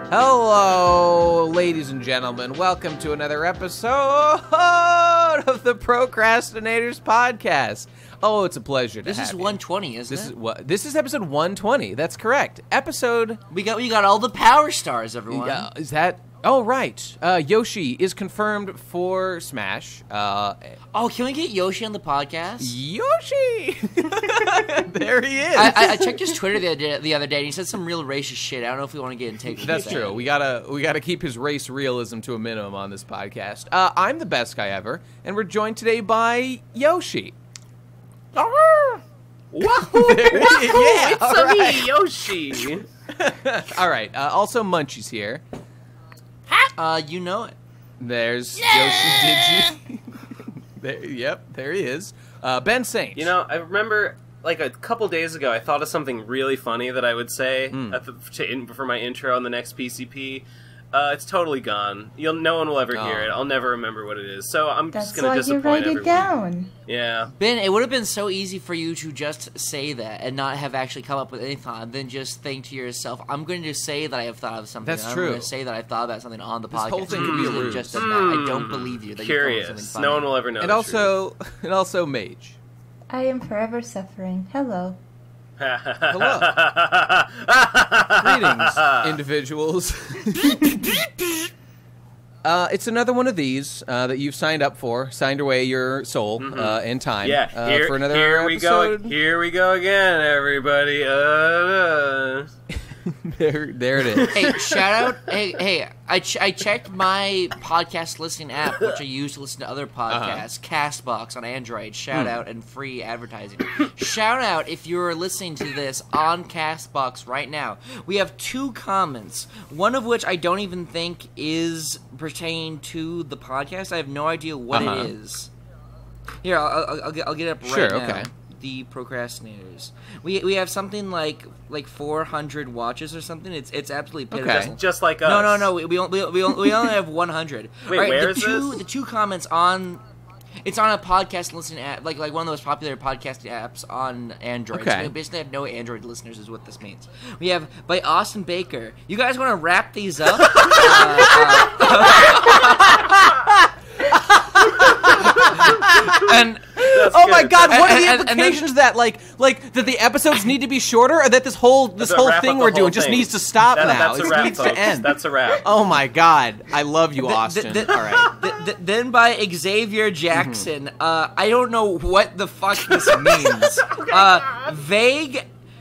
Hello, ladies and gentlemen. Welcome to another episode of the Pro Crastinators podcast. Oh, it's a pleasure to This is 120, isn't it? This is episode 120. That's correct. We got all the power stars, everyone. Is that? Oh, right. Yoshi is confirmed for Smash. Oh, can we get Yoshi on the podcast? Yoshi! There he is. I checked his Twitter the other day, and he said some real racist shit. I don't know if we want to get into That's true. We gotta keep his race realism to a minimum on this podcast. I'm the best guy ever, and we're joined today by Yoshi. Wahoo! Yeah, It's me, Yoshi. All right. Also, Munchie's here. You know it. There's Yoshi. Did you? There he is. Ben Saint. You know, I remember, like, a couple days ago, I thought of something really funny that I would say for my intro on the next PCP. It's totally gone. No one will ever hear it. I'll never remember what it is. So I'm just going to disappoint everyone. That's why you write it down. Yeah. Ben, it would have been so easy for you to just say that and not have actually come up with any thought, than just think to yourself, I'm going to say that I have thought of something. That's true. I'm going to say that I thought about something on the podcast. Whole thing could be a ruse. Just that. I don't believe you. That Curious. You come up with something funny. No one will ever know. And also Mage. I am forever suffering. Hello. Hello. Greetings, individuals. It's another one of these that you've signed up for, signed away your soul and time. Yeah, for another here episode. we go. Here we go again, everybody. There it is. Hey, shout out! Hey! I checked my podcast listening app, which I use to listen to other podcasts. Castbox on Android. Shout out and free advertising. Shout out if you're listening to this on Castbox right now. We have 2 comments, one of which I don't even think is pertaining to the podcast. I have no idea what it is. Here, I'll get it up right now. Okay. The Procrastinators. We have something like 400 watches or something. It's absolutely pitiful. Okay. Just like us. No. We only have 100. Wait, right, where is the 2 comments on. It's on a podcast listening app, like one of those popular podcasting apps on Android. Okay. So we basically have no Android listeners, is what this means. We have by Austin Baker. You guys want to wrap these up? And oh my God! What are the implications of that? Like that the episodes need to be shorter, or that this whole thing we're doing just needs to stop now? That's a wrap, it needs folks. to end. That's a wrap. Oh my God! I love you, Austin. All right. Then by Xavier Jackson. I don't know what the fuck this means.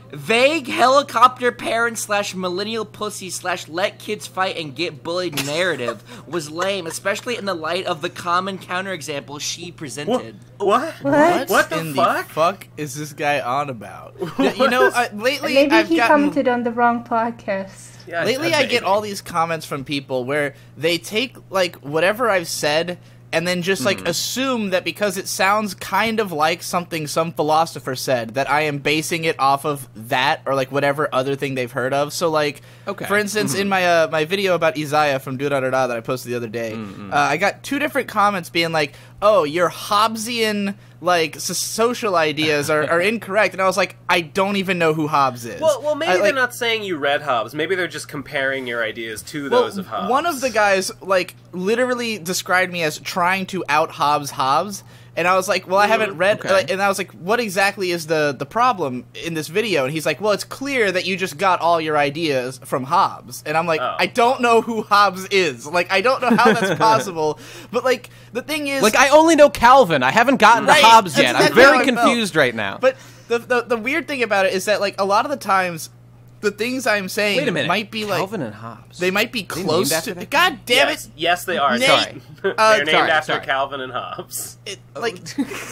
Vague helicopter parent / millennial pussy / let kids fight and get bullied narrative was lame, especially in the light of the common counterexample she presented. What the fuck is this guy on about? You know, lately Maybe I've he gotten... commented on the wrong podcast. Yeah, Lately I get all these comments from people where they take, like, whatever I've said and then just, like, assume that because it sounds kind of like something some philosopher said, that I am basing it off of that or, like, whatever other thing they've heard of. So, like, for instance, in my my video about Isaiah from Do-Da-Da-Da that I posted the other day, I got 2 different comments being like, oh, your Hobbesian, like, social ideas are incorrect. And I was like, I don't even know who Hobbes is. Well, maybe they're not saying you read Hobbes. Maybe they're just comparing your ideas to those of Hobbes. One of the guys, like, literally described me as trying to out Hobbes. And I was like, well, I haven't read... and I was like, what exactly is the problem in this video? And he's like, well, it's clear that you just got all your ideas from Hobbes. And I'm like, I don't know who Hobbes is. Like, I don't know how that's possible. But, like, the thing is... Like, I only know Calvin. I haven't gotten to Hobbes yet. I'm very confused right now. But the weird thing about it is that, like, a lot of the times... The things I'm saying might be like Calvin and Hobbes. They might be close to. God damn it! Yes, they are. Sorry, they're named after Calvin and Hobbes. Like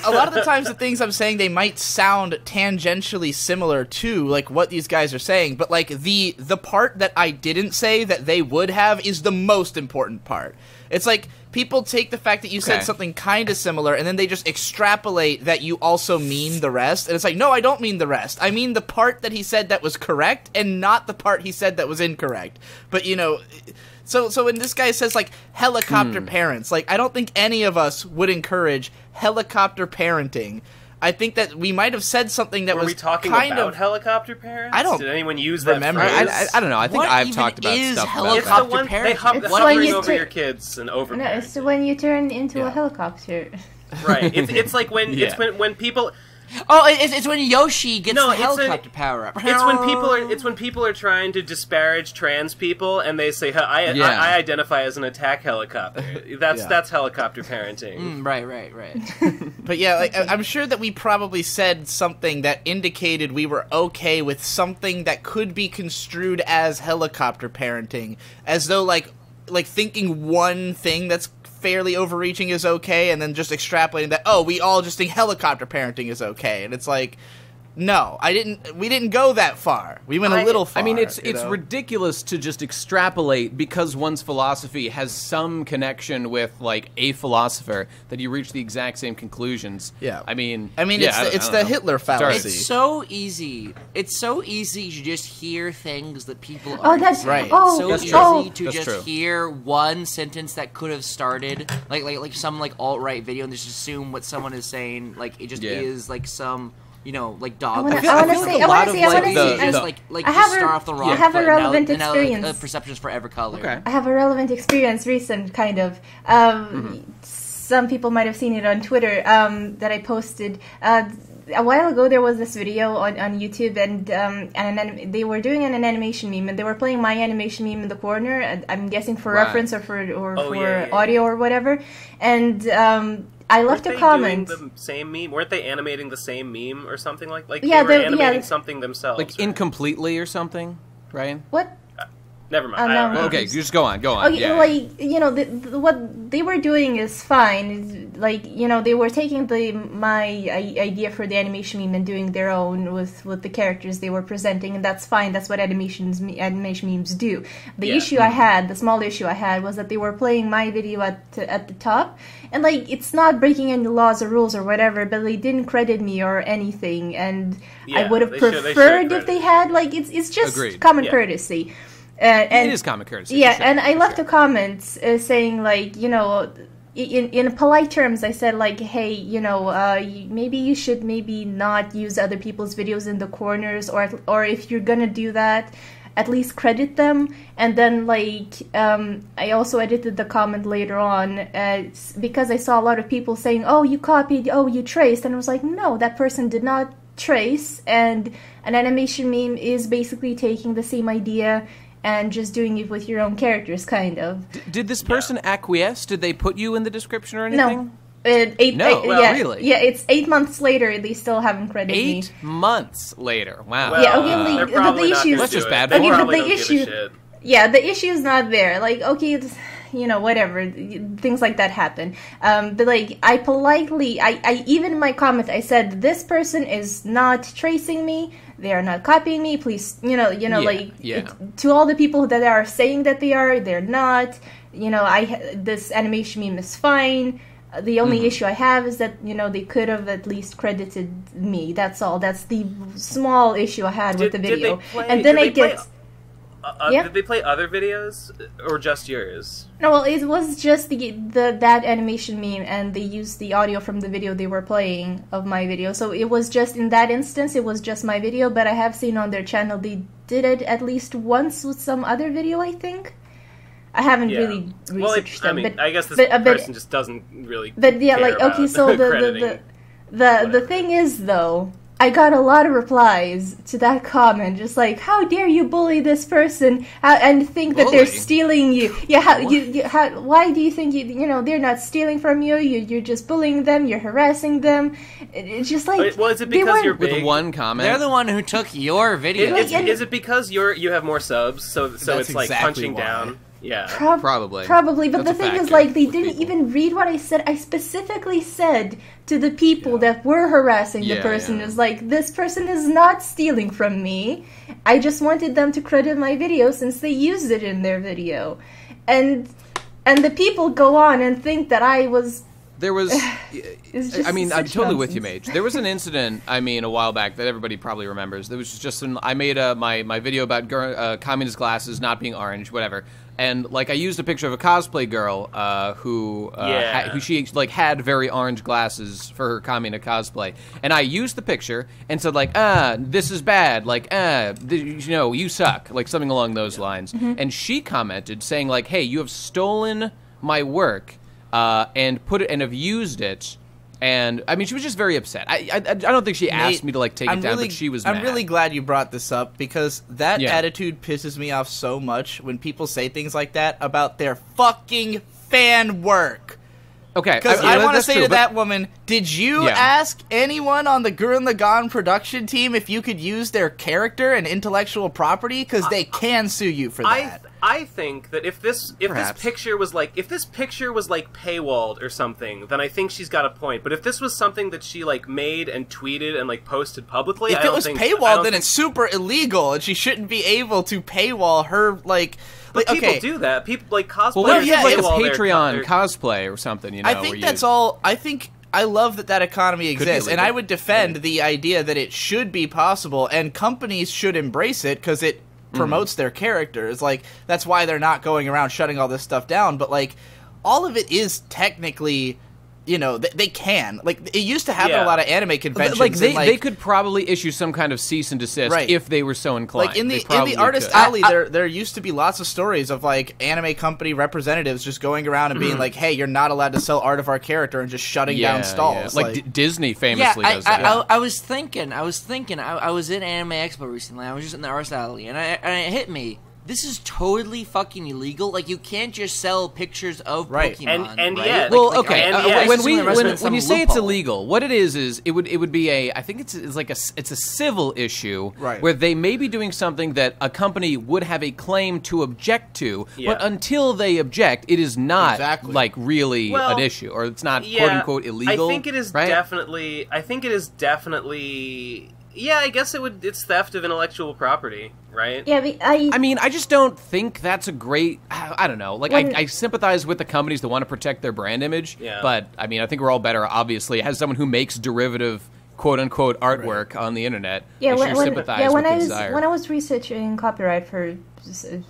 a lot of the times, the things I'm saying they might sound tangentially similar to like what these guys are saying, but like the part that I didn't say that they would have is the most important part. It's like people take the fact that you said something kind of similar, and then they just extrapolate that you also mean the rest. And it's like, no, I don't mean the rest. I mean the part that he said that was correct, and not the part he said that was incorrect. But, you know... So when this guy says, like, helicopter parents, like, I don't think any of us would encourage helicopter parenting. I think that we might have said something that Were was we talking kind about of helicopter parents? I don't Did anyone use that remember. phrase? I don't know. I think What I've even talked about is stuff about It's that. the one Helicopter they parenting. It's hovering when you over ta- your kids and over. No, it's when you turn into Yeah. a helicopter. Right. It's like when Yeah. it's when people. Oh, it's when Yoshi gets No, the it's helicopter power up. It's when people are trying to disparage trans people and they say, I identify as an attack helicopter. That's helicopter parenting. Right. But yeah, like, I'm sure that we probably said something that indicated we were okay with something that could be construed as helicopter parenting, as though like thinking one thing that's fairly overreaching is okay, and then just extrapolating that, oh, we all just think helicopter parenting is okay, and it's like, no, we didn't go that far. We went a little far. I mean, it's you know? ridiculous to just extrapolate because one's philosophy has some connection with like a philosopher that you reach the exact same conclusions. Yeah. I mean, it's the Hitler fallacy. It's so easy. It's so easy to just hear things that people Oh, aren't that's saying. right. It's so That's easy true. to That's just true. hear one sentence that could have started like some like alt-right video and just assume what someone is saying like it just is like some like dog. I feel wanna like say- a lot of, I wanna like, say- the- just the- like I you have a- start off the wrong I have a foot, and relevant now experience. Perceptions for every color. Okay. I have a relevant experience, recent kind of. Some people might have seen it on Twitter that I posted. A while ago, there was this video on YouTube, and they were doing an animation meme, and they were playing my animation meme in the corner. I'm guessing for Right. reference or for Yeah. audio or whatever. And I left a comment. Doing the same meme? Weren't they animating the same meme or something like Yeah, they were yeah. animating something themselves? like right? incompletely or something, right? What? Never mind. Oh, I don't no. know. Okay, you just go on. Okay, Yeah. like what they were doing is fine. Like they were taking my idea for the animation meme and doing their own with the characters they were presenting, and that's fine. That's what animation memes do. The small issue I had was that they were playing my video at the top, and like it's not breaking any laws or rules or whatever, but they didn't credit me or anything, and I Yeah, would have they should preferred if credit they you. had like it's just Agreed. common Yeah. courtesy. And it is common courtesy. yeah, for sure, and I for left sure. a comment saying like, in polite terms, I said like, hey, maybe you should maybe not use other people's videos in the corners, or if you're gonna do that, at least credit them. And then like, I also edited the comment later on because I saw a lot of people saying, oh, you copied, oh, you traced, and I was like, no, that person did not trace, and an animation meme is basically taking the same idea and just doing it with your own characters, kind of. Did this person acquiesce? Did they put you in the description or No. anything? Really? Yeah, it's 8 months later. They still haven't credited me. 8 months later. Wow. Well, Yeah, okay, they're but probably the not issue- gonna That's do just it. bad They form. probably Okay, but don't the give a issue- shit. Yeah, the issue's not there. Like, okay, it's, whatever. Things like that happen. But like, I politely, I even in my comment, I said, this person is not tracing me. They are not copying me. Please, to all the people that are saying that they're not. This animation meme is fine. The only issue I have is that they could have at least credited me. That's all. That's the small issue I had with the video. And then I get. Yeah? Did they play other videos or just yours? No, well, it was just that animation meme, and they used the audio from the video they were playing of my video. So it was just, in that instance, it was just my video, but I have seen on their channel they did it at least once with some other video, I think. I haven't really researched them. But, I guess this person just doesn't really But yeah, care like, okay, about so crediting. the thing is, though, I got a lot of replies to that comment, just like, how dare you bully this person and think that they're Bully? stealing you? Yeah, why do you think they're not stealing from you? You're just bullying them. You're harassing them. It's just like, Well, is it they because weren't- you're With big? one comment. They're the one who took your video. Is it because you have more subs, so That's it's like exactly punching why. down? Yeah. Probably. Probably, but That's the a thing is, factor like, they with didn't people. even read what I said. I specifically said to the people that were harassing the Yeah, person, yeah. is like, this person is not stealing from me. I just wanted them to credit my video since they used it in their video. And the people go on and think that I was There was, It's I mean, I'm such totally with you, nonsense. Mage. There was an incident, I mean, a while back that everybody probably remembers. There was just I made my video about communist glasses not being orange, whatever. And, like, I used a picture of a cosplay girl who she, like, had very orange glasses for her communist cosplay. And I used the picture and said, like, this is bad. Like, you know, you suck. Like, something along those lines. And she commented saying, like, hey, you have stolen my work and have used it. And, I mean, she was just very upset. I don't think she asked me to, like, take it down, but she was mad. I'm really glad you brought this up, because that attitude pisses me off so much when people say things like that about their fucking fan work. Okay. Because I want to say to that woman, did you ask anyone on the Gurren Lagann production team if you could use their character and intellectual property? Because they can sue you for that. I think that if this picture was like paywalled or something, then I think she's got a point. But if this was something that she like made and tweeted and like posted publicly, if it was paywalled, then it's super illegal, and she shouldn't be able to paywall her like. But people do that. People like cosplayers. Well, what if like a paywall Patreon cosplay or something? You know, I think that's all. I think I love that economy exists, and I would defend the idea that it should be possible, and companies should embrace it because it promotes their characters. Like, that's why they're not going around shutting all this stuff down. But like, all of it is technically. You know, they can. Like, it used to happen at a lot of anime conventions. Like, they could probably issue some kind of cease and desist if they were so inclined. Like, in the Artist Alley, there used to be lots of stories of, like, anime company representatives just going around and being like, hey, you're not allowed to sell art of our character, and just shutting down stalls. Yeah. Like, Disney famously does that. I was thinking, I was in Anime Expo recently, I was just in the Artist Alley, and it hit me. This is totally fucking illegal. Like, you can't just sell pictures of Pokemon. And right? yet, well, like, okay. When you say it's loophole. illegal, what it is it would be I think it's like a civil issue where they may be doing something that a company would have a claim to object to, but until they object, it is not like really an issue, or it's not quote unquote illegal. I think it is definitely. Yeah, I guess it's theft of intellectual property, right? Yeah, I mean, I just don't think that's a great. I don't know. Like, I sympathize with the companies that want to protect their brand image, but I mean, I think we're all better, obviously, as someone who makes derivative, quote unquote, artwork on the internet. Yeah, when I was researching copyright for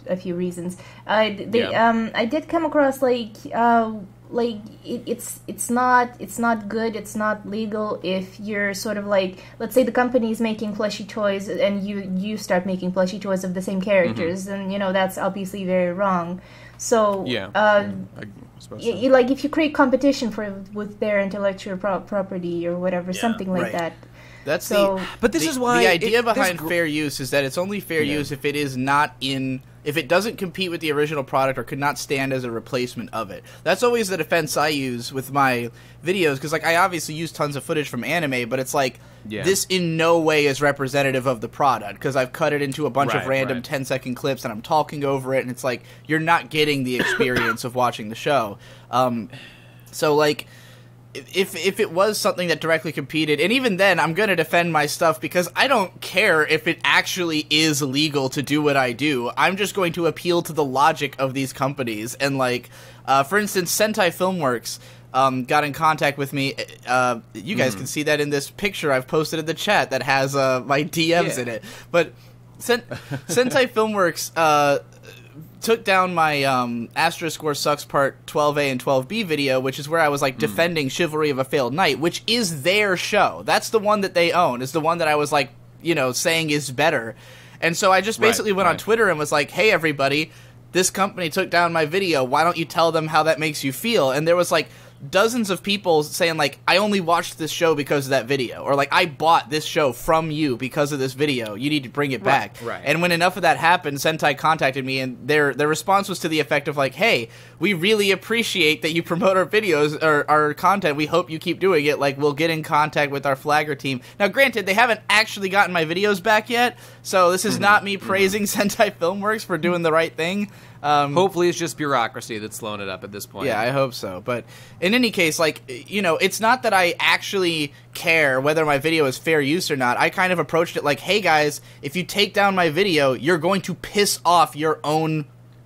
a few reasons, I did come across it's not good, it's not legal if you're sort of like, let's say the company is making plushie toys and you start making plushie toys of the same characters, and you know that's obviously very wrong. So I suppose so. Like if you create competition with their intellectual property or whatever, something like that. That's but this is why the idea behind fair use is that it's only fair use if it is not if it doesn't compete with the original product or could not stand as a replacement of it. That's always the defense I use with my videos, because like I obviously use tons of footage from anime, but it's like this in no way is representative of the product, because I've cut it into a bunch of random 10-second clips and I'm talking over it, and it's like you're not getting the experience of watching the show. So like, if it was something that directly competed, and even then, I'm going to defend my stuff because I don't care if it actually is legal to do what I do. I'm just going to appeal to the logic of these companies. And like, for instance, Sentai Filmworks got in contact with me. You guys can see that in this picture I've posted in the chat that has my DMs in it. But Sentai Filmworks took down my Asterisk War Sucks Part 12A and 12B video, which is where I was like defending Chivalry of a Failed Knight, which is their show. That's the one that they own. It's the one that I was like, you know, saying is better. And so I just basically went on Twitter and was like, hey everybody, this company took down my video. Why don't you tell them how that makes you feel? And there was like dozens of people saying like, I only watched this show because of that video, or like, I bought this show from you because of this video, you need to bring it back. And when enough of that happened, Sentai contacted me, and their response was to the effect of like, hey, we really appreciate that you promote our videos or our content, we hope you keep doing it, like we'll get in contact with our flagger team. Now granted, they haven't actually gotten my videos back yet, so this is not me praising Sentai Filmworks for doing the right thing. Hopefully it's just bureaucracy that's slowing it up at this point. Yeah, I hope so. But in any case, like, you know, it's not that I actually care whether my video is fair use or not. I kind of approached it like, hey guys, if you take down my video, you're going to piss off your own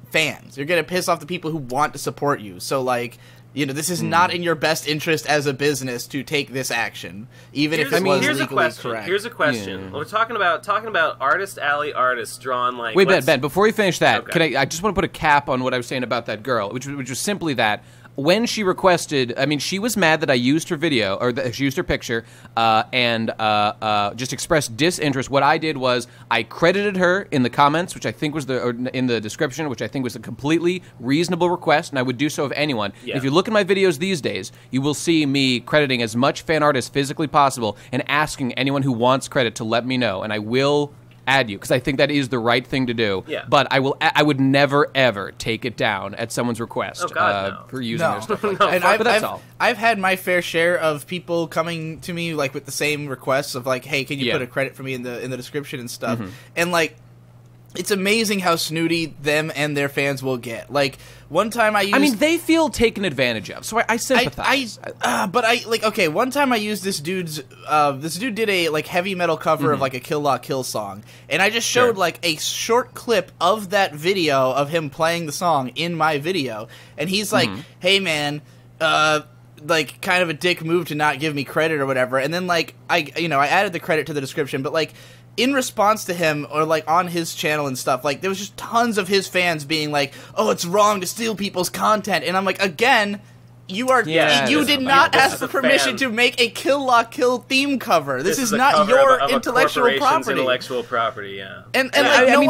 fans. You're going to piss off the people who want to support you. So, like, You know, this is not in your best interest as a business to take this action, even if it was here's legally a question. correct. Here's a question. Yeah. We're talking about artist alley artists drawn like. Wait, Ben, before you finish that, Okay. I just want to put a cap on what I was saying about that girl, which was simply that when she requested, I mean, she was mad that I used her video, or that she used her picture, and just expressed disinterest. What I did was I credited her in the comments, which I think was or in the description, which I think was a completely reasonable request, and I would do so of anyone. Yeah. If you look at my videos these days, you will see me crediting as much fan art as physically possible and asking anyone who wants credit to let me know, and I will add you because I think that is the right thing to do. Yeah. But I would never ever take it down at someone's request Oh, God, no. for using their stuff like that. And But that's all. I've had my fair share of people coming to me like with the same requests of like, hey, can you put a credit for me in the description and stuff? And like, it's amazing how snooty them and their fans will get. Like one time I used, they feel taken advantage of, so I sympathize. but one time I used this dude's. This dude did a like heavy metal cover of like a Kill La Kill song, and I just showed like a short clip of that video of him playing the song in my video, and he's like, "Hey man, like kind of a dick move to not give me credit or whatever." And then like I added the credit to the description, but like in response to him or like on his channel and stuff, like there was just tons of his fans being like, "Oh, it's wrong to steal people's content," and I'm like, again. You did not ask for permission to make a Kill La Kill theme cover. This is not your intellectual property. Intellectual property, yeah. And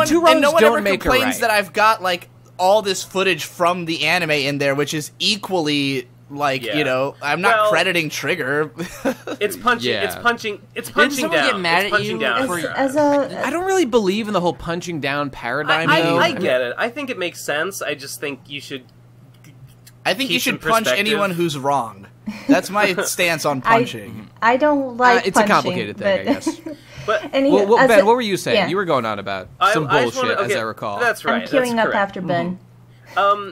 two wrongs no one don't ever make a complains right. that I've got like all this footage from the anime in there, which is equally like I'm not crediting Trigger. It's punching. Yeah. It's punching. It's Didn't punching someone down. get mad it's at punching you down. for- I don't really believe in the whole punching down paradigm. though. I get it. I think it makes sense. I just think you should. I think you Keep should some punch perspective. anyone who's wrong. That's my stance on punching. I don't like it's punching, a complicated thing, I guess. But Well, Ben, what were you saying? yeah. You were going on about I some just bullshit, wanna- as I recall. That's right. I'm queuing that's up correct. after Ben.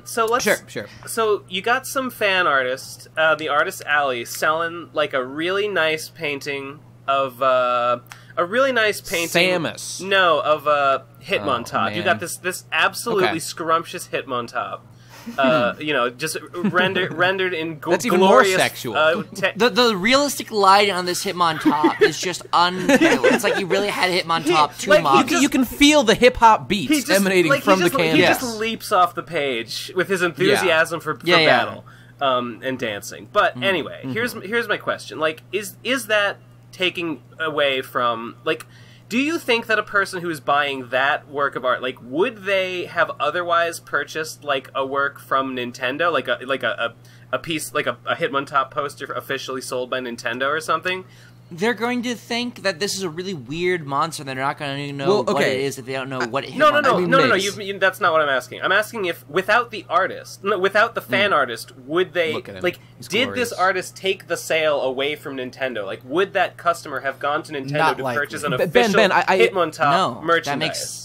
So let's Sure. So you got some fan artist, the Artist Alley, selling like a really nice painting of Samus. No, of Hitmontop. You man. got this absolutely Okay. scrumptious Hitmontop. Just rendered in That's even more glorious, sexual. The realistic lighting on this Hitmontop is just unreal. It's like you really had Hitmontop too like, much. just- You can feel the hip hop beats He just, emanating like, from he just, the canvas. He Yes. just leaps off the page with his enthusiasm for Yeah. battle and dancing. But anyway, here's my question: like, is that taking away from like? Do you think that a person who is buying that work of art, like, would they have otherwise purchased like a work from Nintendo, like a piece, like a Hitmontop poster officially sold by Nintendo or something? They're going to think that this is a really weird monster. They're not going to know what it is if they don't know what Hitmontop No. Mace. That's not what I'm asking. I'm asking if without the artist, without the fan artist, would they Look at him. like? He's Did glorious. this artist take the sale away from Nintendo? Like, would that customer have gone to Nintendo Not to likely. purchase an Ben, official I- Hitmontop No, merchandise? that makes...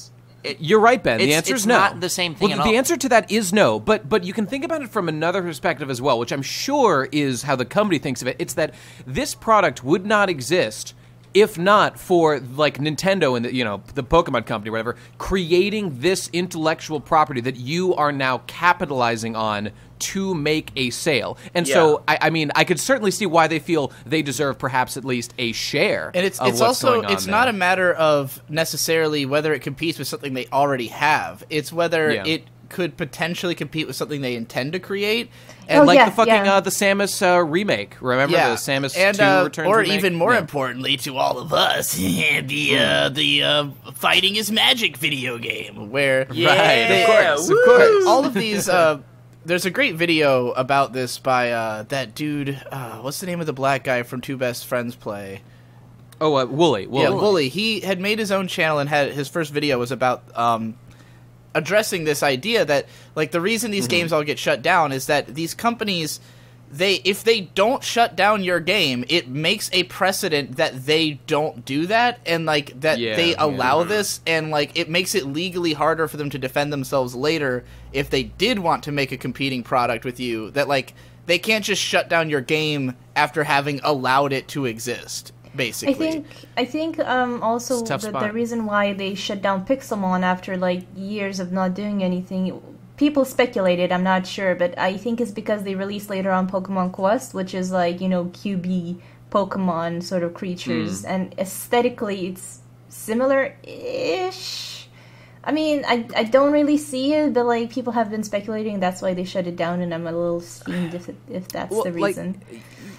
You're right, Ben. The answer it's is no. not the same thing Well, at the all. answer to that is no, but you can think about it from another perspective as well, which I'm sure is how the company thinks of it. It's that this product would not exist if not for like Nintendo and the Pokemon company or whatever creating this intellectual property that you are now capitalizing on to make a sale. And so I mean I could certainly see why they feel they deserve perhaps at least a share. And it's of what's also going on it's not there. a matter of necessarily whether it competes with something they already have. It's whether it could potentially compete with something they intend to create. And Oh, like yeah, the fucking yeah. The Samus remake. Remember the Samus 2 Returns or remake? even more Yeah. importantly to all of us, the Fighting is Magic video game where Yeah, Right, of woo! course. all of these there's a great video about this by that dude what's the name of the black guy from Two Best Friends Play? Oh, Wooly. Yeah, Wooly. He had made his own channel and had his first video was about addressing this idea that like the reason these games all get shut down is that these companies if they don't shut down your game, it makes a precedent that they don't do that and like that they allow this and like it makes it legally harder for them to defend themselves later if they did want to make a competing product with you that like they can't just shut down your game after having allowed it to exist. Basically, I think also It's a tough the spot. reason why they shut down Pixelmon after like years of not doing anything, people speculated, I'm not sure, but I think it's because they released later on Pokemon Quest, which is like, you know, QB Pokemon sort of creatures, and aesthetically it's similar-ish. I mean, I don't really see it, but like people have been speculating, that's why they shut it down, and I'm a little steamed if that's the reason.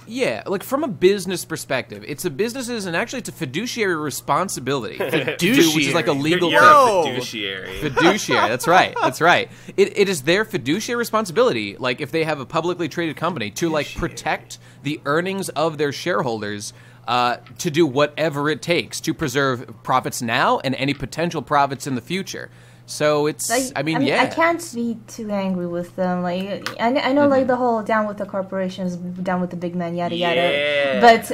Yeah, like from a business perspective, it's a business's, and actually it's a fiduciary responsibility. Fiduciary, which is like a legal You're thing. a fiduciary. Fiduciary, that's right, that's right. It is their fiduciary responsibility, like if they have a publicly traded company, to like protect the earnings of their shareholders, to do whatever it takes to preserve profits now and any potential profits in the future. So it's, I mean, I can't be too angry with them. Like, I know, like, the whole down with the corporations, down with the big man, yada yada. But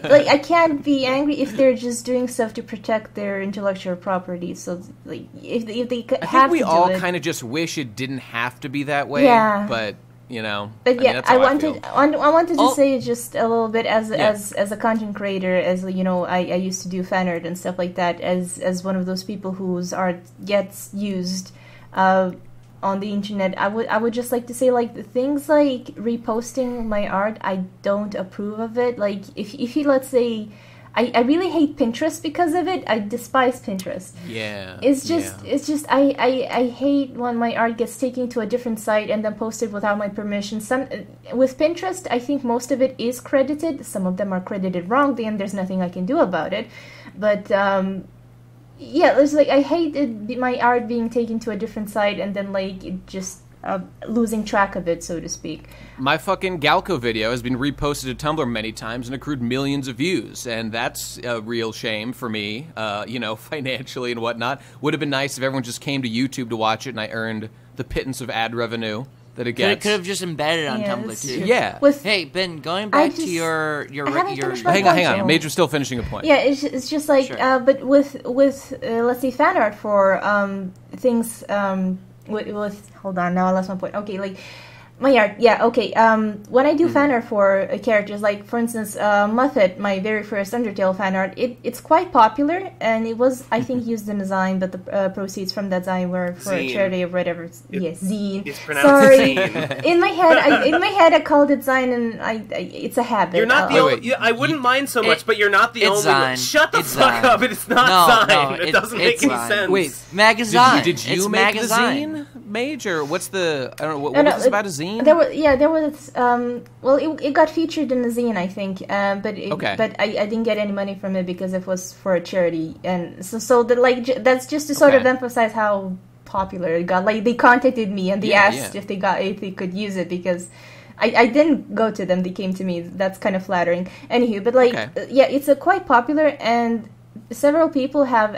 like, I can't be angry if they're just doing stuff to protect their intellectual property. So, like, if they have to do it. I think we all kind of just wish it didn't have to be that way. Yeah. But you know, but yeah, I wanted to say just a little bit as a content creator, as you know, I used to do fan art and stuff like that, as one of those people whose art gets used on the internet. I would just like to say, like, the things like reposting my art, I don't approve of it. Like, if you, let's say, I really hate Pinterest because of it. I despise Pinterest. Yeah. It's just I hate when my art gets taken to a different site and then posted without my permission. With Pinterest, I think most of it is credited. Some of them are credited wrongly, and there's nothing I can do about it. But yeah, it's like I hate my art being taken to a different site and then like it just losing track of it, so to speak. My fucking Galco video has been reposted to Tumblr many times and accrued millions of views, and that's a real shame for me, you know, financially and whatnot. Would have been nice if everyone just came to YouTube to watch it and I earned the pittance of ad revenue that it gets. Could have just embedded on Tumblr too. Yeah. Hey, Ben, going back to your hang on. Mage was still finishing a point. Yeah, it's just like, sure. But with let's say fan art for things. Hold on, now I lost my point. Okay, like my art, yeah, okay. When I do fan art for characters, like for instance, Muffet, my very first Undertale fan art, it's quite popular, and it was, I think, used in design, but the proceeds from that design were for a charity or whatever. Yes, zine. It's pronounced Sorry, zine. in my head, I called it zine, and it's a habit. You're not the only. I wouldn't mind so much, but you're not the only. Zine. Shut the fuck up! It's not zine. It doesn't make any sense. Wait, magazine. Did you make the zine, Mage, or what's the? I don't know. What was about a zine? There was well, it got featured in the zine, I think, but I didn't get any money from it because it was for a charity, and so that's just to sort of emphasize how popular it got. Like, they contacted me and they asked if they could use it, because I didn't go to them, they came to me. That's kind of flattering. Anywho, but it's a quite popular, and several people have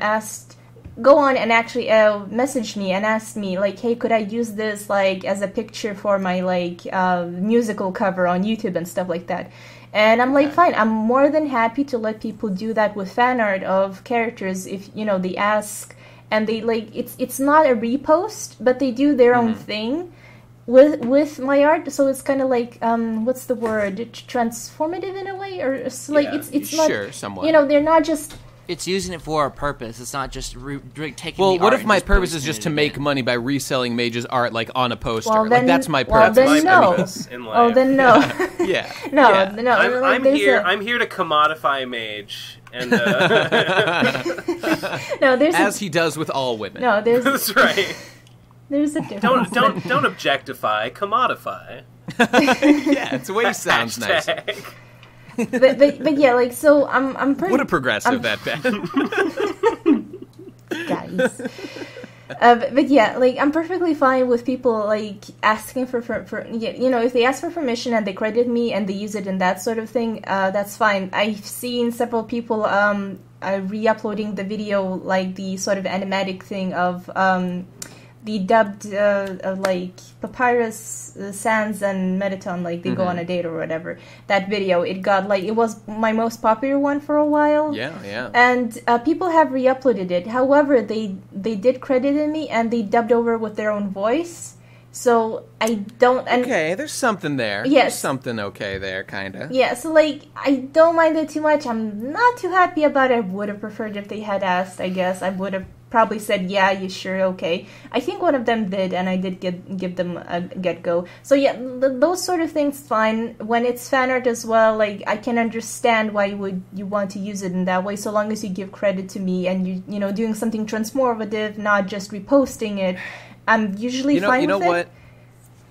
go on and actually messaged me and asked me, like, hey, could I use this, like, as a picture for my, like, musical cover on YouTube and stuff like that. And I'm like, fine, I'm more than happy to let people do that with fan art of characters if, you know, they ask, and they, like, it's not a repost, but they do their own thing with my art, so it's kind of like, what's the word, transformative in a way, or it's like, it's not, sure, somewhat. You know, they're not just... It's using it for a purpose. It's not just taking. Well, the what art if my and just purpose is posting just it to make money by reselling Mage's art, like, on a poster? Well, then, like, that's my purpose. Well, then no. In life. Oh, then no. Yeah. No. I'm here to commodify Mage, and no, there's as he does with all women. No, there's that's right. There's a difference. Don't objectify, commodify. Yeah, it's the way he sounds nice. but yeah, like, so I'm pretty. What a progressive that Ben. Guys. But yeah, like, I'm perfectly fine with people, like, asking for you know, if they ask for permission and they credit me and they use it and that sort of thing, that's fine. I've seen several people re-uploading the video, like the sort of animatic thing of the dubbed like Papyrus, Sans, and Metaton, like they go on a date or whatever. That video, it was my most popular one for a while. Yeah. And people have re-uploaded it. However, they did credit me and they dubbed over with their own voice. So I don't. And okay, there's something there. Yes, there's something okay there, kind of. Yeah, so like, I don't mind it too much. I'm not too happy about it. I would have preferred if they had asked. I guess I would have probably said, yeah, you sure, okay. I think one of them did, and I did give them a get-go. So yeah, those sort of things, fine. When it's fan art as well, like, I can understand why you want to use it in that way, so long as you give credit to me and you know, doing something transformative, not just reposting it. I'm usually fine with it. You know what?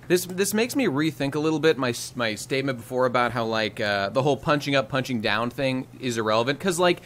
This makes me rethink a little bit my statement before about how, like, the whole punching up, punching down thing is irrelevant. Because, like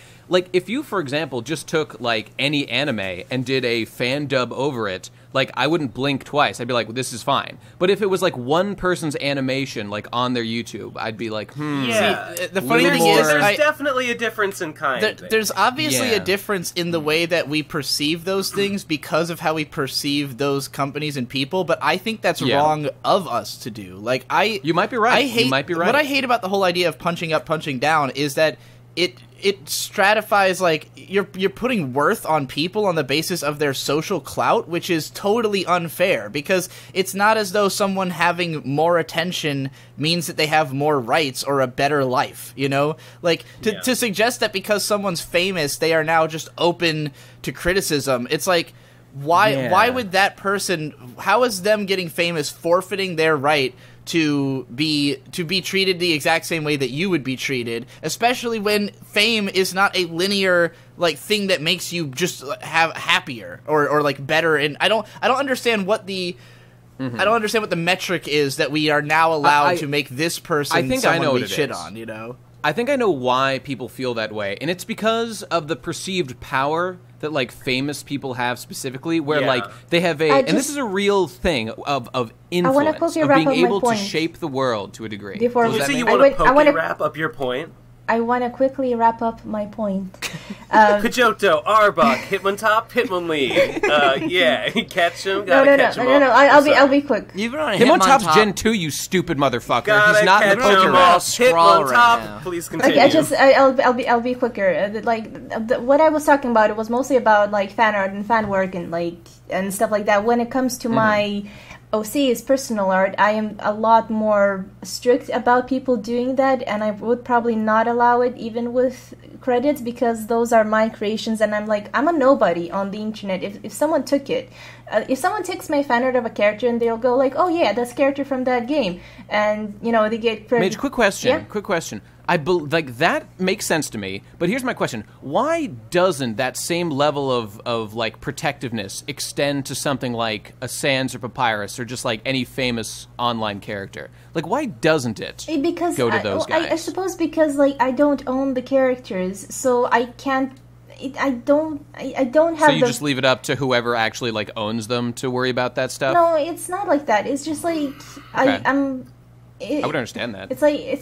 if you, for example, just took, like, any anime and did a fan dub over it, like, I wouldn't blink twice. I'd be like, well, this is fine. But if it was, like, one person's animation, like, on their YouTube, I'd be like, Yeah. See, the funny thing is, there's definitely a difference in kind. There's obviously a difference in the way that we perceive those things because of how we perceive those companies and people, but I think that's wrong of us to do. Like, you might be right. You might be right. What I hate about the whole idea of punching up, punching down is that it stratifies, like, you're putting worth on people on the basis of their social clout, which is totally unfair, because it's not as though someone having more attention means that they have more rights or a better life, you know? Like, to suggest that because someone's famous, they are now just open to criticism, it's like, why would that person, how is them getting famous forfeiting their right to be treated the exact same way that you would be treated, especially when fame is not a linear, like, thing that makes you just have happier or like better. And I don't understand what the I don't understand what the metric is that we are now allowed to make this person someone we shit on, you know? I think I know why people feel that way, and it's because of the perceived power that, like, famous people have specifically, where like they have and this is a real thing of influence, of being able to shape the world to a degree. Before you say you want to wrap up your point? I want to quickly wrap up my point. Kajoto, Arbok, Hitmontop, Hitmonlee. Yeah, catch him. No. I'll be quick. You've been on Hitmontop's Gen 2, you stupid motherfucker. He's not in the poker rap. Hitmontop, please continue. Okay, I'll be quicker. What I was talking about, it was mostly about, like, fan art and fan work and, like, and stuff like that. When it comes to my OC's personal art, I am a lot more strict about people doing that, and I would probably not allow it even with credits, because those are my creations, and I'm a nobody on the internet. If someone took it, if someone takes my fan art of a character and they'll go like, oh yeah, that's character from that game, and, you know, they get credit. Mage, quick question. Like, that makes sense to me, but here's my question. Why doesn't that same level of like, protectiveness extend to something like a Sans or Papyrus or just, like, any famous online character? Like, why doesn't it go to those guys? I suppose because, like, I don't own the characters, so I can't... I don't have. So you just leave it up to whoever actually, like, owns them to worry about that stuff? No, it's not like that. It's just like... Okay. I would understand that. It's like,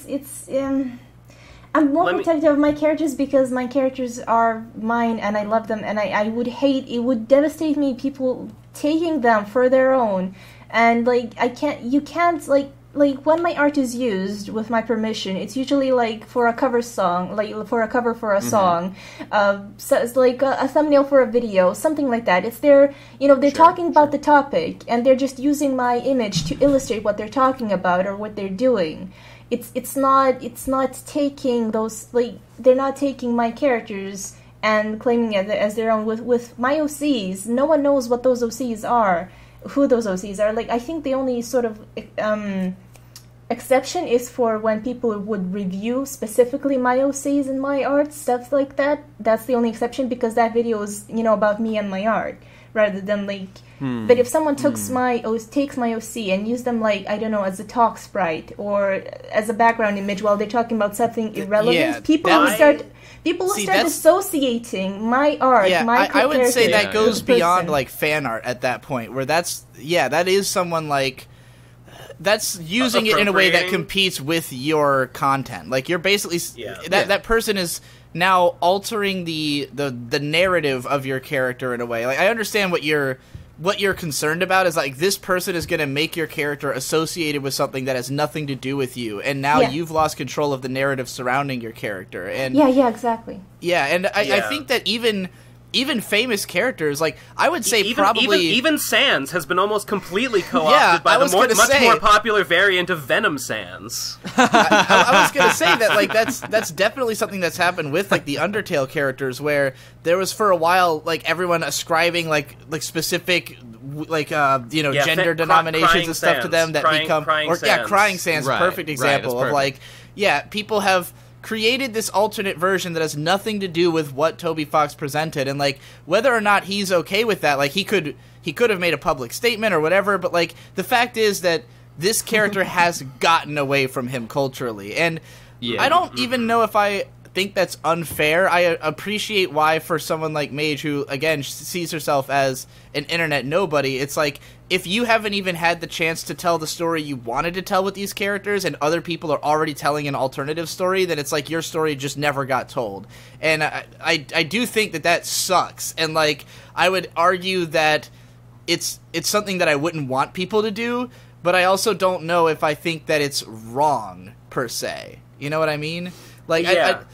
I'm more protective of my characters because my characters are mine and I love them, and I would hate, it would devastate me, people taking them for their own. And, like, you can't, like, when my art is used with my permission, it's usually, like, for a cover song, like, for a cover for a song, so it's like a thumbnail for a video, something like that. It's their, you know, they're talking about the topic, and they're just using my image to illustrate what they're talking about or what they're doing. It's not taking those, like, they're not taking my characters and claiming it as their own. With my OCs, no one knows what those OCs are, who those OCs are. Like, I think the only sort of exception is for when people would review specifically my OCs and my art, stuff like that. That's the only exception, because that video is, you know, about me and my art, rather than, like... But if someone takes my OC and use them, like, I don't know, as a talk sprite or as a background image while they're talking about something irrelevant, people will start associating my art, my I would say that goes beyond, like, fan art at that point, where that is someone, like, that's using it in a way that competes with your content. Like, you're basically that person is now altering the narrative of your character in a way. Like, I understand what you're concerned about is, like, this person is going to make your character associated with something that has nothing to do with you, and now you've lost control of the narrative surrounding your character. And yeah, exactly. Yeah, and I think that even even famous characters, like I would say even Sans has been almost completely co-opted Yeah, by the much more popular variant of Venom Sans. I was gonna say that like that's definitely something that's happened with like the Undertale characters, where there was for a while like everyone ascribing like specific like gender denominations and stuff to them that Crying Sans, right, perfect example of like people have created this alternate version that has nothing to do with what Toby Fox presented, and like whether or not he's okay with that, like he could have made a public statement or whatever, but like the fact is that this character has gotten away from him culturally, and I don't even know if I think that's unfair. I appreciate why for someone like Mage, who again sees herself as an internet nobody, it's like if you haven't even had the chance to tell the story you wanted to tell with these characters and other people are already telling an alternative story, then it's like your story just never got told. And I do think that sucks, and like I would argue that it's something that I wouldn't want people to do, but I also don't know if I think that it's wrong per se. You know what I mean? Like,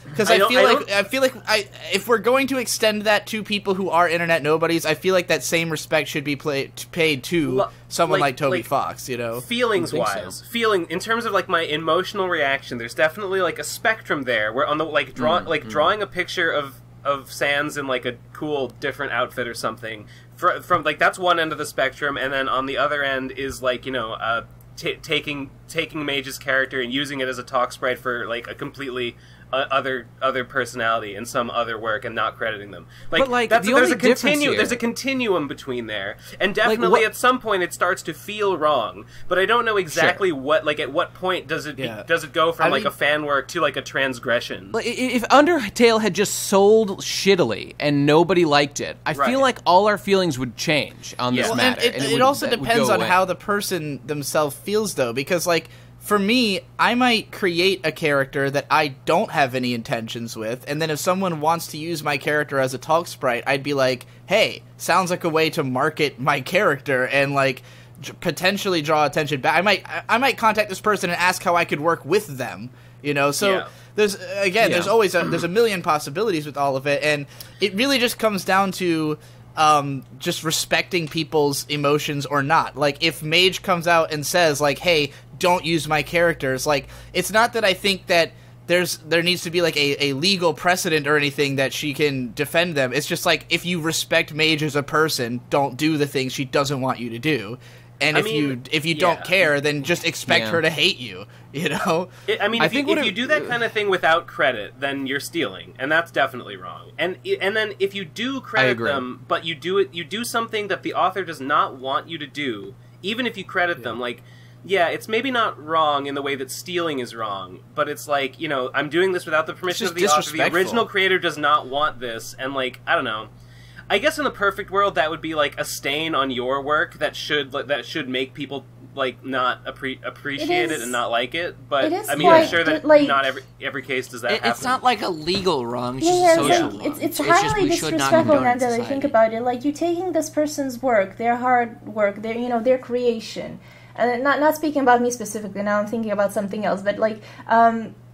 because I feel like if we're going to extend that to people who are internet nobodies, I feel like that same respect should be paid to someone like Toby Fox. You know, feelings-wise, in terms of like my emotional reaction, there's definitely like a spectrum there. Where on the drawing a picture of Sans in like a cool different outfit or something from like that's one end of the spectrum, and then on the other end is like taking Mage's character and using it as a talk sprite for like a completely other personality in some other work and not crediting them. Like, but, like there's a continuum between there, and definitely at some point it starts to feel wrong. But I don't know exactly what at what point does it go from a fan work to like a transgression. If Undertale had just sold shittily and nobody liked it, I feel like all our feelings would change on this matter. And it also depends on how the person themselves feels, though, because like. For me, I might create a character that I don't have any intentions with, and then if someone wants to use my character as a talk sprite, I'd be like, hey, sounds like a way to market my character and, like, potentially draw attention back. I might contact this person and ask how I could work with them, you know? So there's always there's a million possibilities with all of it, and it really just comes down to just respecting people's emotions or not. Like, if Mage comes out and says, like, hey, don't use my characters, like, it's not that I think that there needs to be like a legal precedent or anything that she can defend them. It's just like, if you respect Mage as a person, don't do the things she doesn't want you to do. And if you don't care, then just expect her to hate you. You know. If you do that kind of thing without credit, then you're stealing, and that's definitely wrong. And then if you do credit them, but you do something that the author does not want you to do, even if you credit them, like. Yeah, it's maybe not wrong in the way that stealing is wrong, but it's like, I'm doing this without the permission of the author. The original creator does not want this, and like, I don't know. I guess in the perfect world, that would be like a stain on your work that should make people like not appreciate it and not like it. But I mean, I'm sure that not every case does that happen. It's not like a legal wrong; it's just a social wrong. It's highly disrespectful now that I think about it. Like, you're taking this person's work, their hard work, their creation. Not speaking about me specifically, now I'm thinking about something else, but like,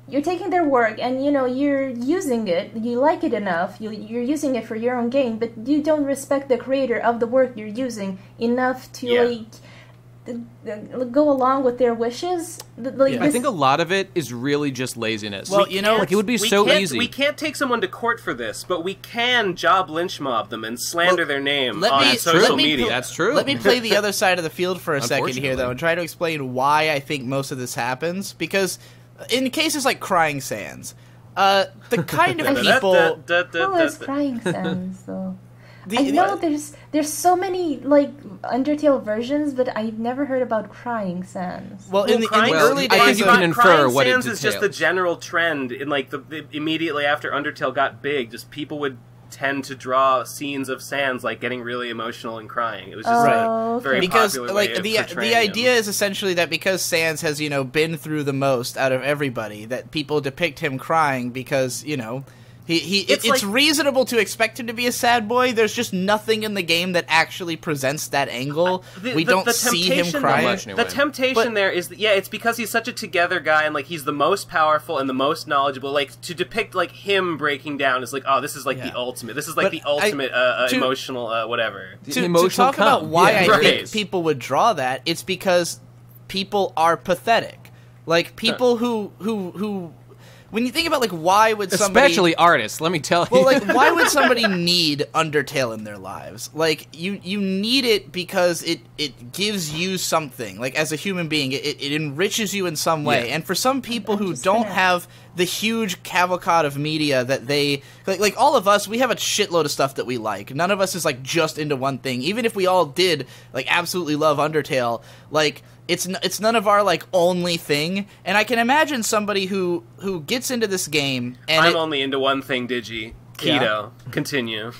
you're taking their work and, you're using it, you like it enough, you're using it for your own gain, but you don't respect the creator of the work you're using enough to, go along with their wishes. I think a lot of it is really just laziness. Well, it would be so easy. We can't take someone to court for this, but we can job lynch mob them and slander their name on social media. That's true. Let me play the other side of the field for a second here, though, and try to explain why I think most of this happens. Because in cases like Crying Sans, the kind of people... Who is Crying Sans, though? I know there's so many like Undertale versions, but I've never heard about Crying Sans. Well, in the early days, I think you can infer what it Sans is just the general trend in like the immediately after Undertale got big. Just people would tend to draw scenes of Sans like getting really emotional and crying. It was just very popular way of portraying the idea is essentially that because Sans has been through the most out of everybody, that people depict him crying because It's reasonable to expect him to be a sad boy. There's just nothing in the game that actually presents that angle. We don't see him crying. The temptation there is that, it's because he's such a together guy, and like he's the most powerful and the most knowledgeable. Like to depict like him breaking down is like, oh, this is like the ultimate. This is like the ultimate emotional whatever. To talk about why I think people would draw that, it's because people are pathetic. Like people who when you think about, like, why would somebody... Especially artists, let me tell you. Well, like, why would somebody need Undertale in their lives? Like, you need it because it gives you something. Like, as a human being, it enriches you in some way. Yeah. And for some people who don't have the huge cavalcade of media that they... Like, all of us, we have a shitload of stuff that we like. None of us is, like, just into one thing. Even if we all did, like, absolutely love Undertale, like... It's none of our, like, only thing, and I can imagine somebody who gets into this game and... I'm only into one thing, Digi. Keto. Yeah. Continue.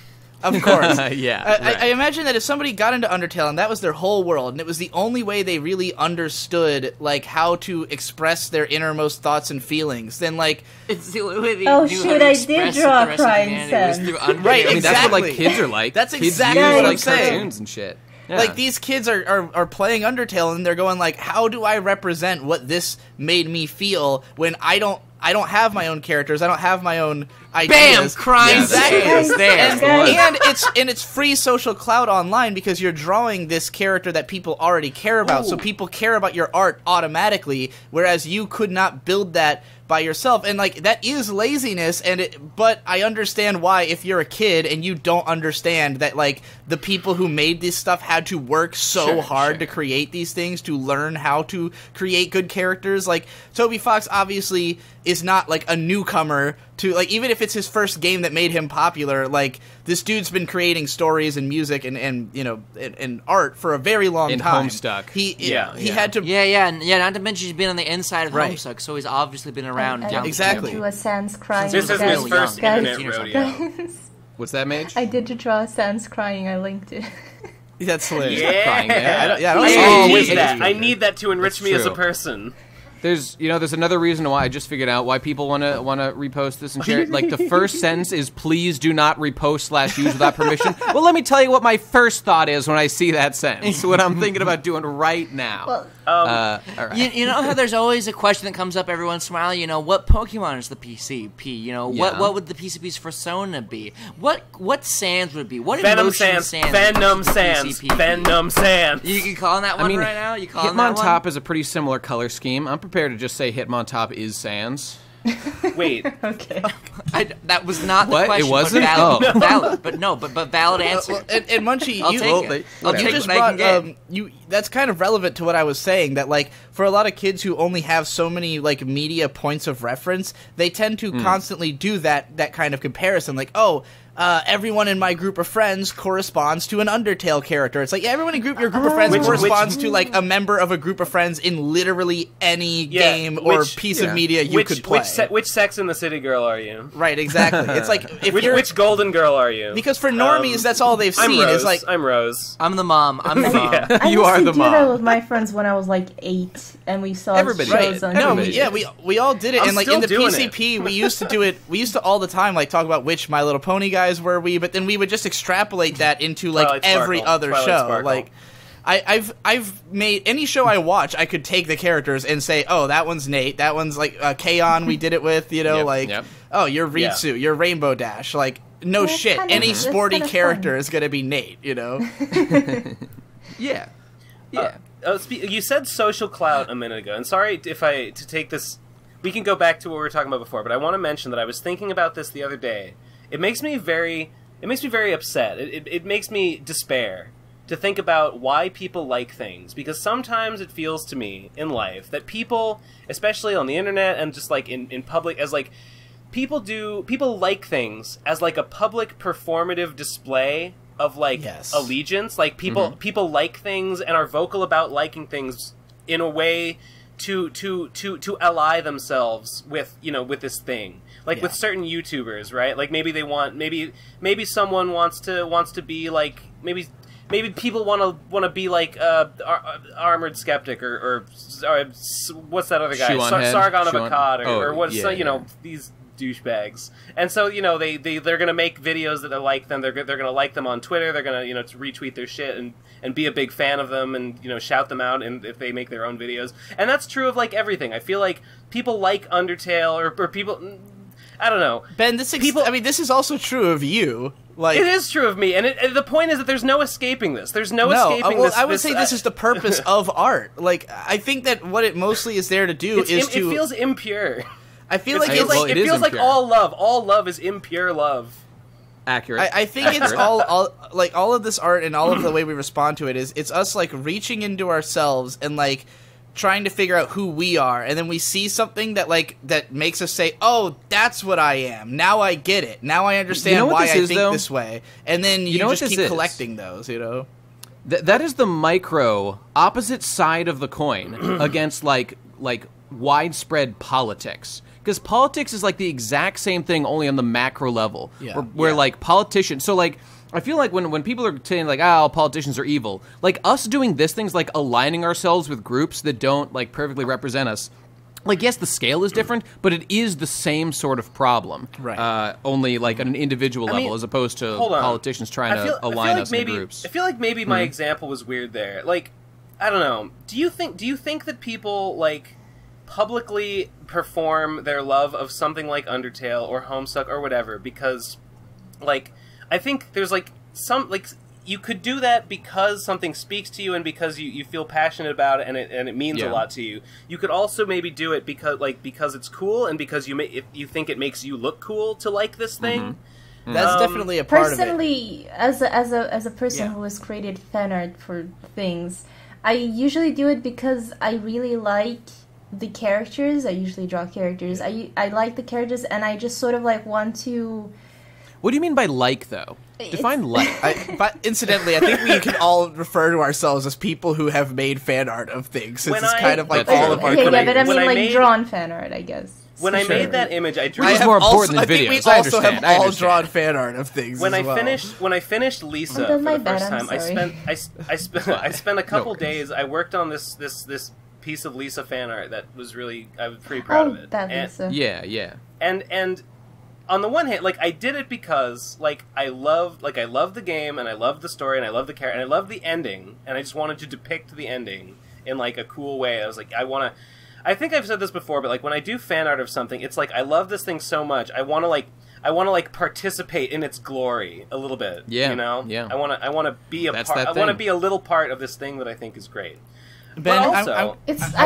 Of course. Yeah. Right. I imagine that if somebody got into Undertale and that was their whole world, and it was the only way they really understood, like, how to express their innermost thoughts and feelings, then, like... It's the only way they I did draw the crying sense. Right, exactly. I mean, that's what, like, kids are like. That's kids exactly use, what I'm like, saying. Cartoons and shit. Yeah. Like, these kids are playing Undertale, and they're going, like, how do I represent what this made me feel when I don't have my own characters, I don't have my own ideas. Bam! Crime exactly. there. And it's free social clout online because you're drawing this character that people already care about, so people care about your art automatically, whereas you could not build that by yourself. And, like, that is laziness, but I understand why if you're a kid and you don't understand that, like, the people who made this stuff had to work so hard to create these things, to learn how to create good characters. Like, Toby Fox obviously is not, like, a newcomer to, like, even if it's his first game that made him popular, like, this dude's been creating stories and music and you know, and art for a very long time. Homestuck. He had to... Yeah, not to mention he's been on the inside of Homestuck, so he's obviously been around. Exactly. I did draw Sans crying. This is his first internet rodeo. What's that, Mage? I did draw Sans crying, I linked it. That's hilarious. I need that to enrich me as a person. There's another reason why I just figured out why people want to repost this and share it. Like, the first sentence is, please do not repost / use without permission. Well, let me tell you what my first thought is when I see that sentence, what I'm thinking about doing right now. Well, all right. You know how there's always a question that comes up every once in a while, you know, what Pokemon is the PCP? You know, what would the PCP's persona be? What Sans would it be? What Venom emotion Sans. Venom Sans. Venom Sans. You calling that one right now? You calling Hitmontop that one? is a pretty similar color scheme. I'm prepared to just say Hitmontop is Sans. Wait. Okay. That was not the what? question. It wasn't? But valid answer. Well, and Munchie, I'll take it. I'll you take just what I can brought, get. that's kind of relevant to what I was saying, that, like, for a lot of kids who only have so many, like, media points of reference, they tend to constantly do that kind of comparison, like, everyone in my group of friends corresponds to an Undertale character. It's like, everyone in your group of friends corresponds to, like, a member of a group of friends in literally any game or piece of media you could play. Which Sex and the City girl are you? Right, exactly. It's like, which Golden girl are you? Because for normies, that's all they've seen. I'm Rose. Is like, I'm Rose. I'm the mom. I you are the used to do that with my friends when I was like 8, and we saw shows on TV. we all did it, I'm and, like, still in the doing PCP, we used to do it. We used to all the time, like, talk about which My Little Pony guys were we, but then we would just extrapolate that into, like, Twilight every Sparkle. other Twilight show. Sparkle. Like, I've made any show I watch, I could take the characters and say, oh, that one's Nate, that one's, like, Kaon we did it with, you know, oh, you're Ritsu, you're Rainbow Dash, like, no shit, any sporty character is gonna be Nate, you know? Yeah. You said social clout a minute ago, and sorry to take this. We can go back to what we were talking about before, but I want to mention that I was thinking about this the other day. It makes me very upset. It makes me despair to think about why people like things, because sometimes it feels to me in life that people, especially on the internet and just, like, in public, as, like, people like things as, like, a public performative display of, like, allegiance. Like, people like things and are vocal about liking things in a way to ally themselves with, you know, with this thing. Like, with certain YouTubers, right? Like, maybe they want, maybe someone wants to be, like, maybe people want to be like Armored Skeptic or what's that other guy? Sargon of Akkad or what's you know, these douchebags. And so, you know, they're going to make videos that are like them. They're going to like them on Twitter. They're going to, you know, to retweet their shit and be a big fan of them and, you know, shout them out and if they make their own videos. And that's true of, like, everything. I feel like people like Undertale or people... I don't know. Ben, this is also true of you. Like, it is true of me, and the point is that there's no escaping this. There's no escaping this. I would say this is the purpose of art. Like, I think that what it mostly is there to do is to... It feels impure. I feel like it feels like all love. All love is impure love. Accurate. I think it's all of this art and all of the way we respond to it is it's us like reaching into ourselves and like trying to figure out who we are, and then we see something that makes us say, "Oh, that's what I am. Now I get it. Now I understand why I think this way." And then you just keep collecting those, you know. That is the micro opposite side of the coin against like widespread politics. Because politics is like the exact same thing, only on the macro level. Yeah. Where like politicians, so like I feel like when people are saying like, "Oh, politicians are evil," like us doing this thing's like aligning ourselves with groups that don't like perfectly represent us. Like, yes, the scale is different, but it is the same sort of problem. Right. Only like at an individual level, as opposed to politicians trying to align us in groups. I feel like maybe my example was weird there. Like, I don't know. Do you think that people like publicly perform their love of something like Undertale or Homestuck or whatever because, like, I think there's like some like you could do that because something speaks to you and because you feel passionate about it and it means a lot to you. You could also maybe do it because it's cool and because if you think it makes you look cool to like this thing. That's definitely a part of it. Personally, as a person who has created fan art for things, I usually do it because I really like the characters. I usually draw characters. I like the characters and I just sort of like want to... What do you mean by like, though? Define like. But incidentally, I think we can all refer to ourselves as people who have made fan art of things. Since it's kind of like all of our... Yeah, but I mean like drawn fan art, I guess. When I made that image, I drew... Which is more important than videos. I think we also have all drawn fan art of things when I finished Lisa for the first time, I spent a couple days. I worked on this piece of Lisa fan art that was really... I was pretty proud of it. That Lisa. Yeah. And on the one hand, like, I did it because, like, I love the game, and I love the story, and I love the character, and I love the ending, and I just wanted to depict the ending in, like, a cool way. I was like, I think I've said this before, but, like, when I do fan art of something, it's like, I love this thing so much, I want to participate in its glory a little bit. Yeah. You know? Yeah. I want to be a part. I want to be a little part of this thing that I think is great. Ben, also, I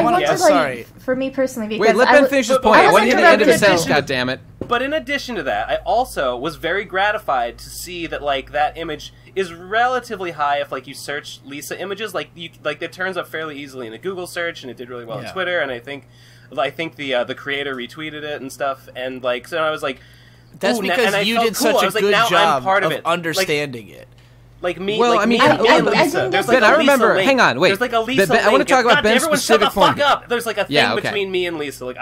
want to like, for me personally, because wait, let Ben finish his point. I want to hear the end of the sentence, goddammit. But in addition to that, I also was very gratified to see that like that image is relatively high if like you search Lisa images, like it turns up fairly easily in a Google search, and it did really well on Twitter, and I think the creator retweeted it and stuff, and like so I was like, that's because you did such a good job of understanding it. Like me, well, like I mean, me and Lisa. There's like I remember. Link. Hang on, wait. There's like a Lisa. I want to talk about Ben's specific point. Up. There's like a thing between me and Lisa. Like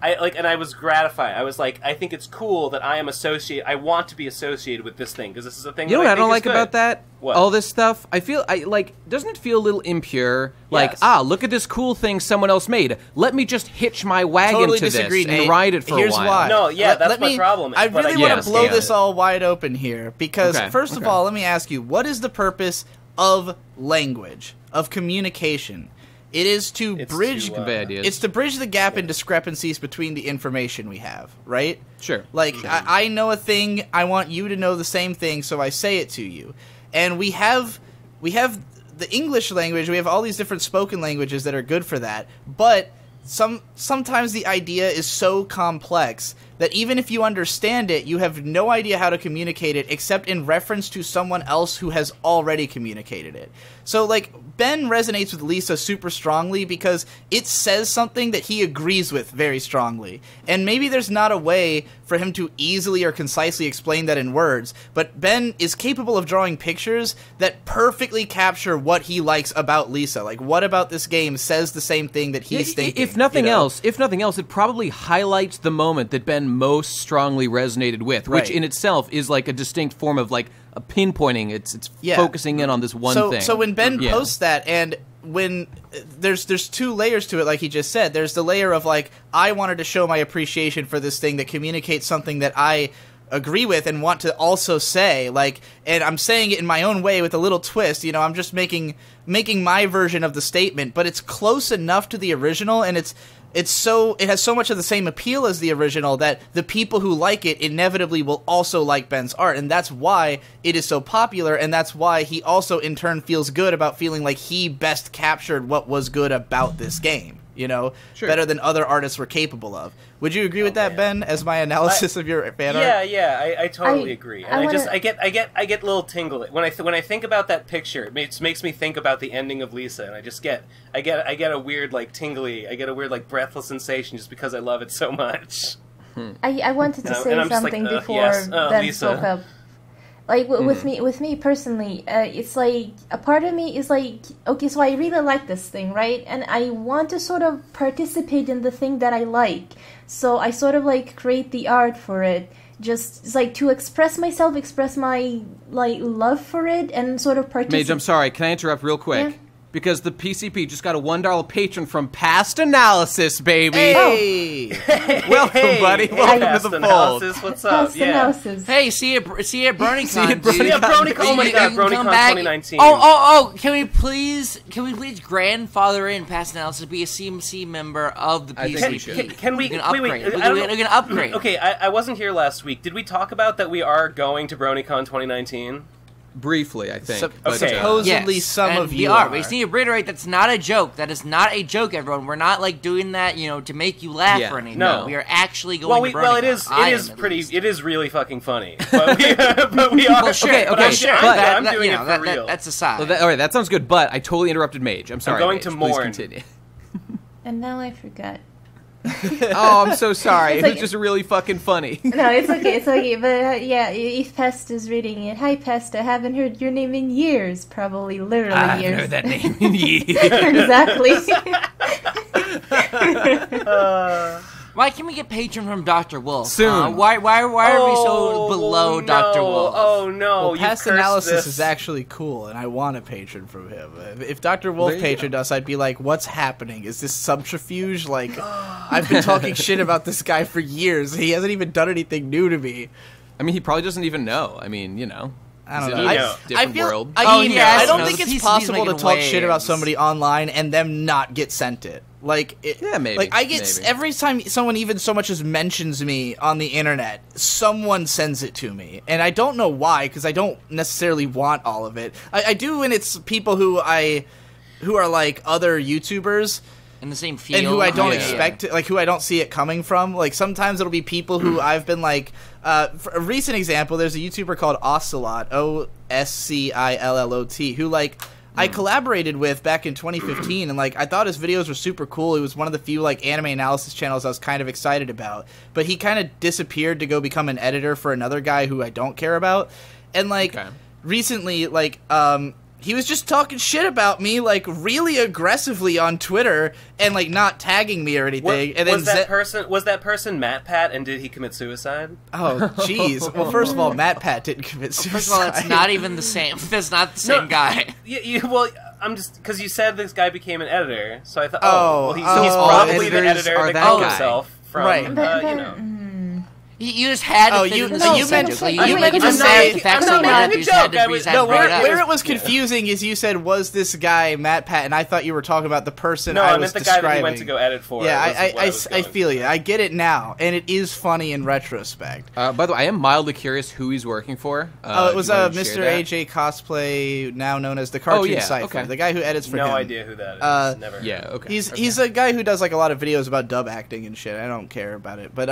and I was gratified. I was like, I think it's cool that I am associated. I want to be associated with this thing because this is a thing. You know what I don't like about that? What? All this stuff. Doesn't it feel a little impure? Like, look at this cool thing someone else made. Let me just hitch my wagon to this and ride it for a while. Here's why. No, that's my problem. I really want to blow this all wide open here because first of all, let me ask you, what is the purpose of language, of communication? It is to bridge it's to bridge the gap in discrepancies between the information we have, right? Sure. Like, I know a thing, I want you to know the same thing, so I say it to you. And we have the English language, we have all these different spoken languages that are good for that, but sometimes the idea is so complex that even if you understand it, you have no idea how to communicate it except in reference to someone else who has already communicated it. So, like, Ben resonates with Lisa super strongly because it says something that he agrees with very strongly. And maybe there's not a way for him to easily or concisely explain that in words, but Ben is capable of drawing pictures that perfectly capture what he likes about Lisa. Like, what about this game says the same thing that he's thinking? If nothing else, it probably highlights the moment that Ben Ben most strongly resonated with, which in itself is like a distinct form of like a pinpointing. It's focusing in on this one thing. So when Ben posts that, and when there's 2 layers to it, like he just said, there's the layer of like, I wanted to show my appreciation for this thing that communicates something that I agree with and want to also say, like, and I'm saying it in my own way with a little twist, you know, I'm just making my version of the statement, but it's close enough to the original, and it has so much of the same appeal as the original that the people who like it inevitably will also like Ben's art, and that's why it is so popular, and that's why he also in turn feels good about feeling like he best captured what was good about this game, you know, better than other artists were capable of. Would you agree with that, Ben, as my analysis of your fan art? Yeah, I totally agree. And I get a little tingle when I think about that picture. It makes me think about the ending of Lisa, and I get a weird like tingly, I get a weird like breathless sensation just because I love it so much. I wanted to say something before Ben spoke up. Like with me personally, it's like a part of me is like, okay, so I really like this thing, right? And I want to sort of participate in the thing that I like. So I sort of like create the art for it. Just it's like to express myself, express my like love for it, and sort of participate. Mage, I'm sorry, can I interrupt real quick? Yeah. Because the PCP just got a $1 patron from Past Analysis, baby. Hey, welcome, buddy. Welcome to the fold. What's up? Past Analysis. Hey, see you at BronyCon. BronyCon. Oh my God, BronyCon 2019. Oh! Can we please grandfather in Past Analysis, be a CMC member of the PCP? I think we should. Can we upgrade? Wait, we're gonna upgrade. Okay, I wasn't here last week. Did we talk about that we are going to BronyCon 2019? Briefly, I think. Supposedly some of you are. We just need to reiterate that's not a joke. That is not a joke, everyone. We're not like doing that, you know, to make you laugh or anything. No. We are actually going to BronyCon. Well, it is really fucking funny. But we are. Well, sure. I'm doing it for real. That's aside. Well, all right, that sounds good, but I totally interrupted Mage. I'm sorry, I'm going Mage. to Please mourn. continue. And now I forgot. Oh, I'm so sorry. It's it was like, just really fucking funny. No, it's okay. But yeah, if Pest is reading it, hi Pest, I haven't heard your name in years. Probably literally I years. haven't heard that name in years. Exactly. Why can't we get patron from Dr. Wolf? Soon. Why are we so below Dr. Wolf? Oh no! Well, Past Analysis is actually cool, and I want a patron from him. If Dr. Wolf patroned us, I'd be like, "What's happening? Is this subterfuge? Like, I've been talking shit about this guy for years. He hasn't even done anything new to me." I mean, he probably doesn't even know. I mean, you know. I don't He's know. in a I different feel, world. I don't no, think the it's PCP's possible to making talk shit about waves. somebody online and them not get sent it. Like, maybe. Like, I get every time someone even so much as mentions me on the internet, someone sends it to me, and I don't know why, because I don't necessarily want all of it. I do when it's people who are like other YouTubers. In the same field. And who I don't expect, like, who I don't see it coming from. Like, sometimes it'll be people who I've been, like, for a recent example, there's a YouTuber called Ocelot, Oscillot, who, like, I collaborated with back in 2015, and, like, I thought his videos were super cool. He was one of the few, like, anime analysis channels I was kind of excited about. But he kind of disappeared to go become an editor for another guy who I don't care about. And, like, recently, like, he was just talking shit about me, like, really aggressively on Twitter, and, like, not tagging me or anything. Was that person Matt Pat, and did he commit suicide? Oh, jeez. Well, first of all, Matt Pat didn't commit suicide. First of all, it's not even the same. It's not the same guy. Well, I'm just because you said this guy became an editor, so I thought, he's probably the editor that killed himself from, right. you know. You just had to you meant to say the facts are not. You just had to bring it up. Where it was confusing is you said, was this guy Matt Pat, and I thought you were talking about the person I was describing. No, I meant the guy that he went to go edit for. Yeah, I feel you. I get it now, and it is funny in retrospect. By the way, I am mildly curious who he's working for. It was Mr. AJ Cosplay, now known as the Cartoon Cypher, the guy who edits for him. No idea who that is. Never. Yeah, okay. He's a guy who does like a lot of videos about dub acting and shit. I don't care about it, but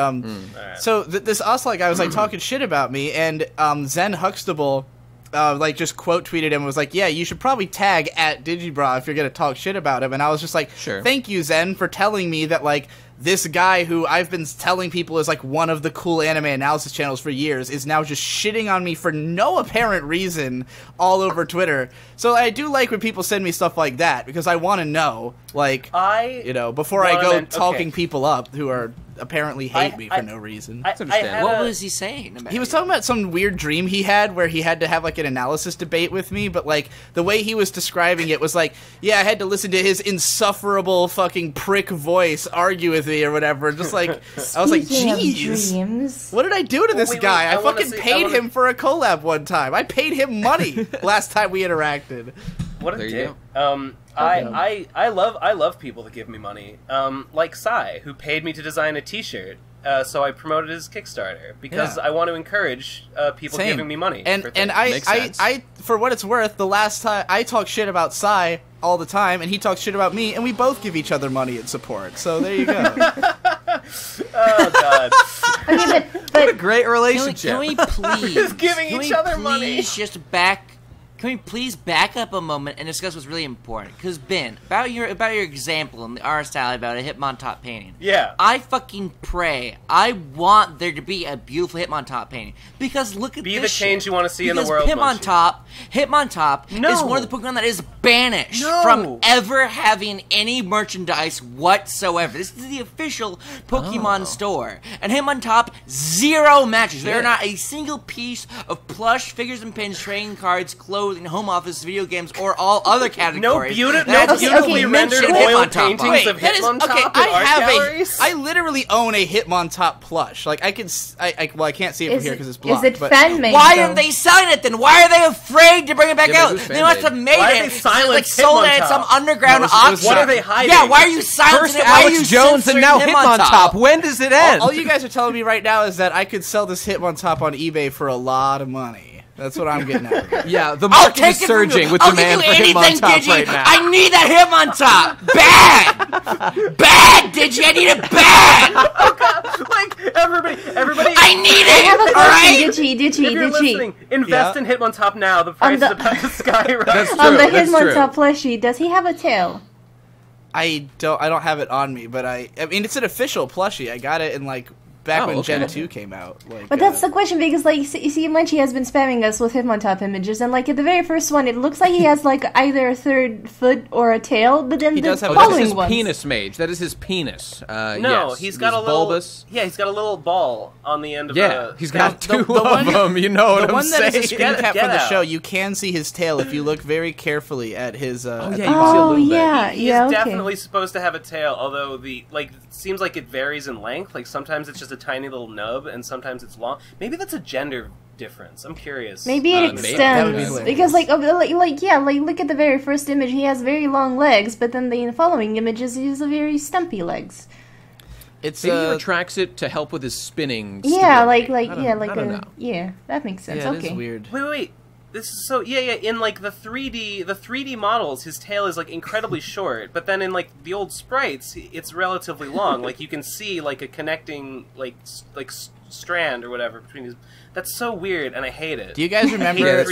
so this Ocelot guy was like talking shit about me, and Zen Huxtable like just quote tweeted him and was like, yeah, you should probably tag at Digibra if you're gonna talk shit about him. And I was just like, sure, thank you, Zen, for telling me that like this guy who I've been telling people is like one of the cool anime analysis channels for years is now just shitting on me for no apparent reason all over Twitter. So I do like when people send me stuff like that because I want to know, like, before I go talking people up who are apparently hate me for no reason. What was he saying about He was talking about some weird dream he had where he had to have like an analysis debate with me, but like the way he was describing it was like, yeah, I had to listen to his insufferable fucking prick voice argue with me or whatever. Just like I was like, jeez, what did I do to this guy? I fucking paid him for a collab one time. I paid him money last time we interacted. What a dick. I love people that give me money. Like Sai, who paid me to design a T-shirt. So I promoted his Kickstarter because I want to encourage people giving me money. And I for what it's worth, the last time I talk shit about Sai all the time, and he talks shit about me, and we both give each other money and support. So there you go. Oh God. Okay, but what a great relationship. Can we please giving each other money? Can we please back up a moment and discuss what's really important? Because Ben, about your example in the art style about a Hitmontop painting. Yeah. I fucking pray. I want there to be a beautiful Hitmontop painting because look at this. Be the change shit. you want to see in the Because world. Hitmontop is one of the Pokemon that is banished from ever having any merchandise whatsoever. This is the official Pokemon store, and Hitmontop 0 matches. There are not a single piece of plush, figures and pins, trading cards, clothing, home office, video games, or all other categories. Beautifully rendered oil paintings of Hitmontop in art galleries. I literally own a Hitmontop plush. Like I can't see it from here because it's blocked. Is it fan made? Why aren't they selling it then? Why are they afraid to bring it back out? They must have made it. Like sold it at some underground auction. What are they hiding? Yeah, why are you silencing it? Why are you Alex Jones and now Hitmontop? When does it end? All you guys are telling me right now is that I could sell this Hitmontop on eeBay for a lot of money. That's what I'm getting at. Yeah, the market is surging with demand for Hitmontop right now. I need that Hitmontop! Bad! Bad, Digi! I need it bad! Oh God. Like, everybody... I need it! I have a question, If you're listening, invest in Hitmontop now. The price is about to skyrocket. That's true. On the Hitmontop plushie, does he have a tail? I don't have it on me, but I mean, it's an official plushie. I got it in like back when Gen 2 came out. Like, but that's the question, because like you see Munchie has been spamming us with Hitmontop images, and like at the very first one it looks like he has like either a third foot or a tail, but then the following ones... penis Mage. That is his penis. No, yes. he's got a little bulbous. Yeah, he's got a little ball on the end of the... He's got two of them, you know what I'm saying? The one that is a screen cap from the show, you can see his tail if you look very carefully at his... you can see a little bit. He's definitely supposed to have a tail, although it seems like it varies in length. Like sometimes it's just a tiny little nub, and sometimes it's long. Maybe that's a gender difference. I'm curious. Maybe it extends because look at the very first image. He has very long legs, but then the following images he has a very stumpy legs. Maybe he retracts it to help with his spinning. Yeah, stability. yeah, that makes sense. Yeah, okay. It is weird. Wait. This is so in like the 3D models, his tail is like incredibly short, but then in like the old sprites, it's relatively long. Like you can see like a connecting like strand or whatever between his. That's so weird, and I hate it. Do you guys remember I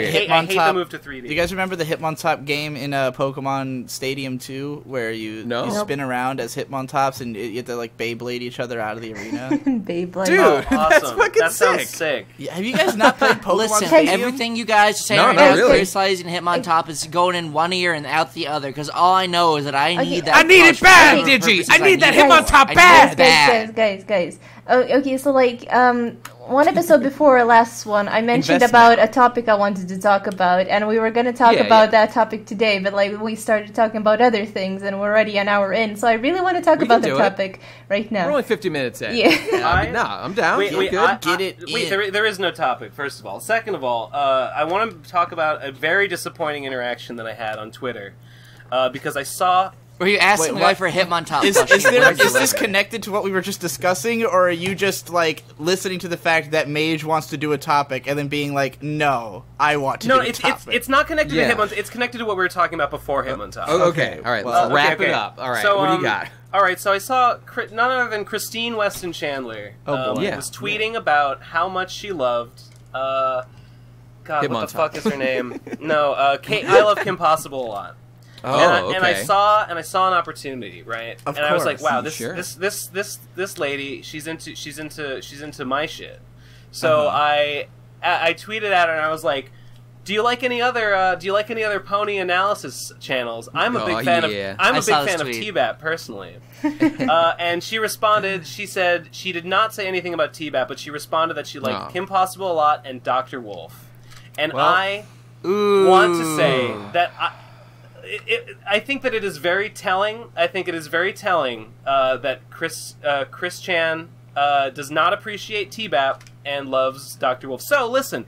hate the move to 3D. Do you guys remember the Hitmontop game in Pokemon Stadium 2 where you spin around as Hitmontops and you have to like Beyblade each other out of the arena? Beyblade. Dude, awesome. That sounds sick. Yeah, have you guys not played Pokemon Listen, Stadium? everything you guys are saying right now criticizing Hitmontop is going in one ear and out the other, because all I know is that I need that. I need it bad, Digi! I need that Hitmontop bad! Guys. Okay, so like, one episode before our last one, I mentioned about a topic I wanted to talk about, and we were going to talk about that topic today, but like we started talking about other things, and we're already an hour in, so I really want to talk about the topic right now. We're only 50 minutes in. Yeah. I'm down. There is no topic, first of all. Second of all, I want to talk about a very disappointing interaction that I had on Twitter, because I saw... Were you asking the guy for a Hitmontop? Is this connected to what we were just discussing, or are you just like listening to the fact that Mage wants to do a topic and then being like, "No, I want to"? No, it's not connected to Hitmontop. It's connected to what we were talking about before Hitmontop. Oh, okay, all right. Let's wrap it up. All right, so, what do you got? All right, so I saw none other than Christine Weston Chandler was tweeting about how much she loved. God, what the fuck is her name? No, I love Kim Possible a lot. And I saw an opportunity, right? Of and I was like, course. wow, Sure. this lady, she's into my shit. So I tweeted at her and I was like, do you like any other pony analysis channels? I'm a big fan of TBAP personally. And she responded. She said she did not say anything about TBAP, but she responded that she liked Kim Possible a lot and Dr. Wolf. And I want to say that I think that it is very telling. I think it is very telling that Chris Chan does not appreciate TBAP and loves Dr. Wolf. So listen.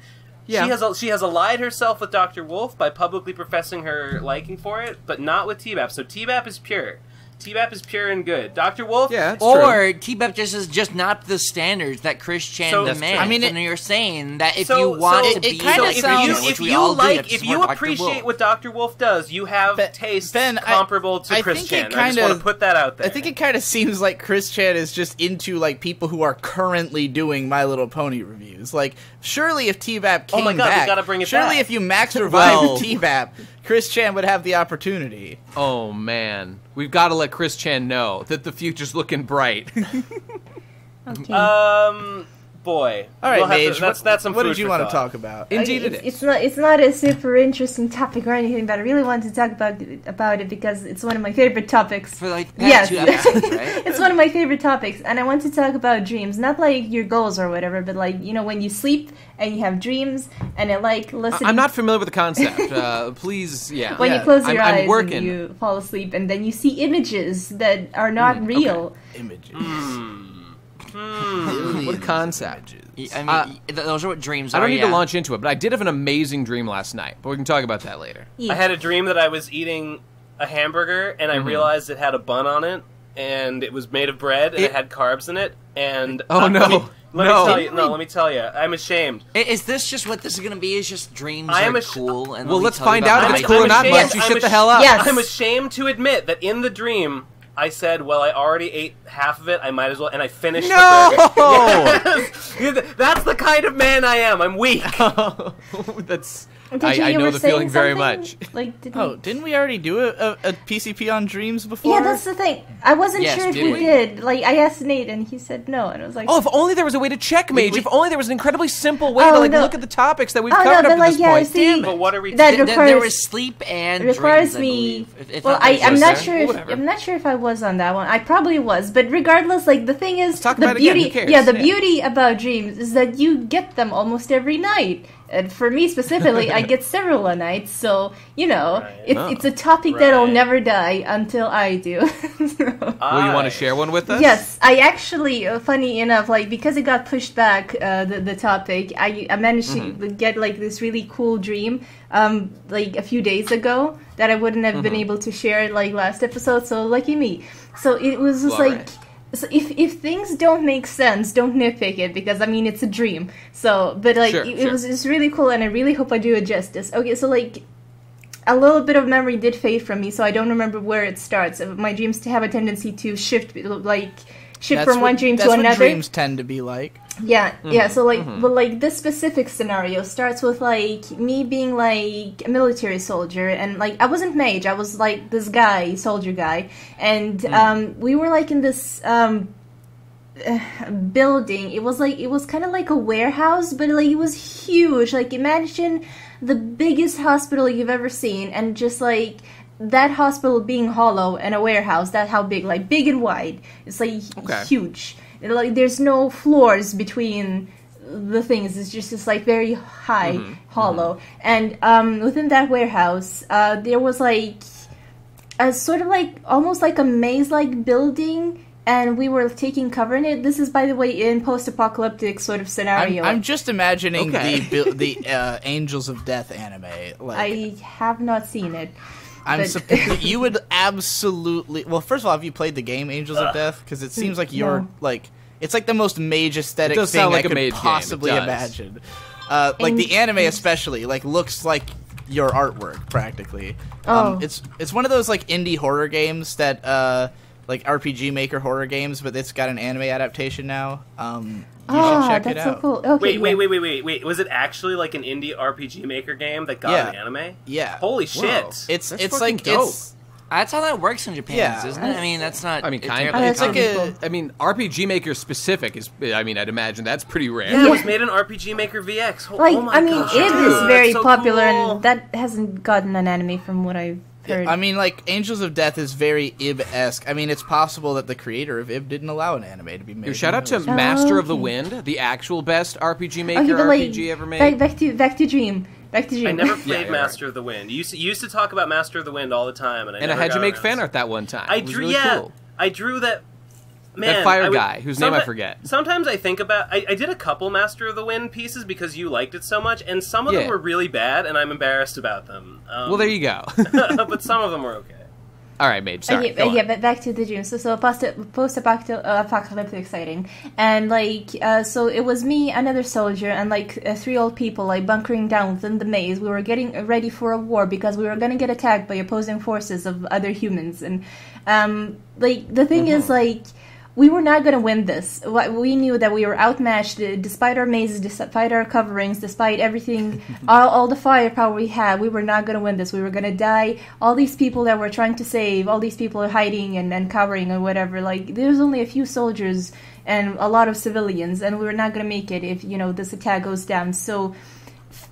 Yeah. She has allied herself with Dr. Wolf by publicly professing her liking for it, but not with TBAP. So TBAP is pure. TBAP is pure and good. Dr. Wolf? Yeah, it's or true. TBAP is just not the standards that Chris Chan demands. I mean, and you're saying that if you want to be... If you appreciate what Dr. Wolf does, you have tastes comparable to Chris Chan. I just want to put that out there. I think it kind of seems like Chris Chan is just into, like, people who are currently doing My Little Pony reviews. Like, surely if TBAP came back... we gotta bring it surely back. if you max revive TBAP, Chris Chan would have the opportunity. Oh, man. We've got to let Chris Chan know that the future's looking bright. Okay. Boy. All right, Mage, that's some what food did you for want thought. to talk about? Indeed it is. It's not a super interesting topic or anything, but I really wanted to talk about it because it's one of my favorite topics. For like past 2 episodes, right? It's one of my favorite topics, and I want to talk about dreams, not like your goals or whatever, but like, you know, when you sleep and you have dreams, and I like listening. I'm not familiar with the concept. Please, yeah. When you close your eyes I'm working. and you fall asleep, and then you see images that are not real. Okay. Images. What a concept. I mean, those are what dreams are. I don't need to launch into it, but I did have an amazing dream last night. But we can talk about that later. Yeah. I had a dream that I was eating a hamburger, and I realized it had a bun on it, and it was made of bread, and it had carbs in it, and... Oh, no. Let me tell you. I'm ashamed. Is this just what this is going to be? Is just dreams am are cool? And well, let me let's tell you find about out my if it's cool or not. Why don't you shut the hell up? Yes. I'm ashamed to admit that in the dream... I said, well, I already ate half of it, I might as well, and I finished the burger. Yes. That's the kind of man I am. I'm weak. That's... I know the feeling very much. Like, didn't we already do a PCP on dreams before? Yeah, that's the thing. I wasn't sure if did we we? did. Like, I asked Nate, and he said no, and I was like, Oh, if only there was a way to check, Mage. If only there was an incredibly simple way Oh, to no. look at the topics that we've Oh, no, covered but, up to like, this yeah, point. see, Damn it. But what are we... that requires... There was sleep and requires dreams, I me. believe. If Well, I'm I'm not there. sure. Whatever. I'm not sure if I was on that one. I probably was, but regardless, like the thing is, talk the about it again. beauty. Who cares? Yeah, the Yeah. beauty about dreams is that you get them almost every night. And for me specifically, I get several a night. So you know, Right. it's a topic that'll Right. never die until I do. So. Will you want to share one with us? Yes, I actually, funny enough, like because it got pushed back, the topic, I managed to get like this really cool dream, like a few days ago that I wouldn't have been able to share like last episode. So lucky me. So it was just Glory. like. So if things don't make sense, don't nitpick it because I mean it's a dream. So, but like Sure, it was just really cool, and I really hope I do it justice. Okay, so like a little bit of memory did fade from me, so I don't remember where it starts. My dreams have a tendency to shift from one dream to That's another. what dreams tend to be like. Yeah, yeah. So like, but like this specific scenario starts with like me being like a military soldier, and like I wasn't Mage. I was like this guy, soldier guy, and we were like in this building. It was kind of like a warehouse, but like it was huge. Like imagine the biggest hospital you've ever seen, and just like that hospital being hollow and a warehouse. That's how big, like big and wide. It's like huge. Like there's no floors between the things. It's just like very high, hollow. And within that warehouse, there was like a sort of like almost like a maze-like building, and we were taking cover in it. This is, by the way, in post-apocalyptic sort of scenario. I'm just imagining the Angels of Death anime. Like, I have not seen it. You would absolutely... Well, first of all, have you played the game Angels of Death? Because it seems like you're, like... It's like the most mage aesthetic does thing sound like I a could mage game. It possibly does. imagine. Like, the anime especially, like, looks like your artwork, practically. Oh. It's one of those, like, indie horror games that like RPG Maker horror games, but it's got an anime adaptation now. You should check it out. So cool. Okay, Wait. Was it actually like an indie RPG Maker game that got an anime? Yeah. Holy shit. Whoa. It's fucking like dope. That's how that works in Japan, Yeah. isn't it? I mean, that's not. I mean, kind terribly of. It's like common. a. I mean, RPG Maker specific is. I mean, I'd imagine that's pretty rare. Yeah, it was made in RPG Maker VX. Like, oh my I mean, gosh, it dude, is very that's so popular, cool. and that hasn't gotten an anime from what I've heard. I mean, like, Angels of Death is very Ib-esque. I mean, it's possible that the creator of Ib didn't allow an anime to be made. Yo, shout out to Who knows? Master of the okay. Wind, the actual best RPG Maker Okay, but like, RPG ever made. back to Dream. Back to Dream. I never played you're Master of the Wind. You used to talk about Master of the Wind all the time, and I and I never had you got make around fan to- art that one time. I It was drew, really yeah, cool. I drew that. Man, That fire I would- guy, whose name I forget. Sometimes I think about. I did a couple Master of the Wind pieces because you liked it so much, and some of them Yeah. were really bad, and I'm embarrassed about them. Well, there you go. But some of them were okay. All right, Mage. Sorry. Okay, go on. but back to the dream. So post-apocalyptic exciting, and like so it was me, another soldier, and like 3 old people like bunkering down within the maze. We were getting ready for a war because we were gonna get attacked by opposing forces of other humans, and like the thing is like. We were not going to win this. We knew that we were outmatched despite our mazes, despite our coverings, despite everything, all the firepower we had. We were not going to win this. We were going to die. All these people that we're trying to save, all these people are hiding and covering or whatever. Like, there's only a few soldiers and a lot of civilians, and we were not going to make it if, this attack goes down. So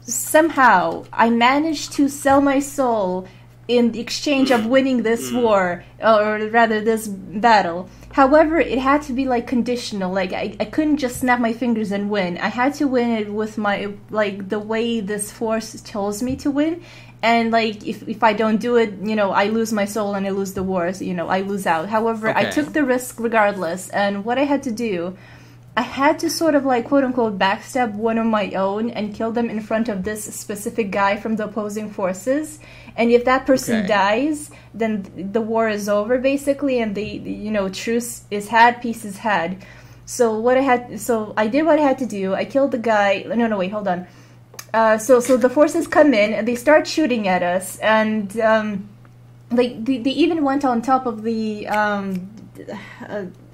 somehow I managed to sell my soul in the exchange of winning this war, or rather this battle. However, it had to be like conditional. Like I couldn't just snap my fingers and win. I had to win it with my the way this force tells me to win. And like if I don't do it, I lose my soul and I lose the war. So, I lose out. However, I Okay. took the risk regardless. And what I had to do, I had to sort of like quote unquote backstab one of my own and kill them in front of this specific guy from the opposing forces. And if that person Okay. dies, then the war is over basically, and the truce is had, peace is had. So I did what I had to do. I killed the guy. No, wait, hold on. So the forces come in and they start shooting at us, and they even went on top of the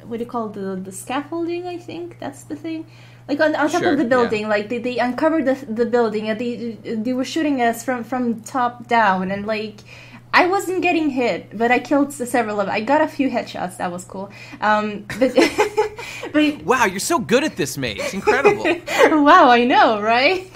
what do you call the scaffolding? I think that's the thing. Like on top Sure, of the building, yeah. like they uncovered the building and they were shooting us from top down, and like I wasn't getting hit, but I killed several of them. I got a few headshots. That was cool. But Wow, you're so good at this, Mage. Incredible. wow, I know, right?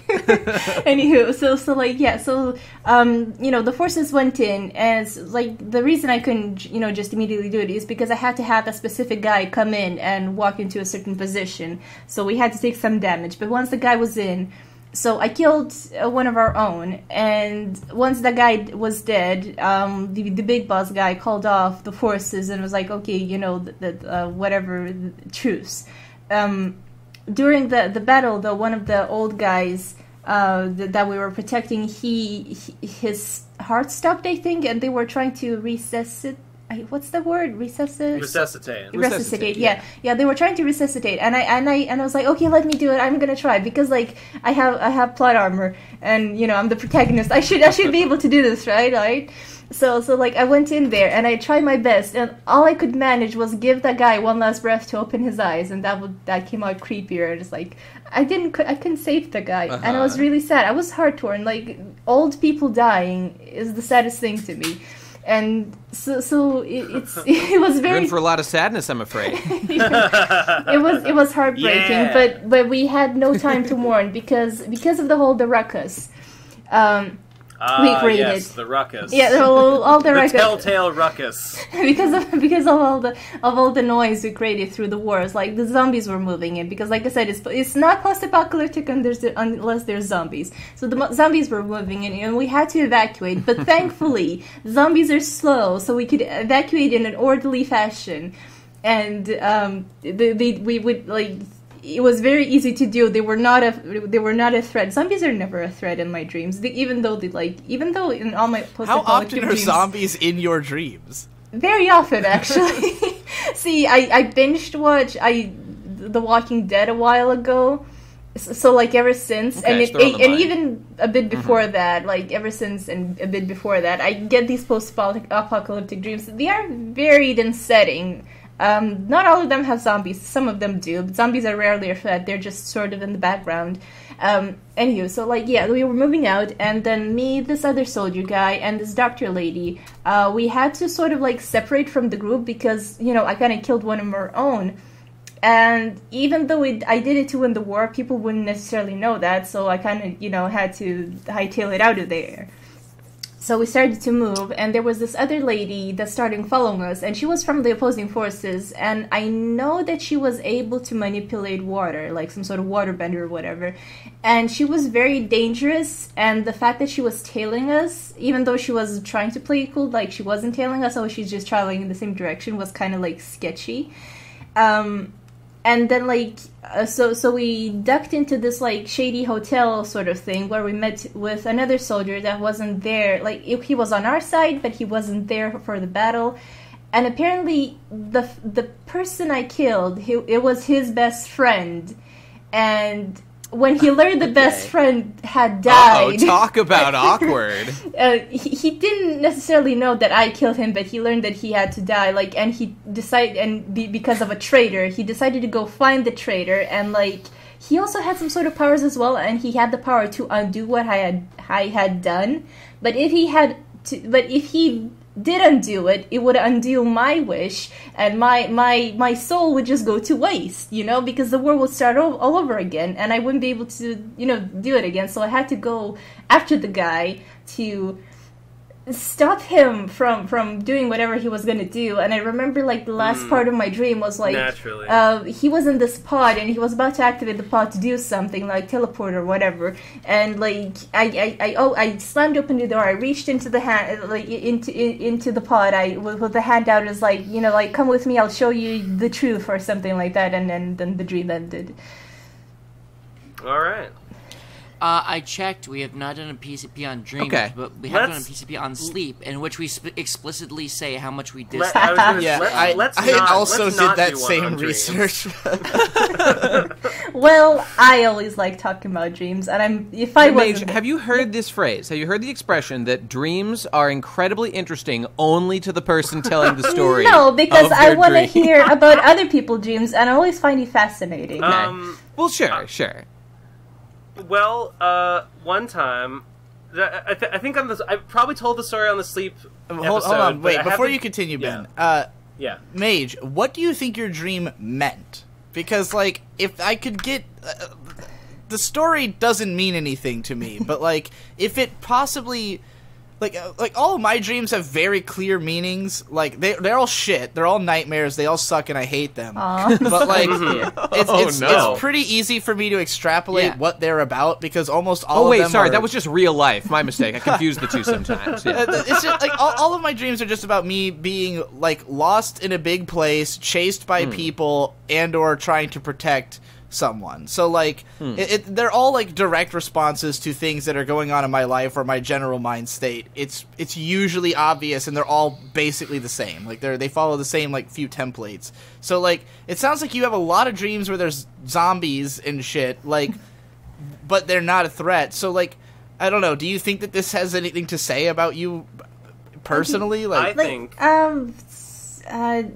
Anywho, so like yeah, so the forces went in, and like the reason I couldn't just immediately do it is because I had to have a specific guy come in and walk into a certain position. So we had to take some damage. But once the guy was in, so I killed one of our own, and once that guy was dead, the big boss guy called off the forces and was like, okay, whatever, truce. During the battle, though, one of the old guys that we were protecting, his heart stopped, I think, and they were trying to resuscitate. What's the word? Resuscitate. Yeah. They were trying to resuscitate, and I was like, okay, let me do it. I'm gonna try because like I have plot armor, and I'm the protagonist. I should be able to do this, right? So like I went in there and I tried my best, and all I could manage was give that guy one last breath to open his eyes, and that came out creepier. And it's like I couldn't save the guy, and I was really sad. I was heart torn. Like old people dying is the saddest thing to me. And so it was very. You're in for a lot of sadness, I'm afraid. it was heartbreaking, Yeah. but we had no time to mourn because of the ruckus. We created. Yes, the ruckus. Yeah, all the the ruckus telltale ruckus. because of all the noise we created through the wars. Like the zombies were moving in because, like I said, it's not post-apocalyptic unless there's zombies. So the zombies were moving in, and we had to evacuate. But thankfully, zombies are slow, so we could evacuate in an orderly fashion. And we would like. It was very easy to do. They were not a threat. Zombies are never a threat in my dreams. Even though in all my post-apocalyptic How often are dreams, zombies in your dreams? very often, actually. See, I binged watch The Walking Dead a while ago, So like ever since, Okay, and even a bit before that, like ever since and a bit before that, I get these post-apocalyptic dreams. They are varied in setting. Not all of them have zombies. Some of them do, but zombies are rarely a threat. They're just sort of in the background. Anywho, so like, yeah, we were moving out, and then me, this other soldier guy, and this doctor lady, we had to sort of like separate from the group because, you know, I kind of killed one of our own. And even though I did it to win the war, people wouldn't necessarily know that, so I kind of, you know, had to hightail it out of there. So we started to move, and there was this other lady that started following us, and she was from the opposing forces, and I know that she was able to manipulate water, like some sort of waterbender or whatever, and she was very dangerous, and the fact that she was tailing us, even though she was trying to play it cool, like she wasn't tailing us, so she's just traveling in the same direction, was kind of like sketchy. And then, like, so we ducked into this, like, shady hotel sort of thing where we met with another soldier that wasn't there. Like, he was on our side, but he wasn't there for the battle. And apparently, the person I killed, it was his best friend. And when he learned the best friend had died... Oh, talk about awkward. He didn't necessarily know that I killed him, but he learned that he had to die, like, and he decided, and because of a traitor, he decided to go find the traitor, and, like, he also had some sort of powers as well, and he had the power to undo what I had done, but if he did undo it, it would undo my wish, and my soul would just go to waste, you know, because the war would start all over again, and I wouldn't be able to, you know, do it again, so I had to go after the guy to stop him from doing whatever he was gonna do. And I remember, like, the last part of my dream was like, he was in this pod and he was about to activate the pod to do something, like teleport or whatever, and like I slammed open the door, I reached into the hand, like into the pod, I with the hand out, is like, you know, like, come with me, I'll show you the truth or something like that, and then the dream ended. All right. I checked. We have not done a PCP on dreams, but we have done a PCP on sleep, in which we explicitly say how much we dislike. I also did that same research. Well, I always like talking about dreams, and Mage, have you heard this phrase? Have you heard the expression that dreams are incredibly interesting only to the person telling the story? No, because I want to hear about other people's dreams, and I always find it fascinating. Well, sure. Well, one time, I think I probably told the story on the sleep episode. Hold on, wait, before you continue, Ben. Yeah. Mage, what do you think your dream meant? Because, like, if I could get... the story doesn't mean anything to me, but, like, if it possibly... Like all of my dreams have very clear meanings. Like, they're all shit. They're all nightmares. They all suck, and I hate them. Aww. But, like, it's pretty easy for me to extrapolate what they're about, because almost all of them that was just real life. My mistake. I confused the two sometimes. Yeah. It's just, like, all of my dreams are just about me being, like, lost in a big place, chased by people, and or trying to protect someone. So, like, they're all, like, direct responses to things that are going on in my life or my general mind state. It's usually obvious, and they're all basically the same. Like, they follow the same, like, few templates. So, like, it sounds like you have a lot of dreams where there's zombies and shit, like, but they're not a threat. So, like, I don't know. Do you think that this has anything to say about you personally? I think...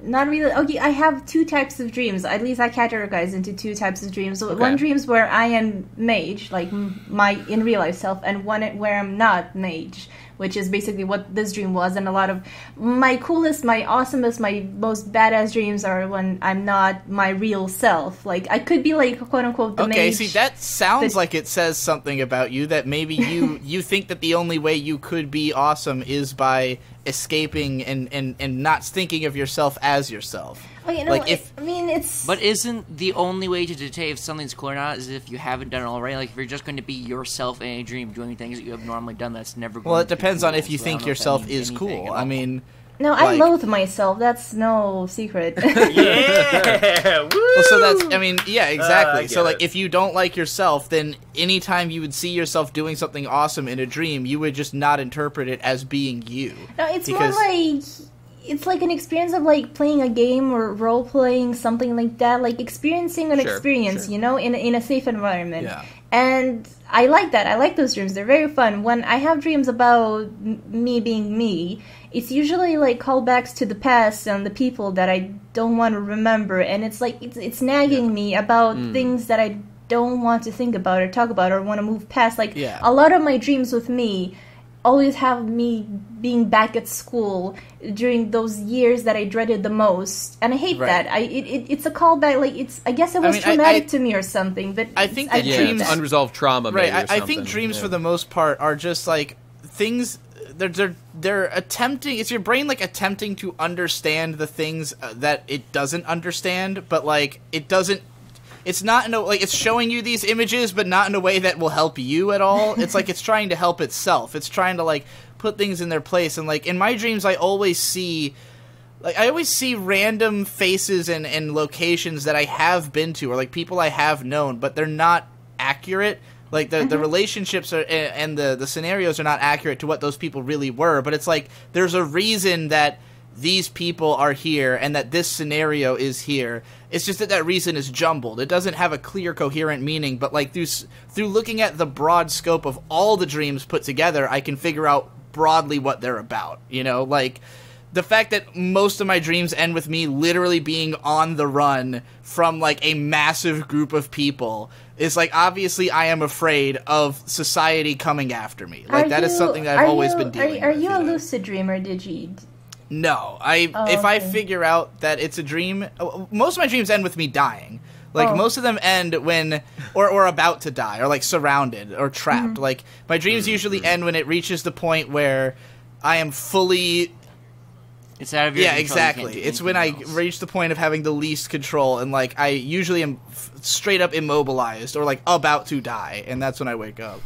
not really. Okay, I have two types of dreams. At least I categorize into two types of dreams. Okay. One dreams where I am Mage, like my in real life self, and one where I'm not Mage, which is basically what this dream was. And a lot of my coolest, my awesomest, my most badass dreams are when I'm not my real self. Like, I could be, like, quote unquote the Mage. Okay, see, that sounds like it says something about you, that maybe you think that the only way you could be awesome is by escaping and not thinking of yourself as yourself. Well, you know, like, it's... But isn't the only way to detect if something's cool or not is if you haven't done it already? Like, if you're just going to be yourself in a dream doing things that you have normally done, that's never going to be. Well, it depends on if you so think yourself is cool. I mean... No, I loathe myself. That's no secret. Yeah! Woo! Well, so that's, I mean, yeah, exactly. So, like, it. if you don't like yourself, then anytime you would see yourself doing something awesome in a dream, you would just not interpret it as being you. No, it's more like... it's like an experience of like playing a game or role playing, something like that, like experiencing an experience, you know, in a safe environment. Yeah. And I like that. I like those dreams. They're very fun. When I have dreams about me being me, it's usually like callbacks to the past and the people that I don't want to remember, and it's like it's nagging me about things that I don't want to think about or talk about or want to move past. Like a lot of my dreams with me always have me being back at school during those years that I dreaded the most, and I hate that. It's a callback. Like I guess it was traumatic to me or something. But I think that dreams, unresolved trauma. Right. Maybe, I think dreams for the most part are just like things. They're attempting. It's your brain like attempting to understand the things that it doesn't understand, but like it doesn't. It's not in a, like it's showing you these images, but not in a way that will help you at all. It's like it's trying to help itself. It's trying to like put things in their place. And like in my dreams, I always see random faces and locations that I have been to, or like people I have known, but they're not accurate. Like the relationships are and the scenarios are not accurate to what those people really were. But it's like there's a reason that these people are here and that this scenario is here. It's just that reason is jumbled. It doesn't have a clear, coherent meaning, but like through looking at the broad scope of all the dreams put together, I can figure out broadly what they're about. You know, like the fact that most of my dreams end with me literally being on the run from like a massive group of people is like, obviously I am afraid of society coming after me. Like that is something that I've always been dealing with. Are you a lucid dreamer, Digi? No, if I figure out that it's a dream, most of my dreams end with me dying. Like most of them end when, or about to die, or like surrounded or trapped. Like my dreams usually end when it reaches the point where I am fully. It's out of your control. Exactly. It's when I reach the point of having the least control, and like I usually am straight up immobilized or like about to die, and that's when I wake up.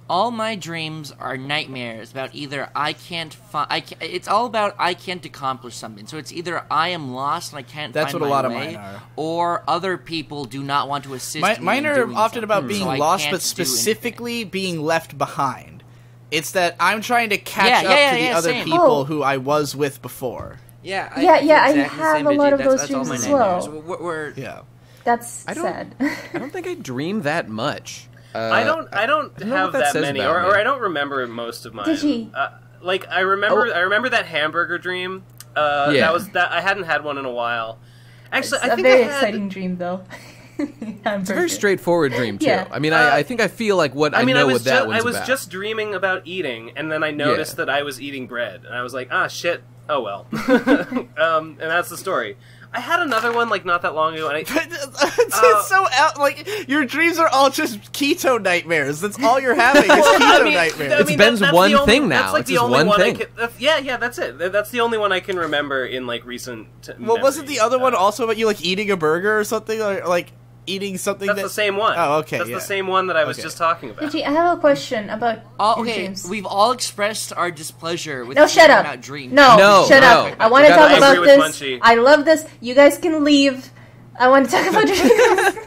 All my dreams are nightmares about either it's all about I can't accomplish something. So it's either I am lost and I can't That's find what a my lot way, of mine are. or other people do not want to assist me. Mine are often about being lost, but do specifically being left behind. It's that I'm trying to catch up to the other same. people who I was with before. I have a lot of those dreams as well. That's sad. I don't think I dream that much. I don't have that many, or I don't remember most of mine. Did you? Like I remember that hamburger dream. That I hadn't had one in a while. Actually, it's a very exciting dream though. It's a very straightforward dream too. Yeah. I mean, I think I feel like what I know what that one's about. I was just dreaming about eating, and then I noticed that I was eating bread, and I was like, shit. Oh well. And that's the story. I had another one like not that long ago, and it's so out. Like your dreams are all just keto nightmares. That's all you're having is keto nightmares. It's Ben's one thing now. That's like it's the only one thing. That's it. That's the only one I can remember in like recent. Well, wasn't the other one also about you like eating a burger or something, or like eating something? That's the same one. Oh, okay. That's the same one that I was just talking about. Digi, I have a question about your dreams. We've all expressed our displeasure with shut up. about dreams. No, shut up. I want to talk about this. I love this. You guys can leave. I want to talk about dreams.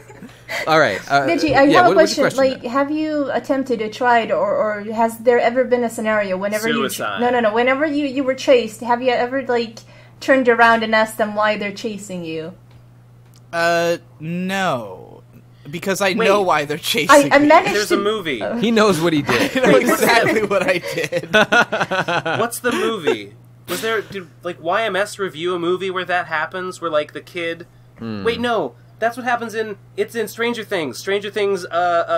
All right. Digi, I have a question. Like, have you attempted to try it, or has there ever been a scenario whenever Suicide. No. Whenever you were chased, have you ever like turned around and asked them why they're chasing you? No. Because I know why they're chasing me. There's a movie. He knows what he did. I know exactly what I did. What's the movie? Did YMS review a movie where that happens? Where like the kid... Wait, no. That's what happens it's in Stranger Things. Stranger Things,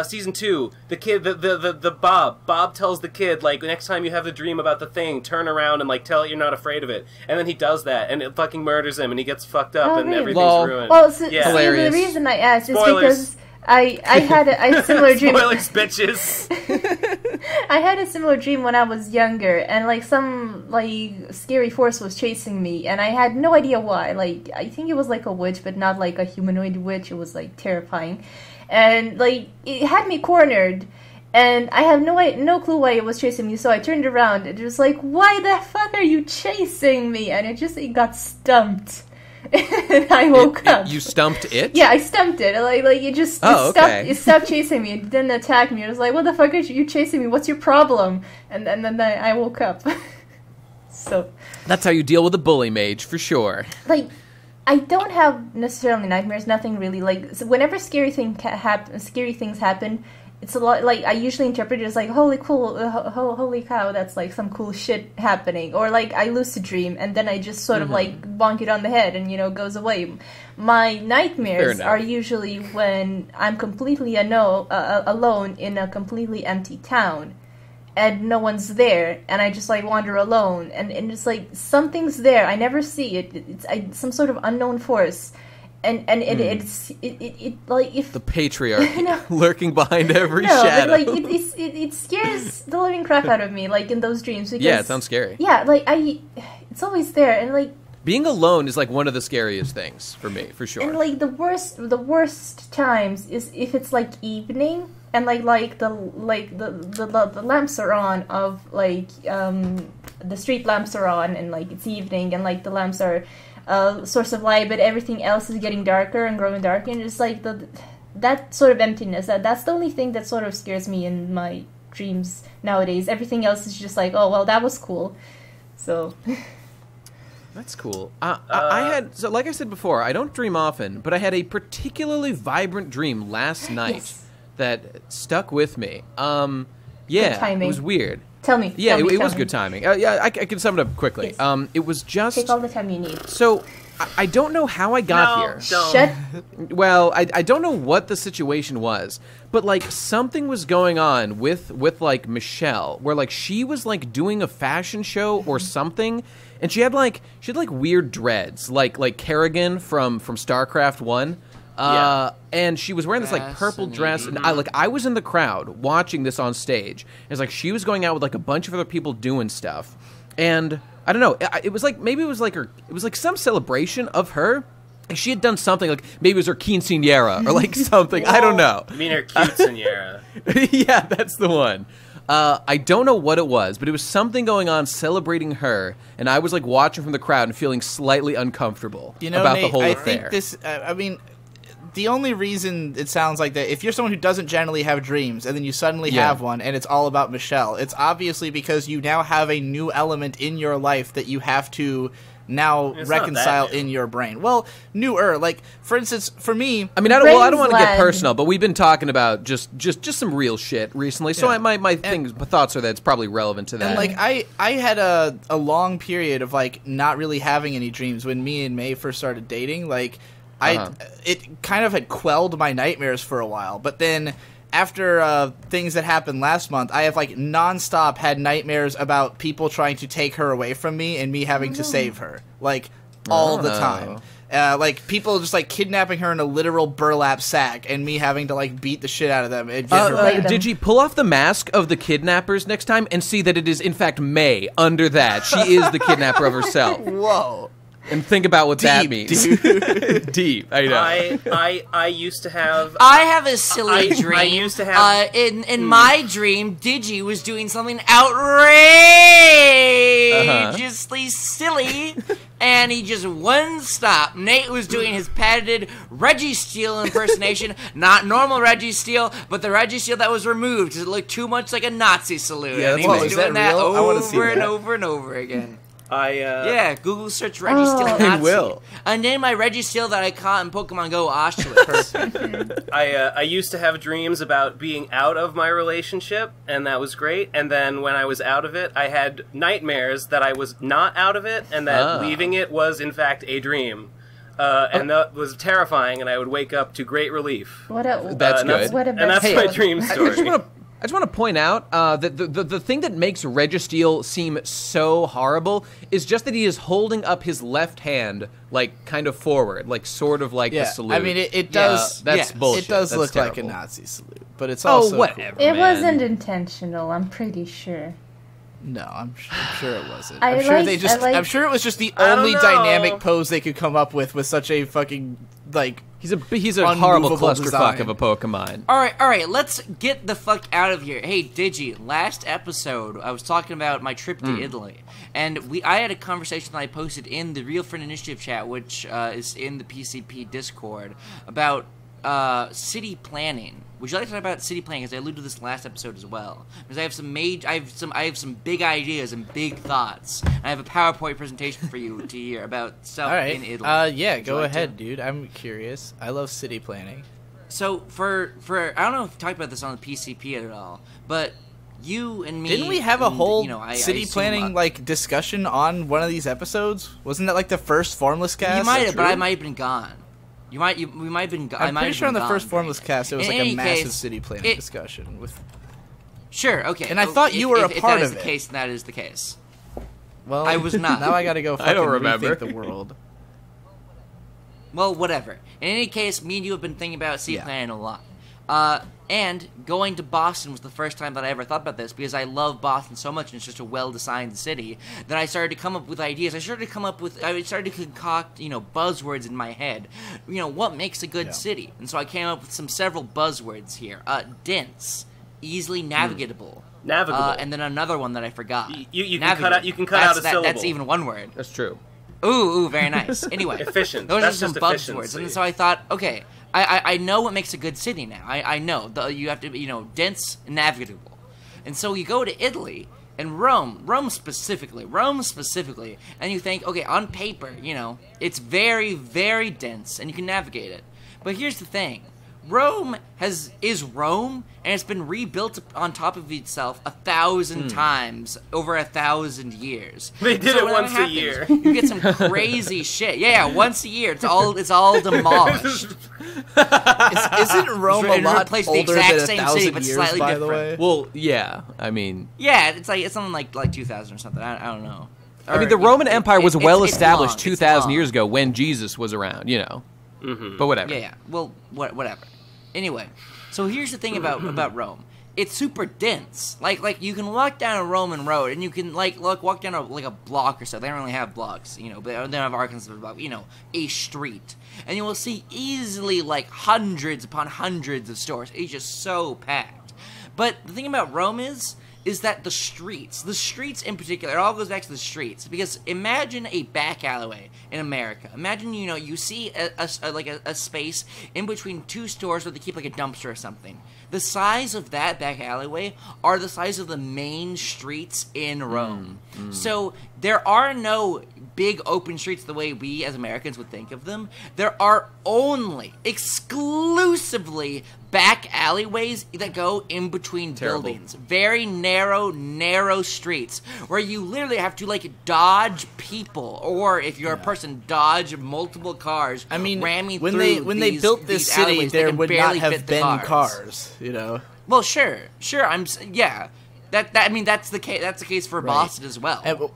season 2. The kid, the Bob tells the kid, like, next time you have a dream about the thing, turn around and, like, tell it you're not afraid of it. And then he does that, and it fucking murders him, and he gets fucked up, and everything's ruined. Well, the reason I asked is because I had a similar dream. Spoilers, bitches! I had a similar dream when I was younger, and like some like scary force was chasing me, and I had no idea why. Like I think it was like a witch, but not like a humanoid witch. It was like terrifying, and like it had me cornered, and I have no clue why it was chasing me. So I turned around, and it was like, "Why the fuck are you chasing me?" And it got stumped. And I woke up. You stumped it? Yeah, I stumped it. Like it just it stopped chasing me. It didn't attack me. It was like, what the fuck are you chasing me? What's your problem? And then I woke up. So That's how you deal with a bully, Mage, for sure. like, I don't have necessarily nightmares. Nothing really. Like, so whenever scary things happen, it's a lot. Like, I usually interpret it as like, holy cow, that's like some cool shit happening. Or like, I lucid dream, and then I just sort of like bonk it on the head, and goes away. My nightmares are usually when I'm completely alone in a completely empty town. And no one's there, and I just like wander alone, and it's like something's there. I never see it. It's some sort of unknown force, and it's like if the patriarchy lurking behind every shadow. But like it scares the living crap out of me, like in those dreams. Because, yeah, it sounds scary. Yeah, like it's always there, and like being alone is like one of the scariest things for me, for sure. And like the worst times is if it's like evening. And the lamps are on of like the street lamps are on, and like it's evening, and like the lamps are source of light, but everything else is getting darker and growing darker, and it's like that sort of emptiness. That's the only thing that sort of scares me in my dreams nowadays. Everything else is just like, oh well, that was cool. So that's cool. I had, so like I said before, I don't dream often, but I had a particularly vibrant dream last night. Yes. That stuck with me. Good timing. It was weird. Tell me. Yeah, it was good timing. I can sum it up quickly. Yes. It was just... Take all the time you need. So, I don't know how I got here. Shut. Well, I don't know what the situation was, but like something was going on with like Michelle, where like she was like doing a fashion show or something, and she had like weird dreads, like Kerrigan from StarCraft 1. And she was wearing this like purple dress, and I was in the crowd watching this on stage. It's like she was going out with like a bunch of other people doing stuff, and I don't know. It was like maybe it was like some celebration of her. She had done something like maybe it was her quinceañera or like something. I don't know. You mean her quinceañera? Yeah, that's the one. I don't know what it was, but it was something going on celebrating her, and I was like watching from the crowd and feeling slightly uncomfortable about Nate, the whole I affair. think this. I mean. The only reason it sounds like that, if you're someone who doesn't generally have dreams, and then you suddenly have one, and it's all about Michelle, it's obviously because you now have a new element in your life that you have to now reconcile in your brain. Well, newer, like, for instance, for me... I mean, I don't want to get personal, but we've been talking about just some real shit recently, so my thoughts are that it's probably relevant to that. And, like, I had a long period of, like, not really having any dreams when me and May first started dating, like... It kind of had quelled my nightmares for a while, but then after things that happened last month, I have like nonstop had nightmares about people trying to take her away from me and me having to save her, like all the time. Like people just like kidnapping her in a literal burlap sack and me having to like beat the shit out of them and get her. Did you pull off the mask of the kidnappers next time and see that it is in fact May under that? She is the kidnapper of herself. Whoa. And think about what that means. Deep. I know. I used to have... I have a silly dream. I used to have... in my dream, Digi was doing something outrageously silly, and he just wouldn't stop. Nate was doing his patented Reggie Steele impersonation, not normal Reggie Steele, but the Reggie Steele that was removed because it looked too much like a Nazi salute. Yeah, and he was doing that real? over and over and over again. Yeah, Google search Reggie Steele Nazi. I will. I named my Reggie Steele that I caught in Pokemon Go Auschwitz. I used to have dreams about being out of my relationship, and that was great. And then when I was out of it, I had nightmares that I was not out of it, and that leaving it was in fact a dream. And that was terrifying, and I would wake up to great relief. That's good. What a and that's my dream story. I just want to point out that the thing that makes Registeel seem so horrible is just that he is holding up his left hand, like, kind of forward, like, sort of like a salute. I mean, it does... that's bullshit. It does look terrible. like a Nazi salute, but it's also... whatever, It man. wasn't intentional, I'm pretty sure. No, I'm sure it wasn't. I'm sure it was just the I don't only know. dynamic pose they could come up with such a fucking, like... He's a horrible unmovable clusterfuck design. of a Pokemon. All right, let's get the fuck out of here. Hey, Digi, last episode I was talking about my trip to Italy, and I had a conversation that I posted in the Real Friend Initiative chat, which is in the PCP Discord, about city planning. Would you like to talk about city planning? Because I alluded to this last episode as well. Because I have some big ideas and big thoughts. And I have a PowerPoint presentation for you to hear about stuff in Italy. Yeah, go ahead, dude. I'm curious. I love city planning. So for I don't know if we talked about this on the PCP at all, but you and me. Didn't we have a whole city I planning discussion on one of these episodes? Wasn't that like the first Formless cast? You might have, but I might have been gone. We might have been. I'm pretty sure on the first Formless cast it was like a massive case, city planning discussion with. Sure. Okay. And I thought you were a part of it. If that is the case, then that is the case. Well, I was not. Now I got to go. I don't remember rethink the world. Well, whatever. In any case, me and you have been thinking about city planning a lot. And going to Boston was the first time that I ever thought about this, because I love Boston so much and it's just a well-designed city that I started to come up with ideas. I started to concoct, buzzwords in my head. What makes a good city? And so I came up with several buzzwords here. Dense, easily navigable. Navigable. And then another one that I forgot. You can cut out a syllable. That's even one word. That's true. Ooh, very nice. Anyway, efficient. Those That's are some just buzzwords, and so I thought, okay, I know what makes a good city now. I know you have to dense and navigable, and so you go to Italy and Rome specifically, and you think, okay, on paper, it's very, very dense, and you can navigate it. But here's the thing. Rome is Rome, and it's been rebuilt on top of itself 1,000 times over 1,000 years. They did it once a year. You get some crazy shit. Yeah, once a year. It's all demolished. Isn't Rome a lot older than 1,000 years, slightly by different. the way? Well, yeah. I mean, yeah, it's something like 2,000 or something. I don't know. I mean, the Roman Empire was well established 2,000 long. years ago when Jesus was around. Mm-hmm. But whatever. Yeah. Well, whatever. Anyway, so here's the thing about Rome. It's super dense. Like you can walk down a Roman road, and you can walk down a block or so. They don't really have blocks, but they don't have Arkansas block. A street, and you will see easily hundreds upon hundreds of stores. It's just so packed. But the thing about Rome is that the streets in particular, it all goes back to the streets, because imagine a back alleyway in America. Imagine, you see a space in between two stores where they keep a dumpster or something. The size of that back alleyway are the size of the main streets in Rome. So there are no big open streets the way we as Americans would think of them. There are only exclusively back alleyways that go in between buildings. Very narrow streets where you literally have to dodge people, or if you're a person, dodge multiple cars. I mean, ramming when through they built this city, there would not have been cars. Well, sure. That's the case. That's the case for Boston as well.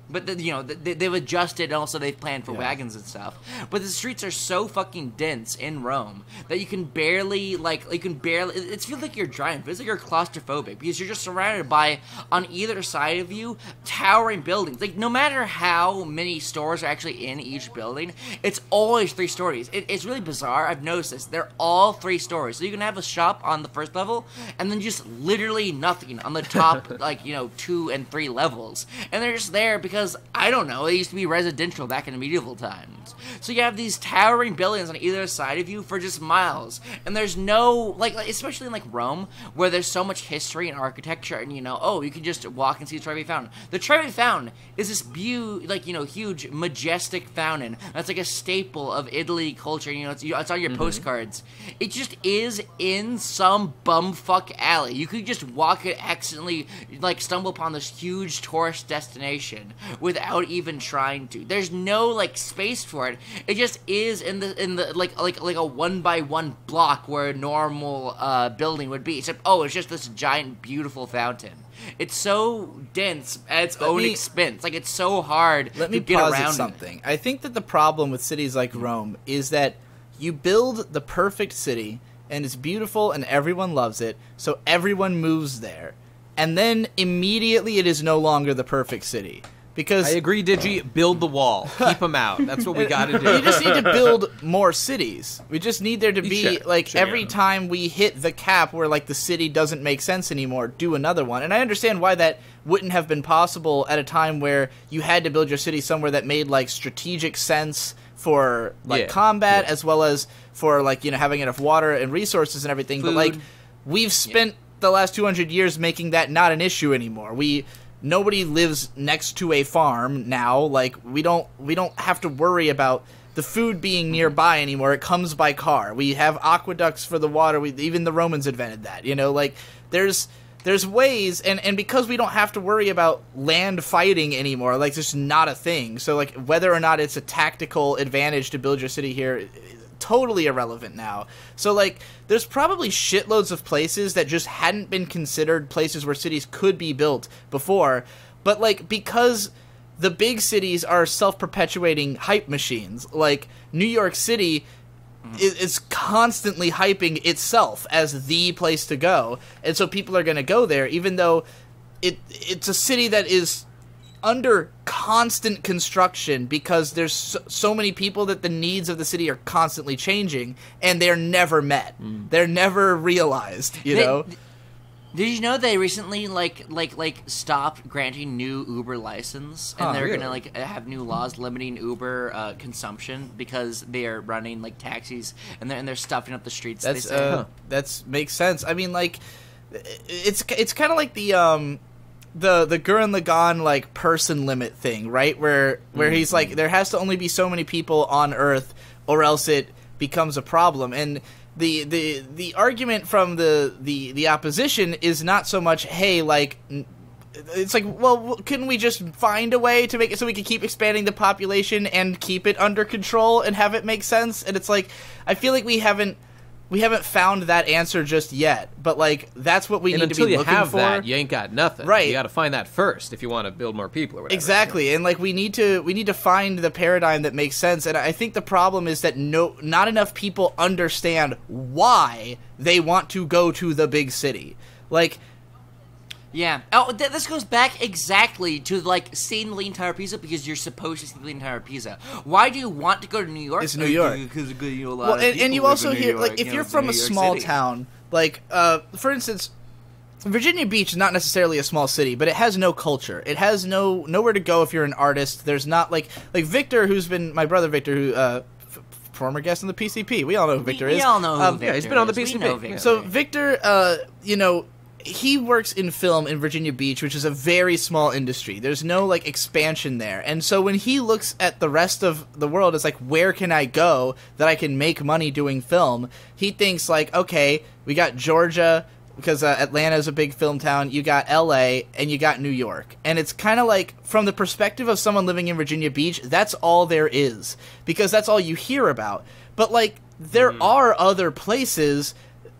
But they've adjusted, and also they've planned for wagons and stuff. But the streets are so fucking dense in Rome that you can barely, it feels like you're driving. It feels like you're claustrophobic, because you're just surrounded by, on either side of you, towering buildings. No matter how many stores are actually in each building, it's always 3 stories. It's really bizarre. I've noticed this. They're all 3 stories. So you can have a shop on the first level, and then just literally nothing on the top, 2 and 3 levels. And they're just there because, I don't know, it used to be residential back in medieval times. So you have these towering buildings on either side of you for just miles. And there's no, especially in Rome, where there's so much history and architecture, and you can just walk and see the Trevi Fountain. The Trevi Fountain is this huge, majestic fountain. That's a staple of Italy culture. It's on your postcards. It just is in some bumfuck alley. You could just walk it, accidentally, stumble upon this huge tourist destination without even trying to. There's no space for it. It just is in the like a 1x1 block where a normal building would be. Except it's just this giant beautiful fountain. It's so dense at its own expense. It's so hard to get around. Let me posit something. I think that the problem with cities like Rome is that you build the perfect city, and it's beautiful and everyone loves it, so everyone moves there. And then immediately it is no longer the perfect city. Because I agree, Digi. Build the wall. Keep them out. That's what we got to do. We just need to build more cities. We just need there to be, every time we hit the cap where, the city doesn't make sense anymore, do another one. And I understand why that wouldn't have been possible at a time where you had to build your city somewhere that made, strategic sense for like combat as well as for like having enough water and resources and everything. Food. But like we've spent the last 200 years making that not an issue anymore. Nobody lives next to a farm now. Like we don't have to worry about the food being nearby anymore. It comes by car. We have aqueducts for the water. Even the Romans invented that. Like there's ways, and because we don't have to worry about land fighting anymore, like it's just not a thing. So like whether or not it's a tactical advantage to build your city here, totally irrelevant now. So like there's probably shitloads of places that just hadn't been considered places where cities could be built before, but like because the big cities are self-perpetuating hype machines, like New York City is constantly hyping itself as the place to go, and so people are going to go there even though it's a city that is under constant construction because there's so many people that the needs of the city are constantly changing, and they're never met. They're never realized, know? Did you know they recently like stopped granting new Uber license, and they're gonna like have new laws limiting Uber consumption because they are running like taxis and they're stuffing up the streets. That's makes sense. I mean, like it's kind of like the Gurren Lagann like person limit thing, right? Where he's like there has to only be so many people on Earth or else it becomes a problem. And the argument from the opposition is not so much, hey, like it's like, well, couldn't we just find a way to make it so we can keep expanding the population and keep it under control and have it make sense? And it's like I feel like we haven't found that answer just yet, but like that's what we need to be looking for. Until you have that, you ain't got nothing. Right. You got to find that first if you want to build more people or whatever. Exactly, and like we need to find the paradigm that makes sense. And I think the problem is that not enough people understand why they want to go to the big city. Like. Yeah. Oh, this goes back exactly to, like, seeing the Leaning Tower of Pisa because you're supposed to see the Leaning Tower of Pisa. Why do you want to go to New York? It's New York. Because and you also hear, like, if you're from a small town, like, for instance, Virginia Beach is not necessarily a small city, but it has no culture. It has nowhere to go if you're an artist. There's not, like Victor, who's been, my brother Victor, who, former guest on the PCP. We all know who Victor is. We all know who Victor is. Yeah, he's been on the PCP. So Victor, he works in film in Virginia Beach, which is a very small industry. There's no, like, expansion there. And so when he looks at the rest of the world, it's like, where can I go that I can make money doing film? He thinks, like, okay, we got Georgia, because Atlanta is a big film town. You got L.A., and you got New York. And it's kind of like, from the perspective of someone living in Virginia Beach, that's all there is. Because that's all you hear about. But, like, there are other places.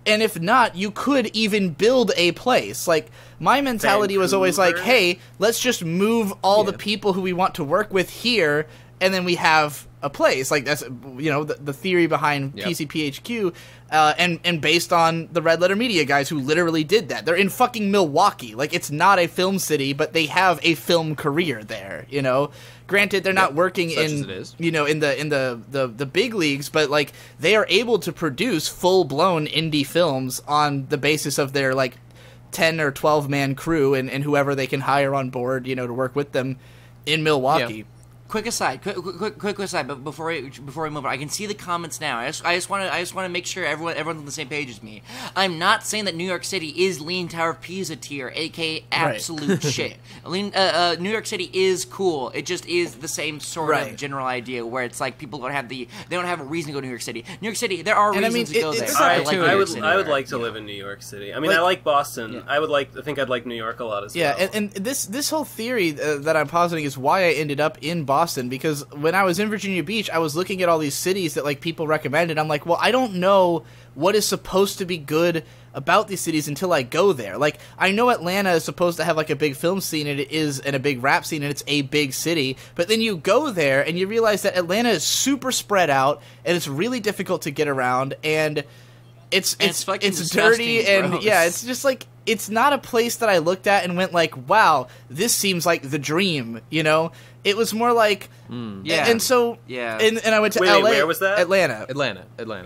And if not, you could even build a place. Like, my mentality was always like, hey, let's just move all the people who we want to work with here, and then we have a place. Like, that's, the theory behind PCPHQ, and based on the Red Letter Media guys who literally did that. They're in fucking Milwaukee. Like, it's not a film city, but they have a film career there, Granted, they're not working in the big leagues, but like they are able to produce full blown indie films on the basis of their like 10 or 12 man crew and whoever they can hire on board, to work with them in Milwaukee. Yeah. Quick aside, quick aside. But before we move on, I can see the comments now. I just want to make sure everyone's on the same page as me. I'm not saying that New York City is Leaning Tower of Pisa tier, aka absolute shit. New York City is cool. It just is the same sort of general idea where it's like people don't have a reason to go to New York City. New York City, there are reasons to go there. I would like to live in New York City. I mean, I like Boston. Yeah. I think I'd like New York a lot as well. Yeah, and this whole theory that I'm positing is why I ended up in Boston, because when I was in Virginia Beach, I was looking at all these cities that like people recommended. I'm like, well, I don't know what is supposed to be good about these cities until I go there. Like, I know Atlanta is supposed to have like a big film scene, and a big rap scene, and it's a big city. But then you go there and you realize that Atlanta is super spread out, and it's really difficult to get around, and it's dirty, and gross. yeah, it's just like it's not a place that I looked at and went like, wow, this seems like the dream, you know? It was more like, Yeah. and so, Yeah. and I went to Wait, LA. where was that? Atlanta.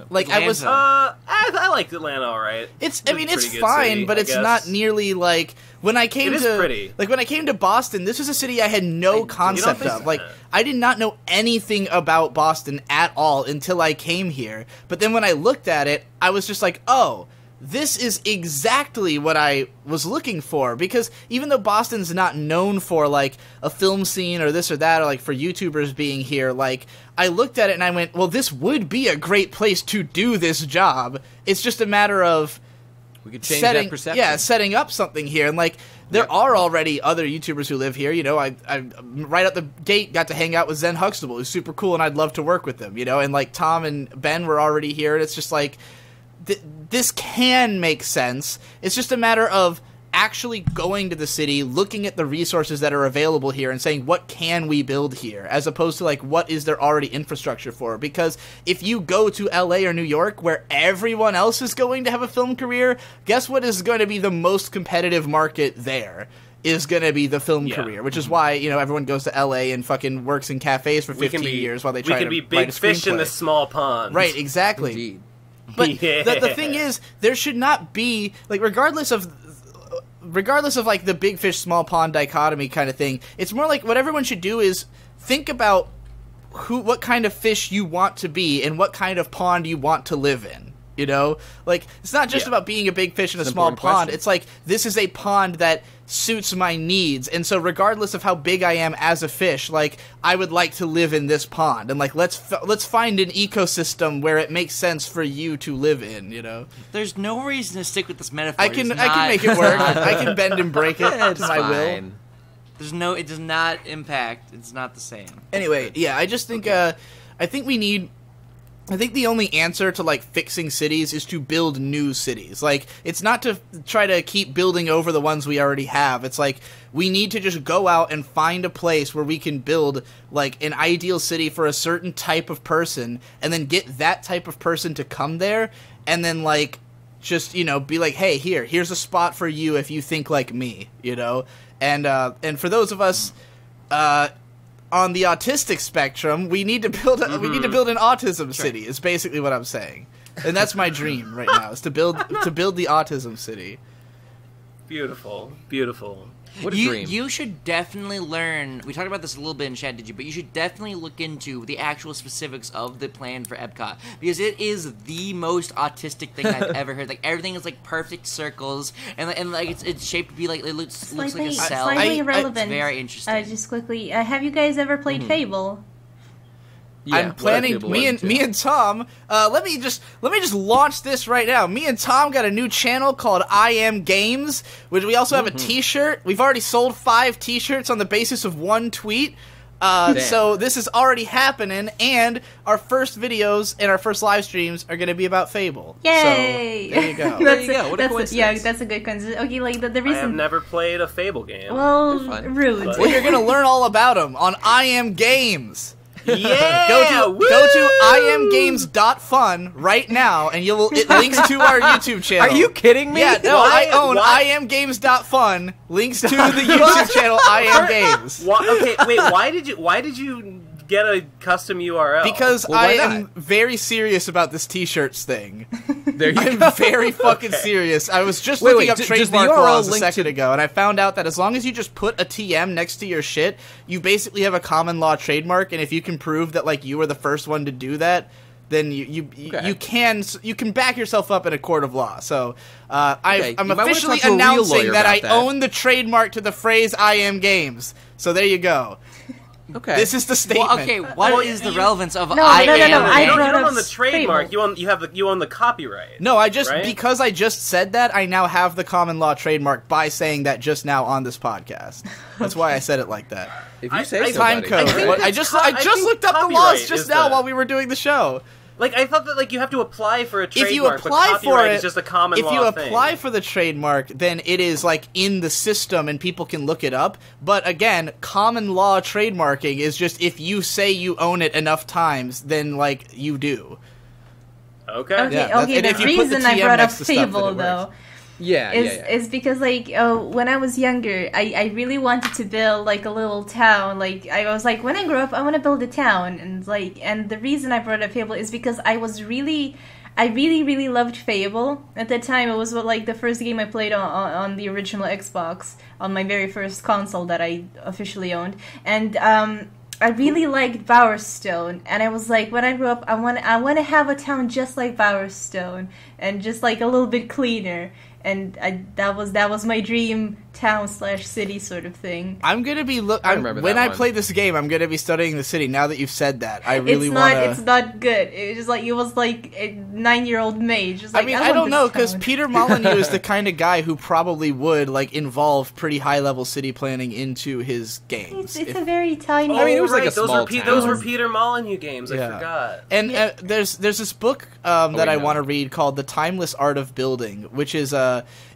Like, I was, Atlanta. I liked Atlanta all right. it's a I mean, it's pretty good fine, city, but I it's guess. not nearly like, when I came It is to, pretty. like, when I came to Boston, this was a city I had no concept think of. so? Like, I did not know anything about Boston at all until I came here. But then when I looked at it, I was just like, oh, this is exactly what I was looking for, because even though Boston's not known for, like, a film scene or this or that, or, like, for YouTubers being here, like, I looked at it and I went, well, this would be a great place to do this job. It's just a matter of We could change that perception. yeah, setting up something here. And, like, there are already other YouTubers who live here, you know. I right out the gate got to hang out with Zen Huxtable, who's super cool, and I'd love to work with them, you know. And, like, Tom and Ben were already here, and it's just like, this can make sense. It's just a matter of actually going to the city, looking at the resources that are available here, and saying, what can we build here? As opposed to, like, what is there already infrastructure for? Because if you go to LA or New York, where everyone else is going to have a film career, guess what is going to be the most competitive market there? Is going to be the film career, which is why, you know, everyone goes to LA and fucking works in cafes for 15 years while they try to We can be write big a fish in screenplay. the small pond. Right, exactly. Indeed. But Yeah. the thing is, there should not be, like, regardless of like the big fish small pond dichotomy kind of thing, it's more like what everyone should do is think about what kind of fish you want to be and what kind of pond you want to live in. You know, like, it's not just about being a big fish in a small important pond. question. It's like, this is a pond that suits my needs, and so regardless of how big I am as a fish, like, I would like to live in this pond, and like, let's find an ecosystem where it makes sense for you to live in. You know, There's no reason to stick with this metaphor. I can make it work. I can bend and break it to my will. It does not impact. It's not the same. Anyway, yeah, I just think I think the only answer to, like, fixing cities is to build new cities. Like, it's not to try to keep building over the ones we already have. It's like, we need to just go out and find a place where we can build, like, an ideal city for a certain type of person, and then get that type of person to come there, and then, like, just, you know, be like, hey, here's a spot for you if you think like me, you know? And for those of us, on the autistic spectrum, we need to build an autism city. Is basically what I'm saying, and that's my dream right now, is to build the autism city. Beautiful, beautiful. What a dream. You should definitely learn. We talked about this a little bit in chat, did you? But you should definitely look into the actual specifics of the plan for Epcot, because it is the most autistic thing I've ever heard. Like, everything is like perfect circles, and like it's shaped to be like, it looks like a cell. Slightly irrelevant. It's very interesting. Just quickly, have you guys ever played Fable? Yeah, I'm planning me and Tom. Let me just launch this right now. Me and Tom got a new channel called I Am Games, which we also have a T-shirt. We've already sold 5 T-shirts on the basis of 1 tweet. So this is already happening, and our first videos and our first live streams are going to be about Fable. Yay! So, there you go. There you go. What a coincidence. That's a good coincidence. Okay, like the I have reason. never played a Fable game. Well, fun. rude. Well, you're going to learn all about them on I Am Games. Yeah! Go to iamgames.fun right now, and it links to our YouTube channel. Are you kidding me? Yeah, no, Why- I own why- iamgames.fun. Links to the YouTube channel I Am Games. Okay, wait. Why did you get a custom URL? Because Well, I why am not? very serious about this T-shirts thing. There you I'm go. very fucking serious. I was just Wait, looking wait, up does the trademark URL laws a link second to- ago, and I found out that as long as you just put a TM next to your shit, you basically have a common law trademark, and if you can prove that, like, you were the first one to do that, then you can back yourself up in a court of law. So I'm You might wanna officially talk to a real announcing lawyer that about I that. own the trademark to the phrase "I Am Games." So there you go. Okay. This is the statement. Well, okay, what is the relevance of No, I no, no, am? no, I you brought don't up own the trademark. Fable. You own the copyright. No, right? because I just said that, I now have the common law trademark by saying that just now on this podcast. That's why I said it like that. If you say so, Time buddy. code. think What- I that's just I think looked up the copyright laws is just now the- while we were doing the show. Like, I thought that, like, you have to apply for a trademark. If you apply but for copyright it, is just a common if law you apply thing. for the trademark, then it is like in the system and people can look it up. But again, common law trademarking is just if you say you own it enough times, then like you do. Okay. Yeah, Okay, and the if you put the reason I TM brought up next to stuff, then Fable, it though, works. is because like when I was younger, I really wanted to build like a little town. Like I was like, when I grow up, I want to build a town, and the reason I brought up Fable is because I really loved Fable at that time. It was like the first game I played on the original Xbox, on my very first console that I officially owned, and I really liked Bowerstone, and I was like, when I grow up, I want to have a town just like Bowerstone, and just like a little bit cleaner. And that was my dream town/city sort of thing. I'm gonna be when I play this game, I'm gonna be studying the city. Now that you've said that, I really want to. It's not good. It was like a 9-year-old mage. Just like, I mean, I don't know, because Peter Molyneux is the kind of guy who probably would like involve pretty high level city planning into his games. It's a very tiny. I mean, it was like a those small were town. those were Peter Molyneux games. I forgot. And there's this book that I want to read called The Timeless Art of Building, which is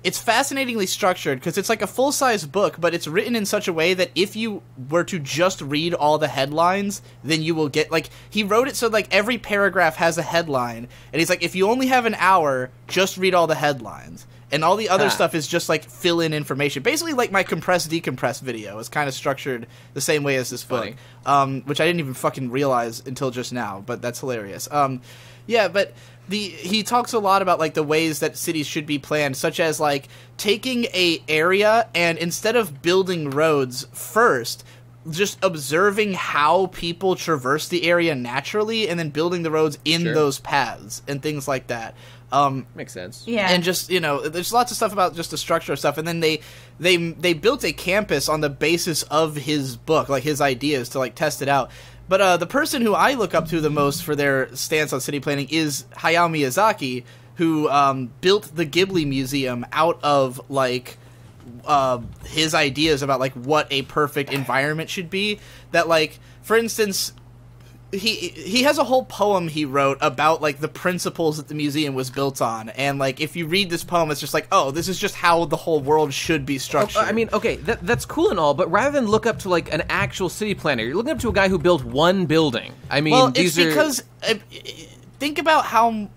it's fascinatingly structured because it's like a full-size book, but it's written in such a way that if you were to just read all the headlines, then you will get, like, he wrote it so, like, every paragraph has a headline, and he's like, if you only have an hour, just read all the headlines. And all the other stuff is just, like, fill-in information. Basically, like, my compress-decompress video is kind of structured the same way as this book, which I didn't even fucking realize until just now, but that's hilarious. Yeah, but he talks a lot about like the ways that cities should be planned, such as like taking a area and instead of building roads first, just observing how people traverse the area naturally and then building the roads in those paths and things like that. Makes sense. Yeah. And just, you know, there's lots of stuff about just the structure of stuff, and then they built a campus on the basis of his book, like his ideas, to like test it out. But the person who I look up to the most for their stance on city planning is Hayao Miyazaki, who built the Ghibli Museum out of like his ideas about like what a perfect environment should be. That, like, for instance, he has a whole poem he wrote about like the principles that the museum was built on, and like if you read this poem, it's just like, oh, this is just how the whole world should be structured. I mean, okay, that's cool and all, but rather than look up to like an actual city planner, you're looking up to a guy who built one building. I mean, because think about how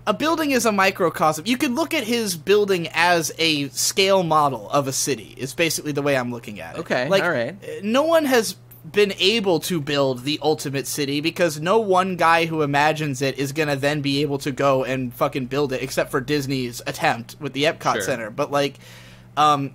a building is a microcosm. You could look at his building as a scale model of a city. Is basically the way I'm looking at it. Okay, like, all right. No one has been able to build the ultimate city because no one guy who imagines it is gonna then be able to go and fucking build it, except for Disney's attempt with the Epcot Center. But like, and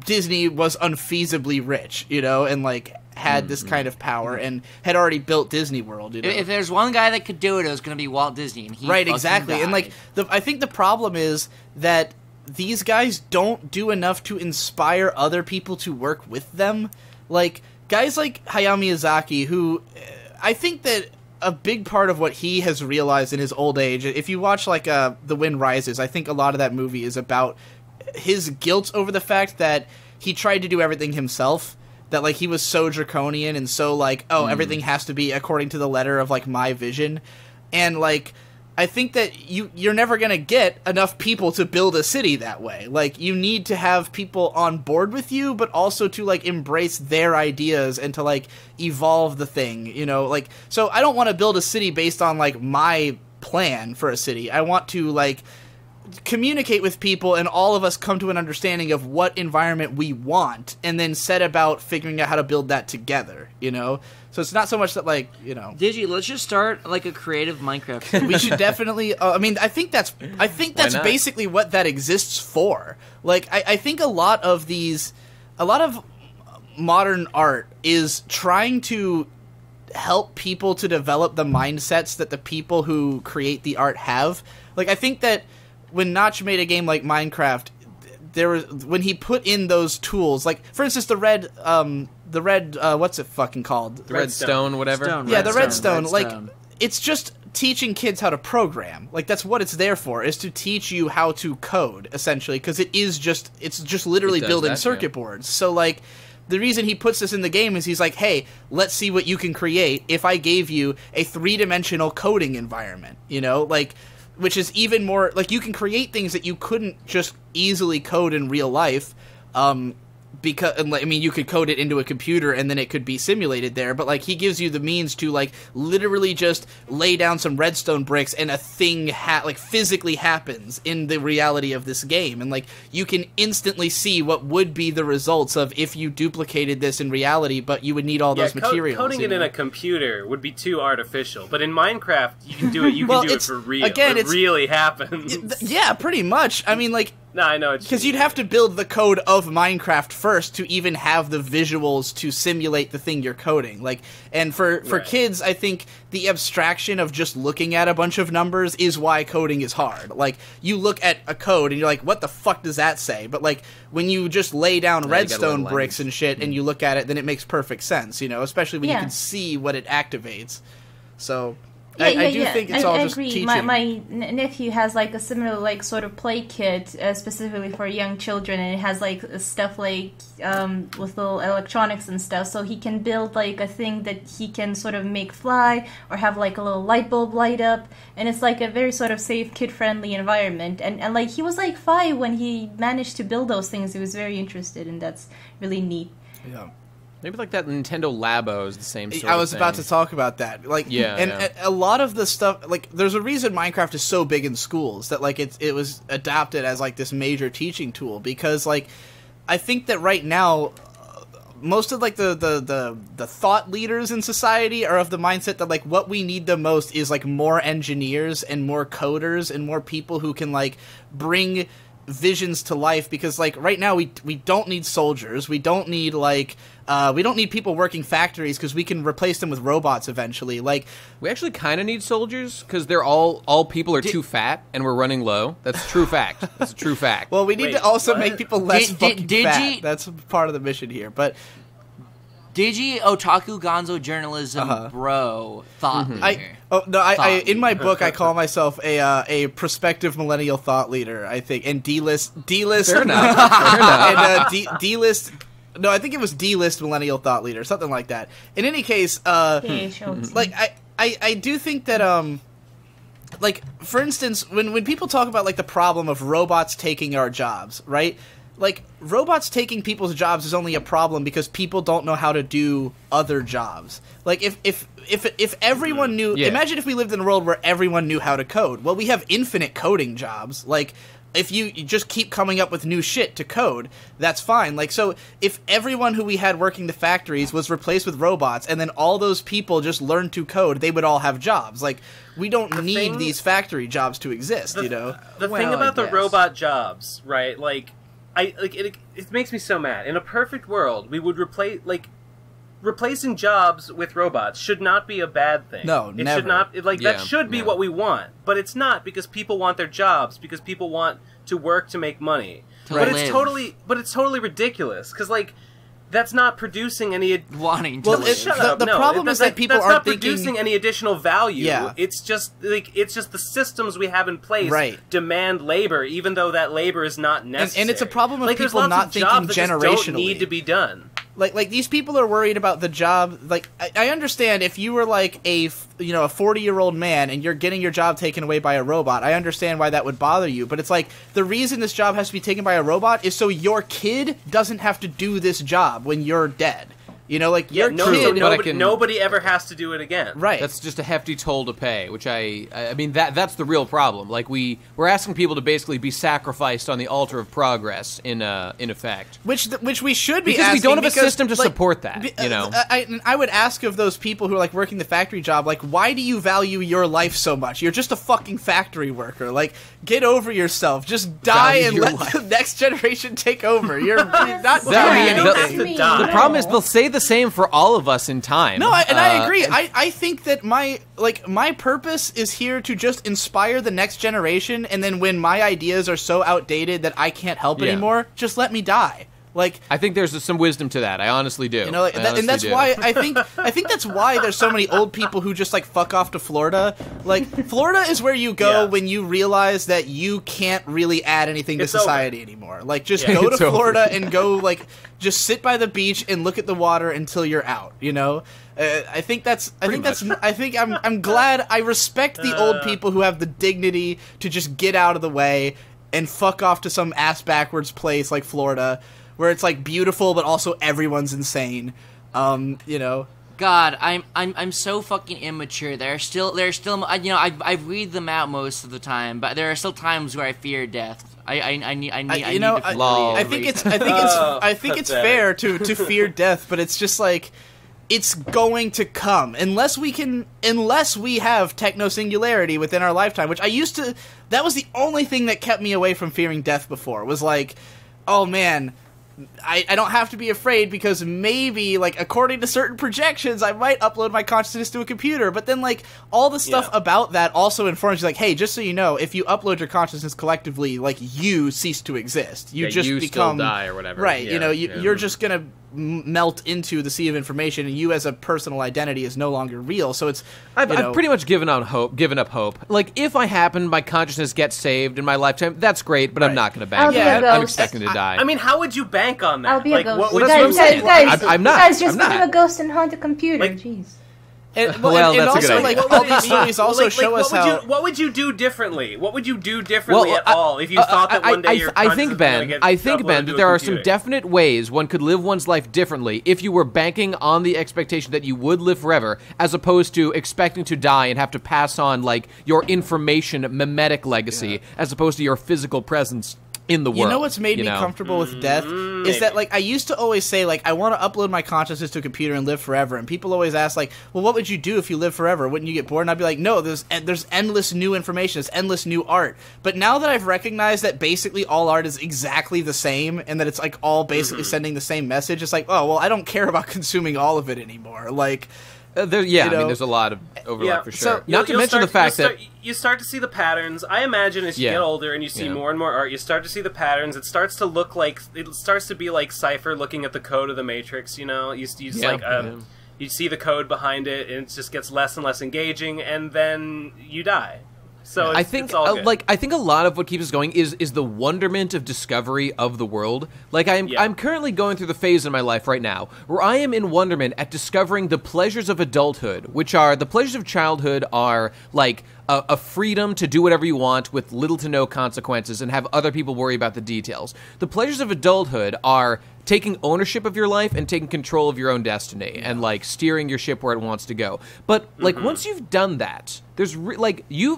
Disney was unfeasibly rich, you know, and like had this kind of power and had already built Disney World. You know? If there's one guy that could do it, it was going to be Walt Disney, and he exactly. died. And like, I think the problem is that these guys don't do enough to inspire other people to work with them. Like, guys like Hayao Miyazaki, who I think that a big part of what he has realized in his old age, if you watch like The Wind Rises, I think a lot of that movie is about his guilt over the fact that he tried to do everything himself, that like he was so draconian and so like, oh, everything has to be according to the letter of like my vision. And like, I think that you're never going to get enough people to build a city that way. Like, you need to have people on board with you, but also to, like, embrace their ideas and to, like, evolve the thing, you know? Like, so I don't want to build a city based on, like, my plan for a city. I want to, like, communicate with people and all of us come to an understanding of what environment we want and then set about figuring out how to build that together, you know? So it's not so much that, like, you know... Digi, let's just start, like, a creative Minecraft. We should definitely... I mean, I think that's basically what that exists for. Like, I think a lot of modern art is trying to help people to develop the mindsets that the people who create the art have. Like, I think that when Notch made a game like Minecraft, when he put in those tools, like, for instance, the red, what's it fucking called? The redstone, whatever. The redstone. Like, it's just teaching kids how to program. Like, that's what it's there for, is to teach you how to code, essentially, because it's just literally building circuit boards. So, like, the reason he puts this in the game is he's like, hey, let's see what you can create if I gave you a 3-dimensional coding environment, you know? Like, which is even more, like, you can create things that you couldn't just easily code in real life, because, I mean, you could code it into a computer and then it could be simulated there, but, like, he gives you the means to, like, literally just lay down some redstone bricks and a thing, physically happens in the reality of this game. And, like, you can instantly see what would be the results of if you duplicated this in reality, but you would need all those materials. Coding it in a computer would be too artificial, but in Minecraft, you can do it, you well, can do it for real. Again, it really happens. Yeah, pretty much. I mean, like, no, I know it's because you'd have to build the code of Minecraft first to even have the visuals to simulate the thing you're coding. Like, and for kids, I think the abstraction of just looking at a bunch of numbers is why coding is hard. Like, you look at a code and you're like, what the fuck does that say? But, like, when you just lay down redstone bricks and shit and you look at it, then it makes perfect sense, you know, especially when you can see what it activates. So... I do think it's all just agree. teaching. My nephew has like a similar like sort of play kit specifically for young children, and it has like stuff like with little electronics and stuff, so he can build like a thing that he can sort of make fly or have like a little light bulb light up, and it's like a very sort of safe, kid-friendly environment. And like he was like 5 when he managed to build those things. He was very interested, and that's really neat. Yeah. Maybe like that Nintendo Labo is the same sort I was of thing. about to talk about that. Like, a lot of the stuff, like, there's a reason Minecraft is so big in schools, that, like, it was adopted as, like, this major teaching tool, because, like, I think that right now, most of, like, the thought leaders in society are of the mindset that, like, what we need the most is, like, more engineers and more coders and more people who can, like, bring visions to life, because, like, right now we don't need soldiers, we don't need, like, we don't need people working factories, because we can replace them with robots eventually. Like, we actually kind of need soldiers, because they're all people are too fat and we're running low. That's a true fact. That's a true fact. Well, we need to also make people less fucking fat. That's part of the mission here, but... Digi Otaku Gonzo Journalism Bro thought leader. In my book I call myself a prospective millennial thought leader, I think, and D-list Fair enough. and D-list. No, I think it was D-list millennial thought leader, something like that. In any case, like I do think that like, for instance, when people talk about, like, the problem of robots taking our jobs, right? Like, robots taking people's jobs is only a problem because people don't know how to do other jobs. Like, if everyone knew... Yeah. Imagine if we lived in a world where everyone knew how to code. Well, we have infinite coding jobs. Like, if you just keep coming up with new shit to code, that's fine. Like, so if everyone who we had working the factories was replaced with robots, and then all those people just learned to code, they would all have jobs. Like, we don't need these factory jobs to exist, you know? The thing about the robot jobs, right, like... it makes me so mad. In a perfect world, we would replacing jobs with robots should not be a bad thing. No, it never. should not. That should be what we want, but it's not, because people want their jobs, because people want to work to make money. It's totally ridiculous, because, like, that's not producing any... Wanting to live. The problem is that people aren't producing any additional value. Yeah. It's just the systems we have in place demand labor, even though that labor is not necessary. And it's a problem of like, people not thinking generationally. Just don't need to be done. Like these people are worried about the job. Like, I understand if you were like a 40-year-old man and you're getting your job taken away by a robot, I understand why that would bother you. But it's like, the reason this job has to be taken by a robot is so your kid doesn't have to do this job when you're dead. You know, like, your kid... Nobody ever has to do it again. Right. That's just a hefty toll to pay, which I mean, that's the real problem. Like, we're asking people to basically be sacrificed on the altar of progress, in effect. Which we should be because asking, we don't have a system to support that, you know? I would ask of those people who are, like, working the factory job, like, why do you value your life so much? You're just a fucking factory worker. Like, get over yourself. Just die and let the next generation take over. You're not doing anything. The problem is they'll say the same for all of us in time. No, I agree. I think that my purpose is here to just inspire the next generation, and then when my ideas are so outdated that I can't help anymore, just let me die. Like, I think there's some wisdom to that. I honestly do. You know, and that's why I think that's why there's so many old people who just, like, fuck off to Florida. Like, Florida is where you go when you realize that you can't really add anything to society anymore. Like, just go to Florida and go, like, just sit by the beach and look at the water until you're out. You know, I'm glad. I respect the old people who have the dignity to just get out of the way and fuck off to some ass backwards place like Florida, where it's like beautiful, but also everyone's insane. You know. God, I'm so fucking immature. There's still you know, I read them out most of the time, but there are still times where I fear death. I need I think it's fair to fear death, but it's just like it's going to come unless we have techno singularity within our lifetime, which that was the only thing that kept me away from fearing death before, was like, oh man, I don't have to be afraid because maybe, like, according to certain projections, I might upload my consciousness to a computer. But then, like, all the stuff about that also informs you, like, hey, just so you know, if you upload your consciousness collectively, like, you cease to exist. You just become, still die or whatever. Right, you know, you're just gonna melt into the sea of information, and you as a personal identity is no longer real. So it's I've pretty much given up hope. Like, if I happen, my consciousness gets saved in my lifetime, that's great, but I'm not going to bank on it. I'm expecting to die. I mean, how would you bank on that? I'll be a ghost. Guys, I'm not. Guys, just become a ghost and haunt a computer. Jeez. And that's a good idea. Like, all these stories also show us how... What would you do differently? What would you do differently at all if you thought that one day your consciousness was going to get I think, Ben, that there are some definite ways one could live one's life differently if you were banking on the expectation that you would live forever, as opposed to expecting to die and have to pass on, like, your information mimetic legacy, as opposed to your physical presence in the world. You know what's made me comfortable with death? Is that, like, I used to always say, like, I want to upload my consciousness to a computer and live forever, and people always ask, like, well, what would you do if you lived forever? Wouldn't you get bored? And I'd be like, no, there's endless new information, there's endless new art. But now that I've recognized that basically all art is exactly the same, and that it's, like, all basically sending the same message, it's like, oh, well, I don't care about consuming all of it anymore. Like... I mean, there's a lot of overlap for sure. So, not to mention the fact that you start to see the patterns. I imagine as you get older and you see more and more art, you start to see the patterns. It starts to look like Cypher looking at the code of the Matrix. You know, you see the code behind it, and it just gets less and less engaging, and then you die. So I think a lot of what keeps us going is the wonderment of discovery of the world. Like, I'm currently going through the phase in my life right now where I am in wonderment at discovering the pleasures of adulthood, which are the pleasures of childhood are like a freedom to do whatever you want with little to no consequences and have other people worry about the details. The pleasures of adulthood are taking ownership of your life and taking control of your own destiny and, like, steering your ship where it wants to go. But, like, once you've done that, there's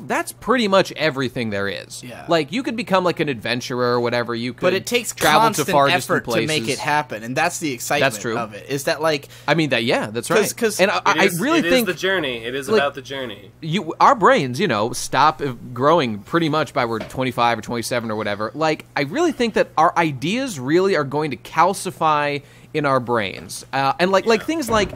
that's pretty much everything there is. Yeah. Like, you could become, like, an adventurer or whatever. You could, but it takes travel to far distant effort places to make it happen, and that's the excitement of it. Is that, like, I mean, that's right. And I really think it is the journey. It is about the journey. Our brains, stop growing pretty much by we're 25 or 27 or whatever. Like, I really think that our ideas really are going to calcify in our brains, and like things like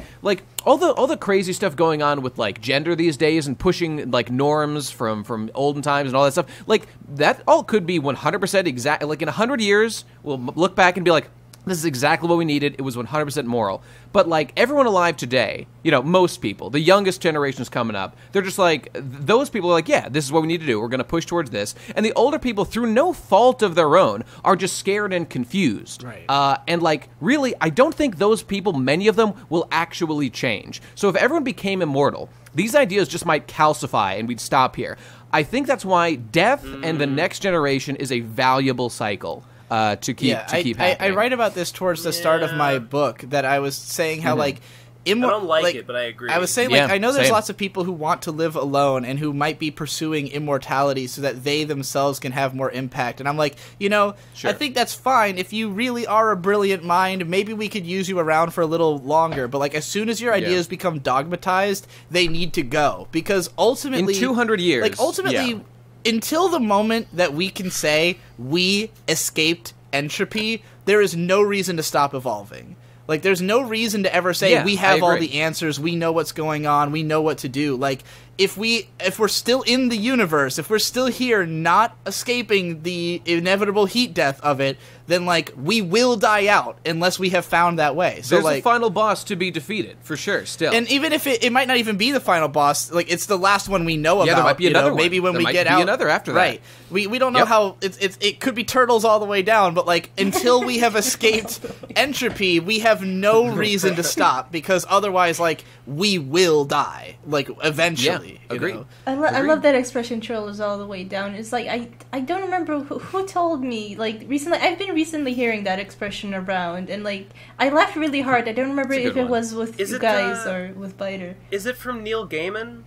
all the crazy stuff going on with, like, gender these days and pushing, like, norms from olden times and all that stuff. Like, that all could be 100% exact. Like, in 100 years, we'll look back and be like, this is exactly what we needed. It was 100% moral. But, like, everyone alive today, most people, the youngest generations coming up, they're just like, those people are like, yeah, this is what we need to do. We're going to push towards this. And the older people, through no fault of their own, are just scared and confused. Right. And, like, really, I don't think those people, many of them, will actually change. So if everyone became immortal, these ideas just might calcify and we'd stop here. I think that's why death and the next generation is a valuable cycle. To keep happening. I write about this towards the start of my book, that I was saying how, like, I don't like it, but I agree. I was saying, like, I know there's lots of people who want to live alone and who might be pursuing immortality so that they themselves can have more impact. And I'm like, I think that's fine. If you really are a brilliant mind, maybe we could use you around for a little longer. But, like, as soon as your ideas become dogmatized, they need to go. Because ultimately... in 200 years. Like, ultimately... Until the moment that we can say we escaped entropy, there is no reason to stop evolving. Like, there's no reason to ever say we have all the answers, we know what's going on, we know what to do. Like, if we're still in the universe, if we're still here not escaping the inevitable heat death of it, then, like, we will die out unless we have found that way. So, there's like, a final boss to be defeated, for sure, still. And even if it might not even be the final boss, like, it's the last one we know about. Yeah, there might be another one. Maybe when there we get out. Another after that. Right. We don't know how... It could be turtles all the way down, but, like, until we have escaped entropy, we have no reason to stop, because otherwise, like, we will die. Like, eventually. definitely. Agreed. You know? I love that expression, turtles all the way down. It's like, I don't remember who told me, like, recently, I've been recently hearing that expression around, and, like, I laughed really hard. I don't remember if it was with you guys or with Biter. Is it from Neil Gaiman?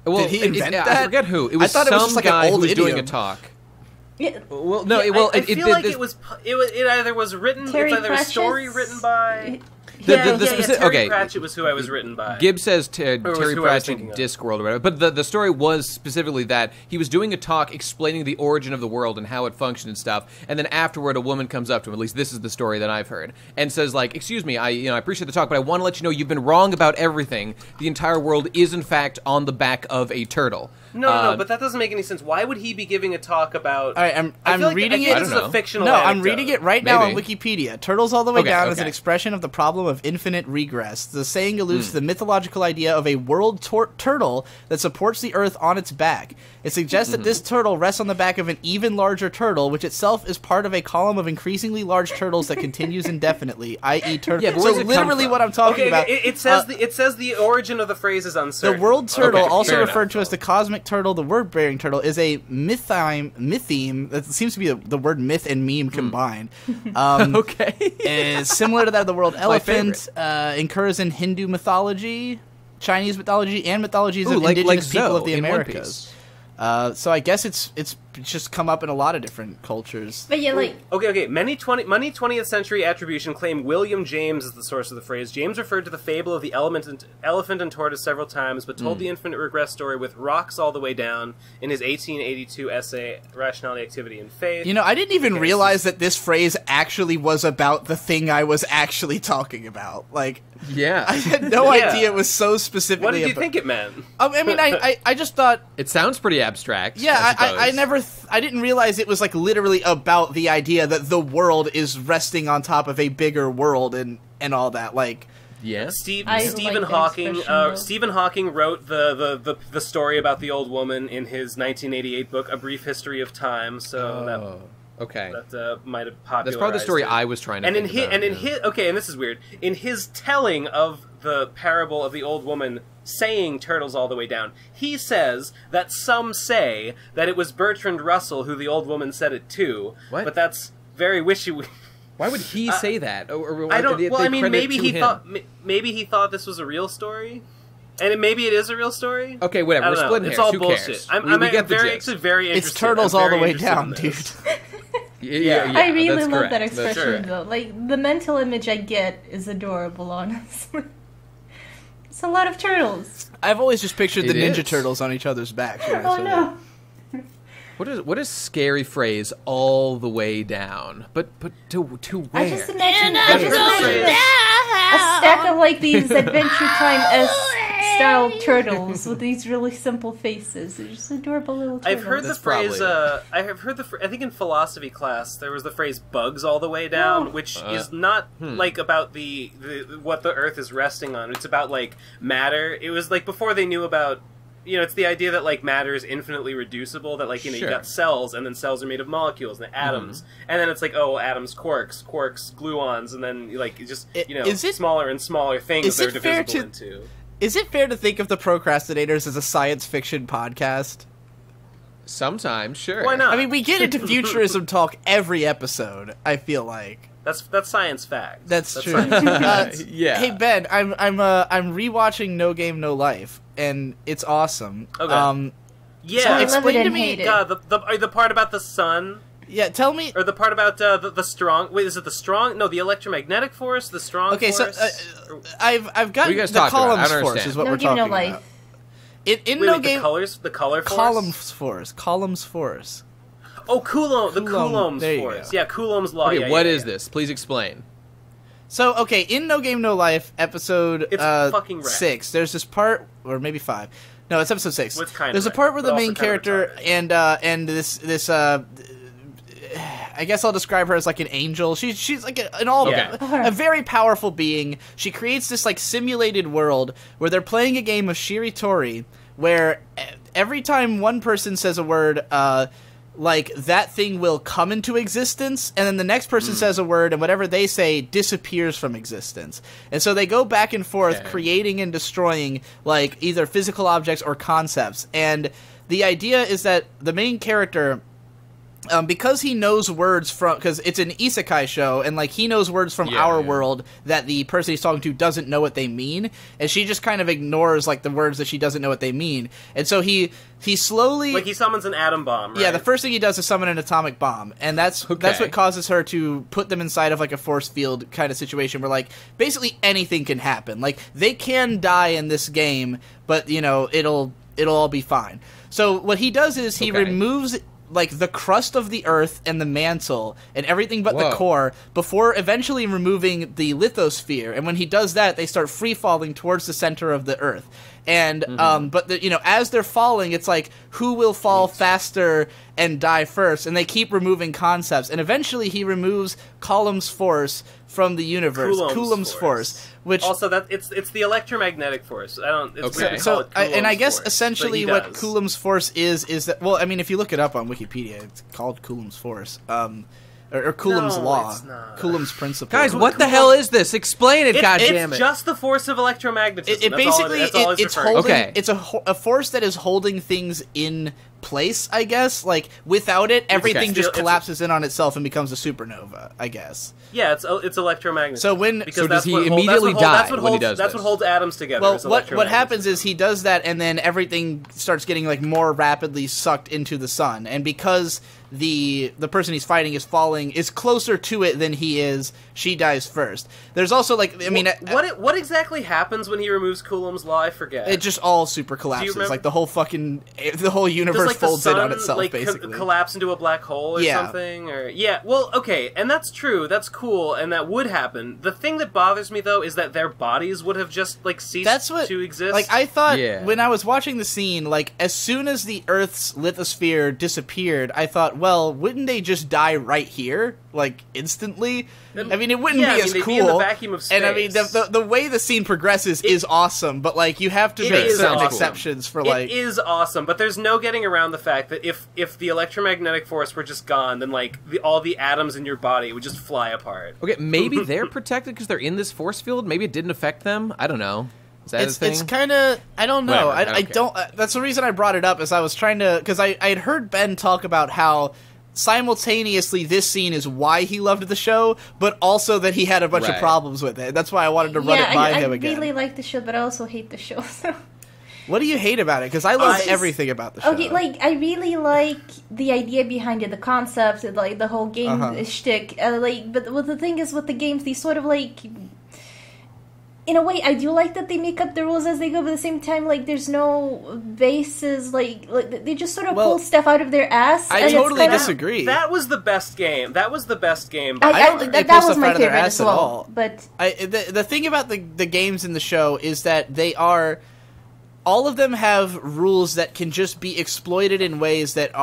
Well, Did he invent that? I forget who. It was I thought it was just like an guy old who was doing idiom. a talk. Yeah. Well, no, I feel like it either was written, Terry it's either a story Pratchett's- written by... The Terry okay. Pratchett was who I was written by. Gibbs says was Terry who I was thinking Pratchett of. Discworld or whatever, but the story was specifically that he was doing a talk explaining the origin of the world and how it functioned and stuff, and then afterward a woman comes up to him, at least this is the story that I've heard, and says like, excuse me, I appreciate the talk, but I want to let you know you've been wrong about everything. The entire world is in fact on the back of a turtle. No, but that doesn't make any sense. Why would he be giving a talk about... All right, I'm reading it. This is a fictional No, I'm anecdote. reading it right now on Maybe. Wikipedia. Turtles all the way Okay, down is okay. an expression of the problem of infinite regress. The saying alludes to the mythological idea of a world turtle that supports the Earth on its back. It suggests that this turtle rests on the back of an even larger turtle, which itself is part of a column of increasingly large turtles that continues indefinitely, i.e. turtle. Yeah, but so where does it come literally from? what I'm talking about... It says the origin of the phrase is The uncertain. world turtle, Okay, also fair referred enough. to as the cosmic turtle, the word-bearing turtle, is a mytheme that seems to be the word myth and meme combined. Okay. Is similar to that of the world elephant, favorite. occurs in Hindu mythology, Chinese mythology, and mythologies Ooh, of like indigenous people Zoe of the in One Americas. So I guess it's just come up in a lot of different cultures. But yeah, like, Okay. Many 20th century attribution claim William James is the source of the phrase. James referred to the fable of the elephant and tortoise several times, but told the infinite regress story with rocks all the way down in his 1882 essay, Rationality, Activity, and Faith. You know, I didn't even realize that this phrase actually was about the thing I was actually talking about. Like, Yeah. I had no Yeah. idea it was so specifically What did you about... think it meant? I mean, I just thought... It sounds pretty abstract. Yeah, I suppose. never... I didn't realize it was, like, literally about the idea that the world is resting on top of a bigger world and all that. Like... Yeah. Stephen I like that Hawking. expression, though. Stephen Hawking wrote the story about the old woman in his 1988 book, A Brief History of Time. So Okay. that might have popularized. That's probably the story it. I was trying to And think about. and this is weird. In his telling of the parable of the old woman saying turtles all the way down, he says that some say that it was Bertrand Russell who the old woman said it to. What? But that's very wishy-washy. Why would he say that? Or I don't. they Well, I mean, credit maybe to he him? maybe he thought this was a real story, and maybe it is a real story. Okay, whatever. I We're don't know. splitting It's hairs. all Who bullshit. cares? I'm we get the very, gist. actually very It's interested. turtles I'm all the very way interested down, in dude. this. Yeah, I really that's love correct. that That's expression, correct. though. Like, the mental image I get is adorable, honestly. It's a lot of turtles. I've always just pictured the It Ninja is. Turtles on each other's backs. you know, Oh so- no. What is scary phrase all the way down? But to where? I just imagine a stack of like these Adventure Time style turtles with these really simple faces. They're just adorable little turtles. I've heard the That's phrase. probably I have heard the. I think in philosophy class there was the phrase "bugs all the way down," Oh. which is not like about the what the Earth is resting on. It's about like matter. It was like before they knew about. It's the idea that like matter is infinitely reducible. That like you Sure. got cells, and then cells are made of molecules and atoms, and then it's like atoms, quarks, gluons, and then like just Is it- smaller and smaller things is they're it fair divisible to- into. Is it fair to think of the Pro Crastinators as a science fiction podcast? Sometimes, sure. Why not? I mean, we get into futurism talk every episode. I feel like That's science fact. that's true. science Yeah. Hey Ben, I'm rewatching No Game No Life, and it's awesome. Okay. Yeah, So I love explain it to and me. hate it. God, the part about the sun, Yeah, tell me. or the part about the strong. Wait, is it the strong? No, the electromagnetic force, the strong. Okay, so force? I've got What are you guys the talking about? I columns don't force understand. is what No we're Game, talking No Life. about. In Wait, No wait, Game, the color force. columns force. Oh, Coulomb, the Coulomb, Coulomb's there you force. go. Yeah, Coulomb's law. Okay, yeah, what yeah, is yeah. this? Please explain. So, okay, in No Game No Life, episode It's fucking rad. 6, there's this part, or maybe 5. No, it's episode 6. Well, it's kinda There's a rad, part where but the also main kinda character retarded. and this I guess I'll describe her as like an angel. She's like a very powerful being. She creates this like simulated world where they're playing a game of Shiritori, where every time one person says a word, like, that thing will come into existence, and then the next person says a word, and whatever they say disappears from existence. And so they go back and forth, creating and destroying, like, either physical objects or concepts. And the idea is that the main character, because he knows words from, because it's an isekai show, and like he knows words from our world that the person he's talking to doesn't know what they mean, and she just kind of ignores like the words that she doesn't know what they mean, and so he slowly, like, he summons an atom bomb, right? Yeah, the first thing he does is summon an atomic bomb, and that's what causes her to put them inside of like a force field kind of situation where like basically anything can happen. Like, they can die in this game, but you know it'll all be fine. So what he does is he removes like the crust of the earth and the mantle and everything but the core before eventually removing the lithosphere. And when he does that, they start free falling towards the center of the earth. And but you know, as they're falling, it's like who will fall faster and die first, and they keep removing concepts. And eventually, he removes Coulomb's force from the universe. Coulomb's force, which also that it's the electromagnetic force. I don't. It's weird to call so it Coulomb's and I guess force, essentially what Coulomb's force is that, well, I mean, if you look it up on Wikipedia, it's called Coulomb's force. Or Coulomb's law, Coulomb's principle. Guys, what the hell is this? Explain it, goddammit! It's just the force of electromagnetism. It basically it's holding. Okay. It's a force that is holding things in place, I guess. Like, without it, everything just collapses in on itself and becomes a supernova, I guess. Yeah, it's electromagnetism. So does he immediately die when he does this? That's what holds atoms together. Well, what happens is he does that, and then everything starts getting like more rapidly sucked into the sun, and because the person he's fighting is closer to it than he is, she dies first. There's also like, I mean, what exactly happens when he removes Coulomb's law? I forget. It just all super collapses. Like the whole universe folds in on itself, basically. Collapse into a black hole or something, or well, okay, and that's true. That's cool, and that would happen. The thing that bothers me though is that their bodies would have just like ceased to exist. Like, I thought when I was watching the scene, like as soon as the Earth's lithosphere disappeared, I thought, well, wouldn't they just die right here, like instantly? I mean, it wouldn't be as cool. Be in the vacuum of space. And I mean, the way the scene progresses is awesome, but like you have to make certain exceptions for like. It is awesome, but there's no getting around the fact that if the electromagnetic force were just gone, then like all the atoms in your body would just fly apart. Okay, maybe they're protected because they're in this force field. Maybe it didn't affect them. I don't know. It's kind of, I don't know. I don't. That's the reason I brought it up, is I was trying to, because I had heard Ben talk about how simultaneously this scene is why he loved the show, but also that he had a bunch of problems with it. That's why I wanted to run it by him again. I really like the show, but I also hate the show. So. What do you hate about it? Because I love everything about the show. Okay, like, I really like the idea behind it, the concept, like the whole game shtick. But the thing is, with the games, they sort of like, in a way, I do like that they make up the rules as they go, but at the same time, like, there's no bases, like they just sort of pull stuff out of their ass. I totally disagree. That was the best game. That was the best game. I don't think they pull stuff out of their ass at all. But the thing about the games in the show is that they are, all of them have rules that can just be exploited in ways that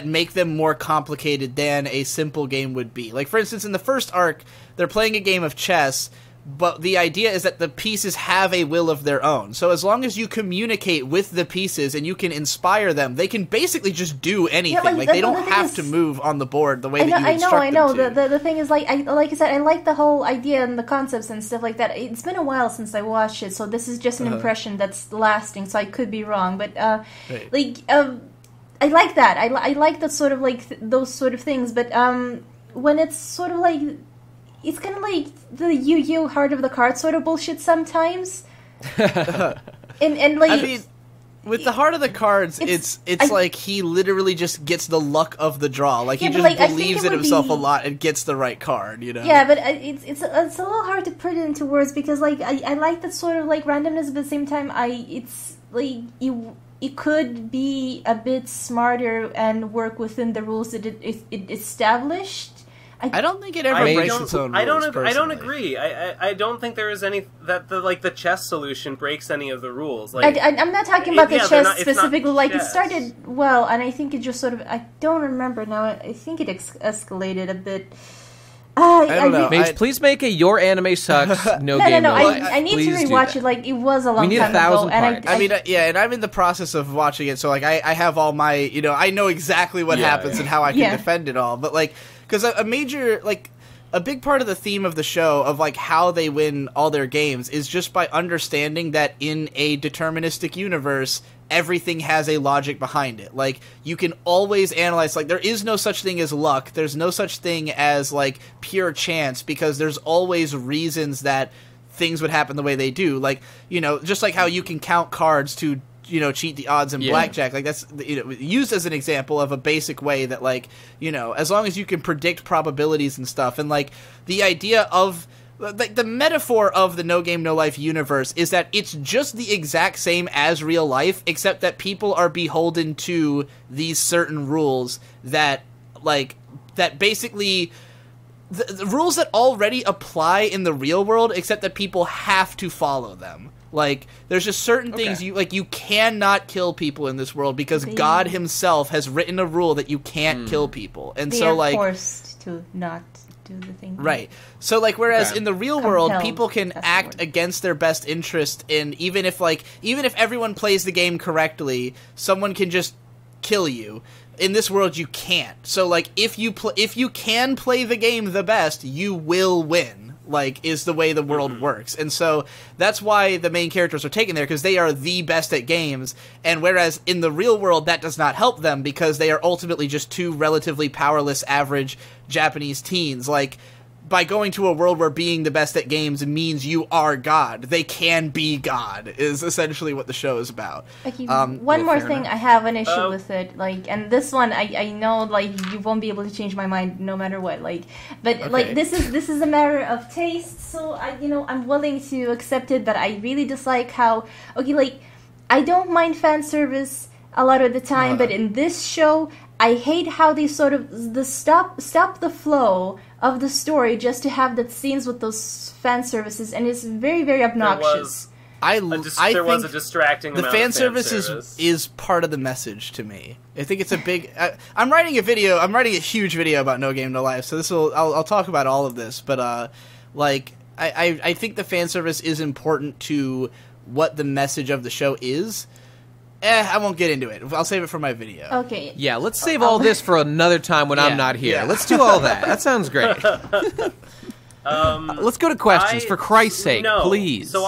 make them more complicated than a simple game would be. Like, for instance, in the first arc, they're playing a game of chess, but the idea is that the pieces have a will of their own. So as long as you communicate with the pieces and you can inspire them, they can basically just do anything. Yeah, like they don't have to move on the board the way that you instruct them to. I know. The thing is, like I said, I like the whole idea and the concepts and stuff like that. It's been a while since I watched it, so this is just an impression that's lasting, so I could be wrong. But, I like that. I like that sort of, like, those sort of things. But when it's sort of like... It's kind of like the Yu-Gi-Oh! Heart of the Card sort of bullshit sometimes. and like... I mean, with the Heart of the Cards, it's like he literally just gets the luck of the draw. Like, he just believes in himself a lot and gets the right card, you know? Yeah, but it's a little hard to put it into words because, like, I like that sort of, like, randomness, but at the same time, it's, like, it could be a bit smarter and work within the rules that it established. I don't think it ever breaks its own rules. I don't agree. I don't think there is any that the chess solution breaks any of the rules. Like, I'm not talking about the chess specifically. Like, it started well, and I think it just sort of, I don't remember now. I think it escalated a bit. I don't know. Mage, please make a Your Anime Sucks No Game No Life. I need Please to do rewatch that. it. Like, it was a long We need time 1,000 ago. And parts. I mean, yeah, and I'm in the process of watching it, so like I have all my, you know, I know exactly what happens and how I can defend it all. But like, because a major, like, a big part of the theme of the show of like how they win all their games is just by understanding that in a deterministic universe, everything has a logic behind it. Like, you can always analyze, like, there is no such thing as luck. There's no such thing as, like, pure chance, because there's always reasons that things would happen the way they do. Like, you know, just like how you can count cards to, you know, cheat the odds in blackjack. Like, that's, you know, used as an example of a basic way that, like, you know, as long as you can predict probabilities and stuff, and, like, the idea of, like, the metaphor of the No Game No Life universe is that it's just the exact same as real life, except that people are beholden to these certain rules that, like, that basically the rules that already apply in the real world, except that people have to follow them. Like, there's just certain things you cannot kill people in this world because God himself has written a rule that you can't kill people. And they so, are like, forced to not do the thing. right. So, like, whereas in the real world, Compelled, people can that's the act word. against their best interest, and even if everyone plays the game correctly, someone can just kill you. In this world, you can't. So, like, if you can play the game the best, you will win. Like, is the way the world works. And so that's why the main characters are taken there, because they are the best at games. And whereas in the real world, that does not help them, because they are ultimately just two relatively powerless, average Japanese teens. Like, by going to a world where being the best at games means you are God. They can be God, is essentially what the show is about. Okay, one more thing, enough. I have an issue with it, like, and this one, I know, like, you won't be able to change my mind no matter what, like, but, like, this is a matter of taste, so, I'm willing to accept it, but I really dislike how, okay, like, I don't mind fan service a lot of the time, but in this show, I hate how they sort of stop the flow of the story just to have the scenes with those fan services, and it's very, very obnoxious. I There was a distracting the amount fan of service is part of the message to me. I think it's a big. I'm writing a huge video about No Game No Life, so I'll talk about all of this. But like, I think the fan service is important to what the message of the show is. I won't get into it. I'll save it for my video. Okay. Yeah, let's save all this for another time when I'm not here. Yeah. Let's do all that. That sounds great. Let's go to questions, for Christ's sake, please. So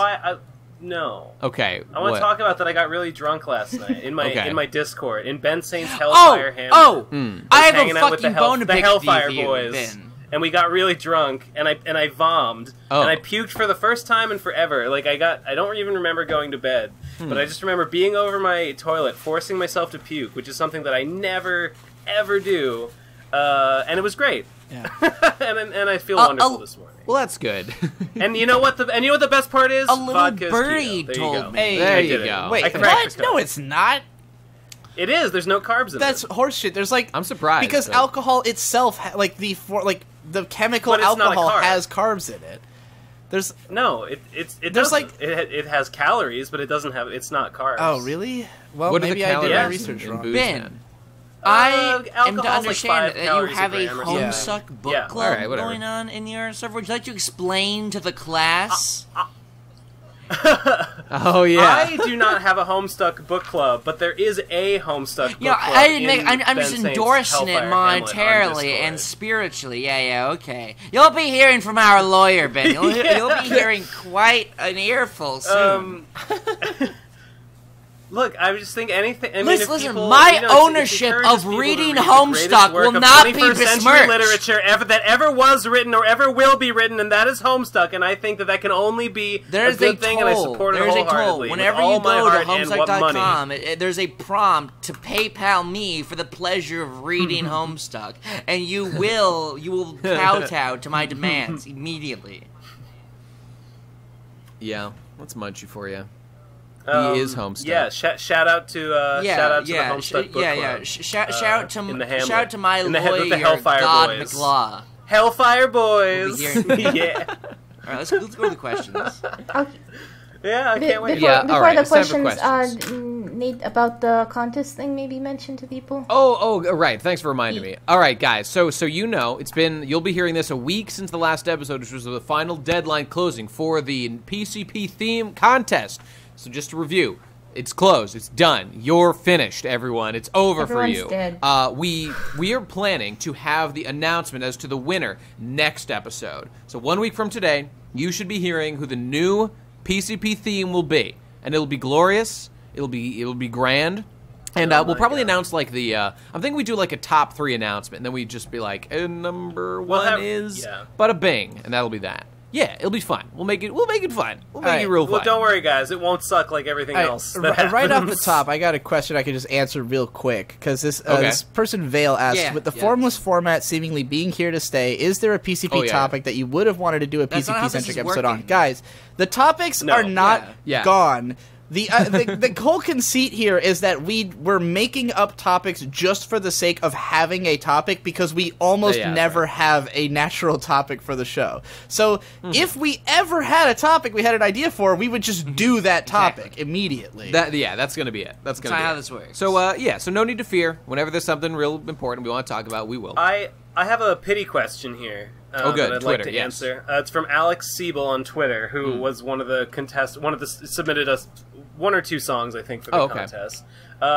no. Okay. I want to talk about that I got really drunk last night in my Discord, in Ben Saint's Hellfire Hammer. I have hanging a out with fucking bone to the pick Hellfire with you, Boys. Ben. And we got really drunk, and I vommed, and I puked for the first time in forever. Like, I don't even remember going to bed, but I just remember being over my toilet, forcing myself to puke, which is something that I never, ever do, and it was great. Yeah. and I feel wonderful this morning. Well, that's good. And you know what the best part is? A little Vodka's birdie keto. There told you go. me. Hey, There I you did it. go. Wait, I cracked what? No, it's not. It is. There's no carbs in That's it. horseshit. There's like I'm surprised, because but- alcohol itself, the chemical But it's not a alcohol carb. has carbs in it. There's No, it There's doesn't. It has calories, but it doesn't have. It's not carbs. oh really? Well, What are the maybe I did calories my Yeah. research in wrong. booze, Ben. then? I am to alcohol's like understand 5 that you calories have a gram or something. Homestuck book Yeah. club Alright, whatever. going on in your server. Would you like to explain to the class? Oh, yeah. I do not have a Homestuck book club, but there is a Homestuck book Yeah, club. I didn't make. in I'm Ben just Saint's endorsing it Hellfire Hamlet on monetarily Discord. and spiritually. Yeah, okay. You'll be hearing from our lawyer, Ben. You'll be hearing quite an earful soon. Look, I just think anything. I mean, Listen, if people, my it's ownership encourages of people to reading read the Homestuck greatest work will of not be 21st century besmirched. literature that ever was written or ever will be written, and that is Homestuck. And I think that can only be There's a good thing, and I support it There's a wholeheartedly. toll. Whenever with all you my go to heart and what money. Homestuck.com, there's a prompt to PayPal me for the pleasure of reading Homestuck, and you will kowtow to my demands immediately. Yeah, let's munch you for you. He is Homestuck. Yeah, shout out to the Homestuck book club. Shout out to in the Hamlet. shout out to my In the lawyer, with the Hellfire God Boys. McLaw. Hellfire Boys. We'll be hearing- Yeah. All right, let's go to the questions. Okay. Yeah, I can't wait. Yeah, Before alright, the it's time for questions, questions. Nate, about the contest thing, maybe mention to people? Oh, right. Thanks for reminding me. All right, guys. So you'll be hearing this a week since the last episode, which was the final deadline closing for the PCP theme contest. So just to review, it's closed. It's done. You're finished, everyone. It's over for you. Dead. We are planning to have the announcement as to the winner next episode. So 1 week from today, you should be hearing who the new PCP theme will be, and it'll be glorious. It'll be grand. And we'll probably announce like the. I'm thinking we do like a top 3 announcement, and then we just be like, number one is bada bing, and that'll be that. Yeah, it'll be fun. We'll make it fun. We'll make it real fun. Well, don't worry, guys. It won't suck like everything else. Right off the top, I got a question I can just answer real quick because this person Vale asked, with the formless format seemingly being here to stay, is there a PCP topic that you would have wanted to do a PCP centric episode on? Guys, the topics are not gone. The whole conceit here is that we're making up topics just for the sake of having a topic because we almost never have a natural topic for the show. So if we ever had a topic we had an idea for, we would just do that topic immediately. That's going to be it. That's going to be how this works. So so no need to fear. Whenever there's something real important we want to talk about, we will. I have a pity question here. Good. That I'd Twitter, like to answer. It's from Alex Siebel on Twitter, who was one of the submitted us 1 or 2 songs, I think, for the contest.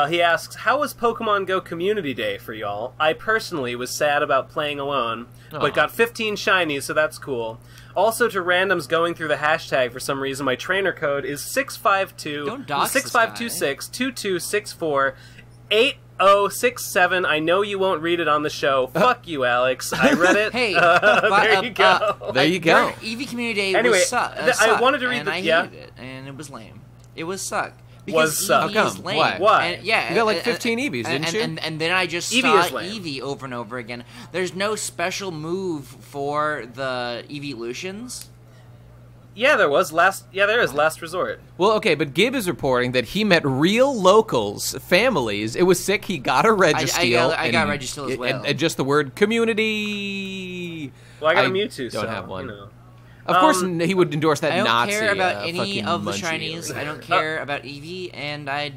He asks, how was Pokemon Go Community Day for y'all? I personally was sad about playing alone, but got 15 shinies, so that's cool. Also, to randoms going through the hashtag, for some reason, my trainer code is 65262264 I know you won't read it on the show. Fuck you, Alex. I read it. Hey, there you go. There you go. Eevee Community Day anyway, was I wanted to read and I hated it, and it was lame. It was suck. Because Eevee is lame. Why? And, yeah, you got like 15 Eevees, didn't you? And then I just saw Eevee over and over again. There's no special move for the Eeveelutions. Yeah, there is Last Resort. Well, okay, but Gib is reporting that he met real locals, families. It was sick. He got a Registeel. I got Registeel as well. And just the word community. Well, I got a Mewtwo, don't have one. You know. Of course, he would endorse that Nazi. I don't care about any of the Munchie shinies. I don't care about Eevee, and I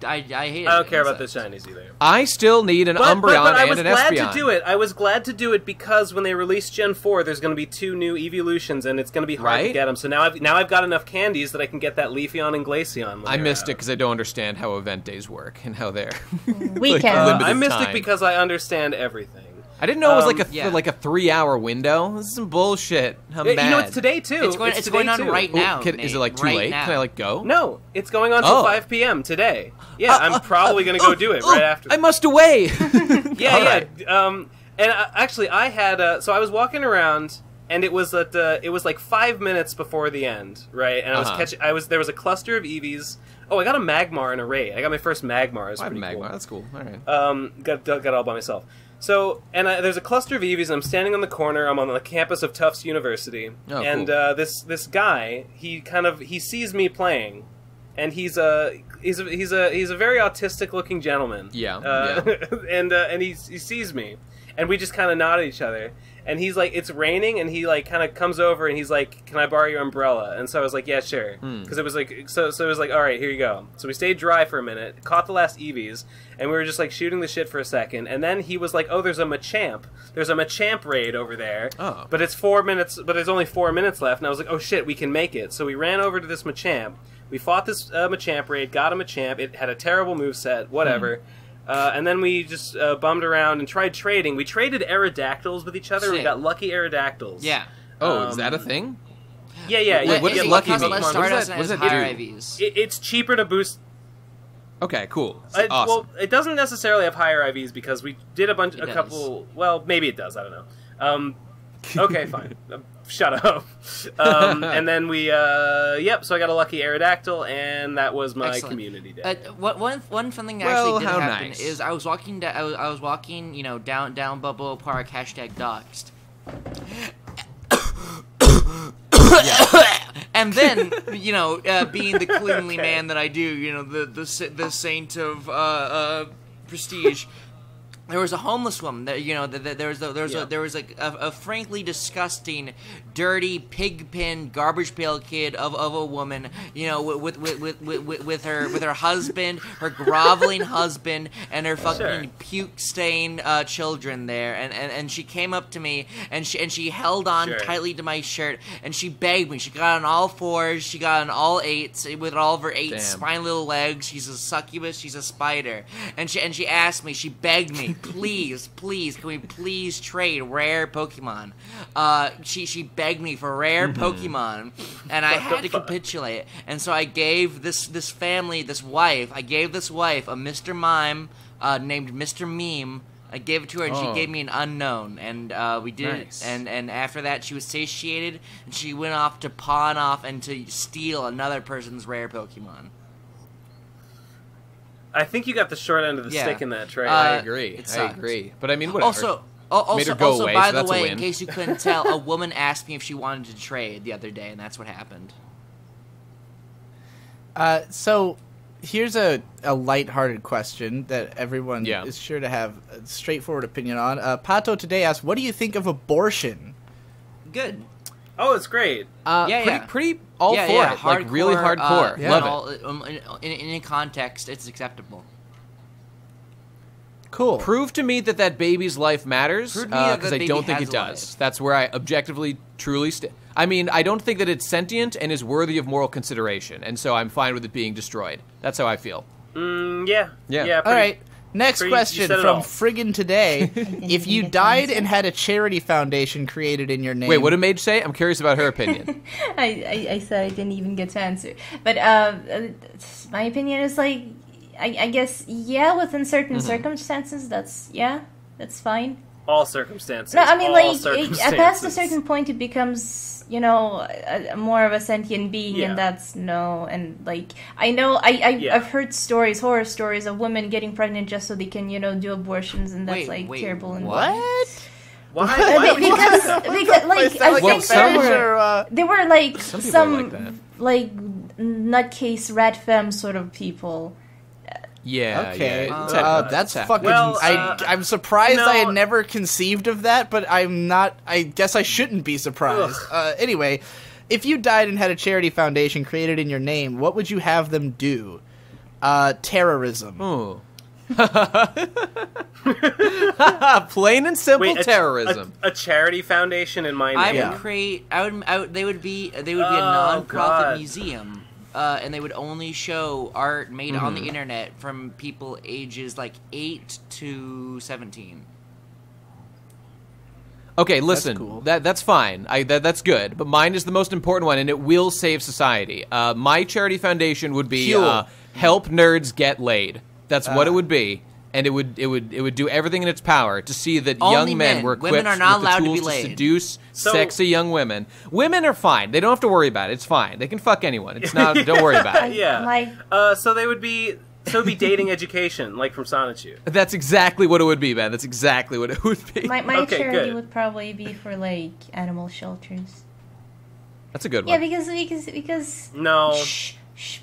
hate it. I don't care about the shinies either. I still need an Umbreon but I and was an glad Espeon. to do it. I was glad to do it because when they release Gen 4, there's going to be 2 new Eeveelutions, and it's going to be hard to get them. So now I've got enough candies that I can get that Leafeon and Glaceon. I missed it because I don't understand how event days work and how they're I missed it because I understand everything. I didn't know it was like a 3-hour window. This is some bullshit. I'm mad. You know, it's today too. It's going on right now. Is it like too late? Now. Can I like go? No, it's going on till 5 p.m. today. Yeah, I'm probably going to go do it right after. I must away. Yeah. And actually, I had so I was walking around, and it was like 5 minutes before the end, right? And I was catching. There was a cluster of Eevees. Oh, I got a Magmar in a raid. I got my first Magmar. It's pretty cool. That's cool. All right. Got it all by myself. So, and there's a cluster of Eevees, and I'm standing on the corner. I'm on the campus of Tufts University, and cool. This guy, he sees me playing, and he's a very autistic looking gentleman. Yeah. And he sees me, and we just kind of nod at each other. And he's like, it's raining, and he like kind of comes over, and he's like, "Can I borrow your umbrella?" And so I was like, "Yeah, sure." Because it was like, so it was like, "All right, here you go." So we stayed dry for a minute, caught the last Eevees, and we were just like shooting the shit for a second. And then he was like, "Oh, there's a Machamp raid over there." Oh. But it's 4 minutes. But there's only 4 minutes left. And I was like, "Oh shit, we can make it." So we ran over to this Machamp. We fought this Machamp raid, got a Machamp. It had a terrible moveset, whatever. And then we just bummed around and tried trading. We traded Aerodactyls with each other. Sick. We got lucky Aerodactyls. Yeah. Oh, is that a thing? Yeah. What does lucky mean? What does that do? It's cheaper to boost. Okay, cool. Awesome. Well, it doesn't necessarily have higher IVs because we did a couple. Well, maybe it does. I don't know. Okay, fine. Shut up. And then we, so I got a lucky Aerodactyl, and that was my community day. One fun thing that actually did happen is I was walking, I was walking, down Balboa Park, #doxed. And then, being the cleanly man that I do, the saint of prestige, there was a homeless woman. There was like a frankly disgusting, dirty, pigpen, garbage pail kid of a woman. With her husband, her groveling husband, and her fucking puke stained children there. And she came up to me and she held on tightly to my shirt and she begged me. She got on all fours. She got on all eights with all of her eight spiny little legs. She's a succubus. She's a spider. And she asked me. She begged me. Please, can we please trade rare Pokemon? She begged me for rare Pokemon, and I had to capitulate. And so I gave this wife a Mr. Mime named Mr. Meme. I gave it to her, and she gave me an unknown, and we did it. And after that, she was satiated, and she went off to pawn off and to steal another person's rare Pokemon. I think you got the short end of the stick in that trade. I agree. But I mean, whatever. Also, by the way, in case you couldn't tell, a woman asked me if she wanted to trade the other day, and that's what happened. So here's a lighthearted question that everyone is sure to have a straightforward opinion on. Pato today asked, "What do you think of abortion?" Good. Oh, it's great. Pretty all for it. Hardcore, like really hardcore. Love it. In context, it's acceptable. Cool. Prove to me that baby's life matters, because I don't think it does. That's where I objectively, truly I mean, I don't think that it's sentient and is worthy of moral consideration, and so I'm fine with it being destroyed. That's how I feel. Yeah. All right. Next question from Friggin' Today. If you died and had a charity foundation created in your name... Wait, what did Mage say? I'm curious about her opinion. I said I didn't even get to answer. But my opinion is like, I guess, within certain circumstances, that's fine. All circumstances. No, I mean, past a certain point, it becomes... more of a sentient being, and that's and like I've heard horror stories of women getting pregnant just so they can do abortions, and that's terrible. And what? Why? Because I think there were like some nutcase rat femme sort of people. Yeah. Okay. Yeah. That's fucking. Well, I'm surprised I had never conceived of that, but I'm not. I guess I shouldn't be surprised. Anyway, if you died and had a charity foundation created in your name, what would you have them do? Terrorism. Oh. Plain and simple terrorism. A charity foundation in my name. I would create. They would be a non-profit museum. And they would only show art made on the internet from people ages like 8 to 17. Okay, listen, that's cool. That's fine. That's good, but mine is the most important one, and it will save society. My charity foundation would be help nerds get laid. That's what it would be, and it would do everything in its power to see that young men were equipped with the tools to seduce sexy young women. Women are fine. They don't have to worry about it. It's fine. They can fuck anyone. It's not. Don't worry about it. Yeah. So they would be. So it'd be dating education, like from Sonichu. That's exactly what it would be, man. That's exactly what it would be. My charity would probably be for like animal shelters. That's a good one. Yeah, because no.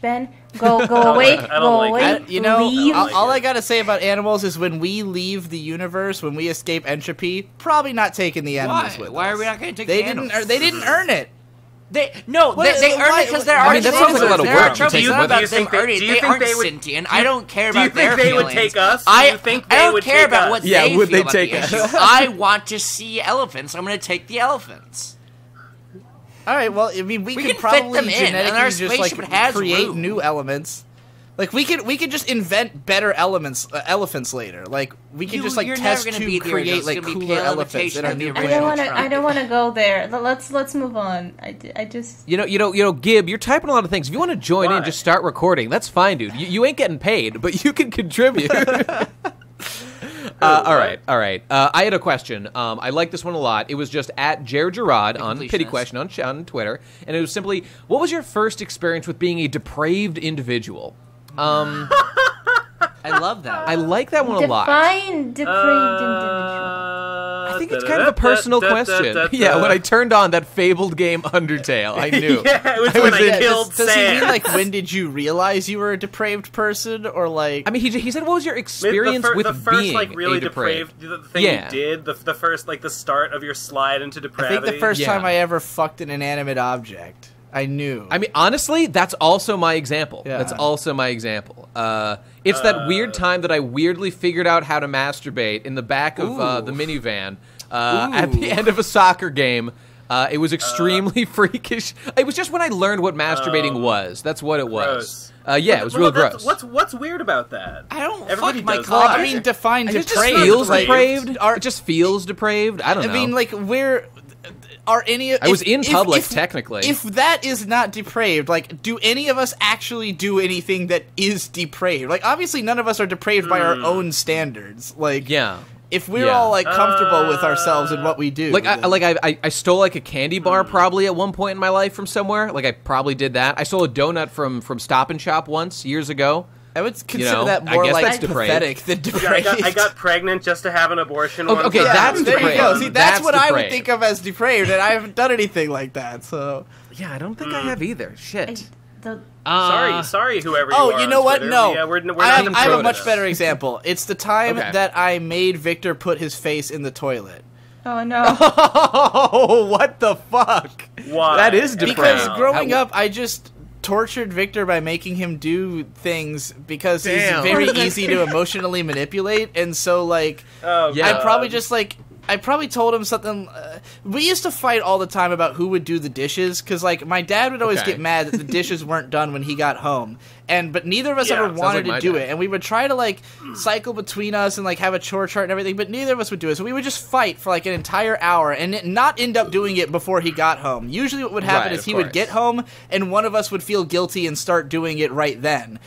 Ben, go away, go away. Leave. All I gotta say about animals is when we leave the universe, when we escape entropy, probably not taking the animals with us. Why are we not going to take the animals? They didn't earn it. They earn it because they're that sounds like a lot of work to take them with them. They aren't sentient. I don't care about their feelings. Do you think they would take us? I don't care about what they feel would they about take the us? issue. I want to see elephants. I'm going to take the elephants. All right, well, I mean, we could probably genetically just like create new elements. Like we could just invent better elephants later. Like we could just like test to create like cooler elephants in our new planet. I don't want to go there. Let's move on. I just Gib, you're typing a lot of things. If you want to join in, just start recording. That's fine, dude. You ain't getting paid, but you can contribute. All right. I had a question. I like this one a lot. It was just at Jared Gerard on Pity Question on Twitter, and it was simply, what was your first experience with being a depraved individual? I love that. I like that one a lot. Define depraved individual. I I think it's kind of a personal question. Yeah, when I turned on that fabled game Undertale, I knew. Yeah, it was when I killed Does he mean, Sam. like, when did you realize you were a depraved person, or, like... I mean, he said, what was your experience with the first, being like, really a depraved? thing you did, the first, like, the start of your slide into I depravity. think the first time I ever fucked an inanimate object, I knew. I mean, honestly, that's also my example. Yeah. That's also my example. It's that weird time that I weirdly figured out how to masturbate in the back of the minivan at the end of a soccer game. It was extremely freakish. It was just when I learned what masturbating was. That's what it was. Yeah, it was real gross. What's weird about that? I don't Everybody fuck my does cock. that. I mean, define It just depraved. feels like, depraved. It just feels depraved. I don't know. I mean, like, are any... I was in public, technically. If that is not depraved, like, do any of us actually do anything that is depraved? Like, obviously none of us are depraved by our own standards. Like, yeah. if we're all, like, comfortable with ourselves and what we do. Like, then- I stole, like, a candy bar probably at one point in my life from somewhere. Like, I probably did that. I stole a donut from Stop and Shop once, years ago. I would consider that I more guess like that's depraved. pathetic than Yeah, depraved. I got pregnant just to have an abortion. Okay, one time. that's there you depraved. go. See, that's what I would depraved. think of as depraved, and I haven't done anything like that, so... Yeah, I don't think I have either. Shit. Sorry, whoever you are. Oh, you know on what? Twitter. No. Yeah, we're I not have a into much this. better example. It's the time Okay. that I made Victor put his face in the toilet. Oh no. Oh, what the fuck? Why? That is depraved. Because growing How- up, I just tortured Victor by making him do things because Damn. he's very easy to emotionally manipulate, and so, like, Oh, Yeah. I probably just, like... I probably told him something... we used to fight all the time about who would do the dishes, because, like, my dad would always Okay. get mad that the dishes weren't done when he got home. But neither of us Yeah, ever sounds wanted like my to do dad. it. And we would try to, like, cycle between us and, like, have a chore chart and everything, but neither of us would do it. So we would just fight for, like, an entire hour and not end up doing it before he got home. Usually what would happen Right, is of he would course. get home, and one of us would feel guilty and start doing it right then.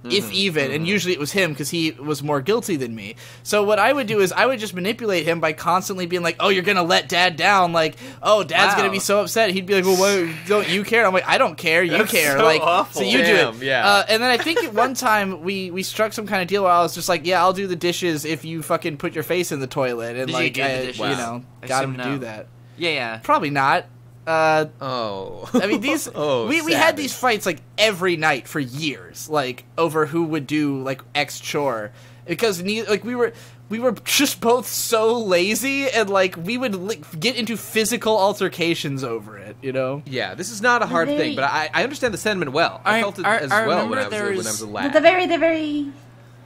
If even, and usually it was him because he was more guilty than me. So what I would do is I would just manipulate him by constantly being like, "Oh, you're gonna let Dad down," like, "Oh, Dad's gonna be so upset." He'd be like, "Well, what, don't you care?" I'm like, "I don't care, you That's care." so Like, awful. so you Damn, do it. yeah. And then I think at one time we struck some kind of deal where I was just like, "Yeah, I'll do the dishes if you fucking put your face in the toilet," and Did you like, do the I, dishes? you know, I got him assume to no. do that. Yeah. Probably not. Oh. I mean, these Oh, we had savage. these fights like every night for years, like over who would do like X chore, because like we were just both so lazy, and like we would get into physical altercations over it, you know. Yeah, this is not a hard thing, but I understand the sentiment well. I felt it as well when I was a lad. The very.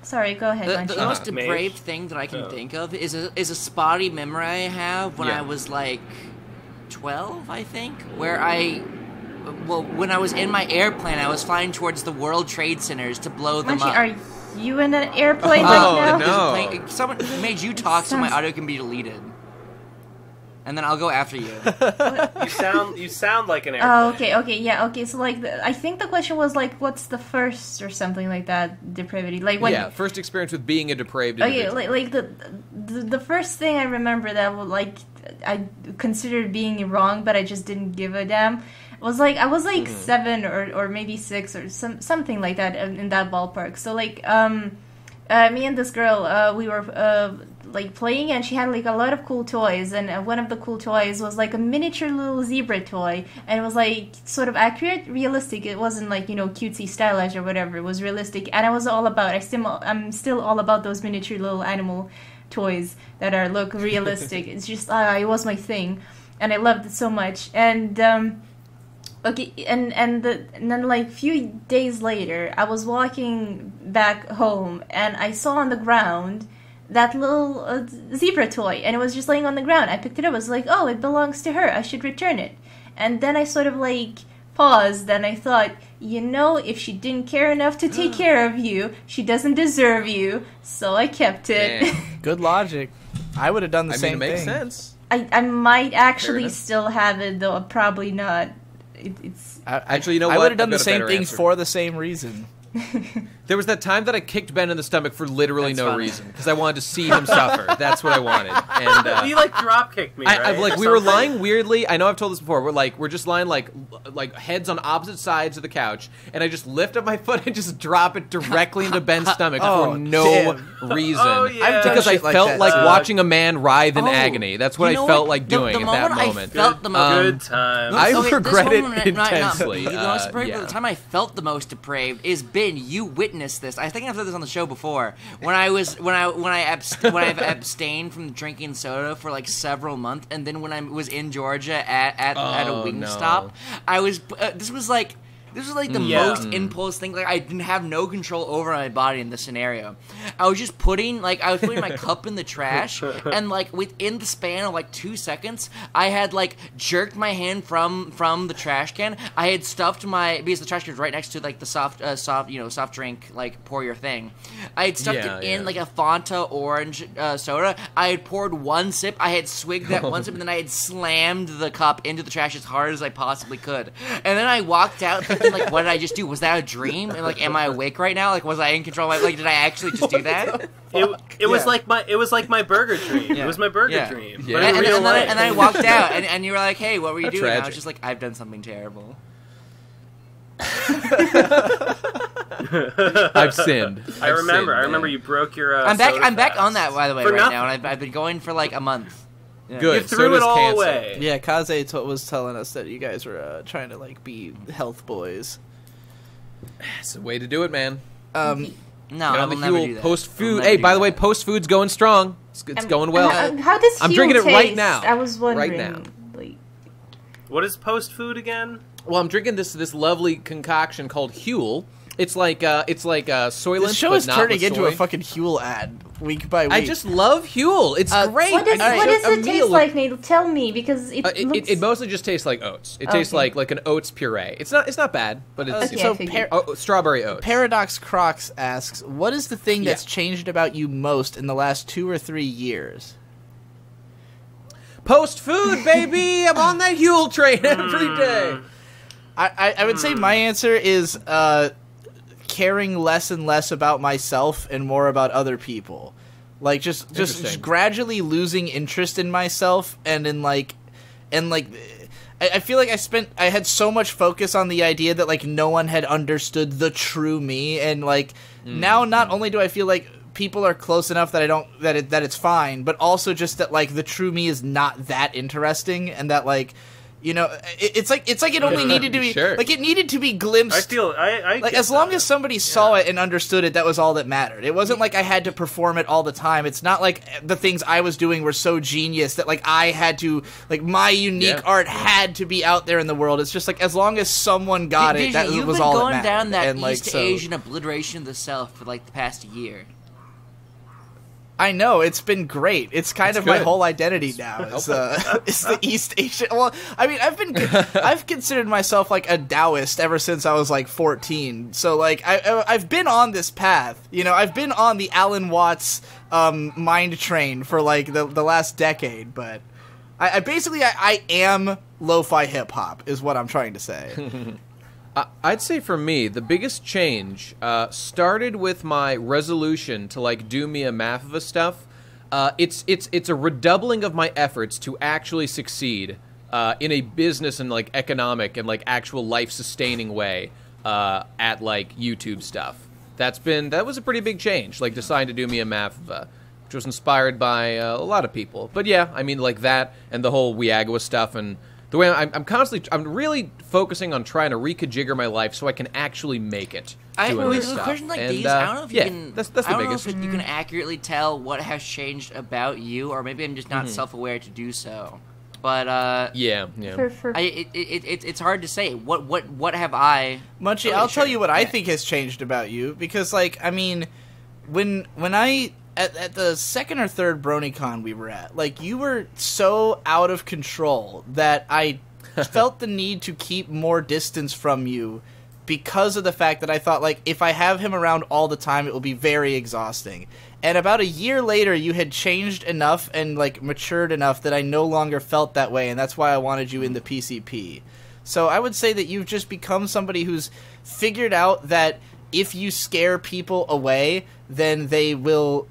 Sorry, go ahead. The Bungie. most Mage. depraved thing that I can think of is a spotty memory I have when Yeah. I was like 12, I think, where when I was in my airplane, I was flying towards the World Trade Centers to blow them Munchie, up. are you in an airplane Oh, right now? no. Someone made you talk so my Sounds- audio can be deleted, and then I'll go after you. You sound like an airplane. Oh, okay. So, like, I think the question was, like, what's the first or something like that depravity? Like, when... Yeah, first experience with being a depraved Okay, individual. like the first thing I remember that, like, I considered being wrong, but I just didn't give a damn, was, like, I was, like, 7 or maybe 6 or something like that in that ballpark. So, like, me and this girl, we were, like, playing, and she had, like, a lot of cool toys, and one of the cool toys was, like, a miniature little zebra toy, and it was, like, sort of accurate, realistic. It wasn't, like, you know, cutesy, stylized or whatever. It was realistic, and I was all about, I'm still all about those miniature little animal toys that look realistic. It's just, it was my thing, and I loved it so much, and, okay, and then like few days later, I was walking back home, and I saw on the ground that little zebra toy, and it was just laying on the ground. I picked it up. I was like, oh, it belongs to her. I should return it. And then I sort of like paused, and I thought, you know, if she didn't care enough to take care of you, she doesn't deserve you. So I kept it. Damn. Good logic. I would have done the I mean, same it makes thing. sense. I might actually enough. still have it, though. Probably not. It's Actually, you know I what? would have done I've the got a same better things answer. for the same reason. There was that time that I kicked Ben in the stomach for literally That's no funny. reason because I wanted to see him suffer. That's what I wanted. And You like drop kicked me, right? I like Or we were something? lying weirdly. I know I've told this before. We're just lying like heads on opposite sides of the couch, and I just lift up my foot and just drop it directly into Ben's stomach Oh, for no damn. reason. Oh, yeah. Because I Shit like felt that, like too. watching a man writhe in Oh, agony. That's what you know I felt what? like The doing at that moment. I felt the most Good time. I Okay, regret this it moment, intensely. The most depraved, Yeah. the time I felt the most depraved is Ben. You witnessed this. I think I've said this on the show before. When I've abstained from drinking soda for like several months, and then when I was in Georgia at a Wingstop, I was. This was like the most impulse thing. Like I didn't have no control over my body in this scenario. I was just putting my cup in the trash, and like within the span of like 2 seconds, I had like jerked my hand from the trash can. I had stuffed because the trash can was right next to like the soft drink like pour your thing. I had stuffed it in like a Fanta orange soda. I had poured one sip. I had swigged that one sip, and then I had slammed the cup into the trash as hard as I possibly could. And then I walked out thinking, like, what did I just do? Was that a dream? And like, am I awake right now? Like, was I in control? Like, did I actually just do that? It was like my burger dream. Yeah. It was my burger Yeah. dream. Yeah. But in real life. And then I walked out, and you were like, hey, what were you How doing? And I tragic. was just like, I've done something terrible. I've sinned. I remember. sinned, I remember man. you broke your. I'm back soda on fast. that, by the way, For right nothing. now, and I've been going for like a month. Yeah. Good. You threw Soda's it all cancer. away. Yeah, Kaze was telling us that you guys were trying to like be health boys. It's a way to do it, man. No, Get I on will the never do Huel that. post I'll food. never Hey, do by the that. way, post food's going strong. It's going well. How does I'm Huel drinking it right taste? now. I was wondering. Right now. Like, What is post food again? Well, I'm drinking this lovely concoction called Huel. It's like soylent. This show but is not turning with into soy. a fucking Huel ad week by week. I just love Huel. It's great. what does A it taste meal- like, Nate? Tell me, because it looks... It mostly just tastes like oats. It tastes Okay. like an oats puree. It's not bad, but it's Okay, so I figured. strawberry oats. Paradox Crocs asks, "What is the thing that's changed about you most in the last 2 or 3 years?" Post food, baby. I'm on that Huel train every day. I would say my answer is caring less and less about myself and more about other people. Like just Interesting. gradually losing interest in myself and in I feel like I had so much focus on the idea that like no one had understood the true me, and like now not only do I feel like people are close enough that that it's fine, but also just that like the true me is not that interesting, and that like, you know, it's like it only needed to be Sure. like it needed to be glimpsed. I Like, get as long that. as somebody saw it and understood it, that was all that mattered. It wasn't like I had to perform it all the time. It's not like the things I was doing were so genius that, like, I had to, like, my unique art had to be out there in the world. It's just, like, as long as someone got it, that You've was been all that going mattered. down that And, like, East so- Asian obliteration of the self for like the past year. I know, it's been great. It's kind of my good. whole identity now. It's the East Asian. Well, I mean, I've considered myself like a Taoist ever since I was like 14. So like I've been on this path. You know, I've been on the Alan Watts mind train for like the last decade. But I basically am lo-fi hip hop is what I'm trying to say. I'd say for me, the biggest change started with my resolution to like do me a math of a stuff. It's a redoubling of my efforts to actually succeed in a business and like economic and like actual life sustaining way at like YouTube stuff. That was a pretty big change. Like deciding to do me a math of which was inspired by a lot of people. But yeah, I mean like that and the whole Weagua stuff and. The way I'm really focusing on trying to rekajigger my life so I can actually make it. Doing this With stuff. questions like And, these, I don't know if you can. That's the I don't biggest. know if you can accurately tell what has changed about you, or maybe I'm just not self-aware to do so. But Yeah. it's hard to say. What have I? Munchie, Okay, I'll tell sure. you what I Yeah. think has changed about you, because, like, I mean, when I at the second or third BronyCon we were at, like, you were so out of control that I felt the need to keep more distance from you because of the fact that I thought, like, if I have him around all the time, it will be very exhausting. And about a year later, you had changed enough and, like, matured enough that I no longer felt that way, and that's why I wanted you in the PCP. So I would say that you've just become somebody who's figured out that if you scare people away, then they will...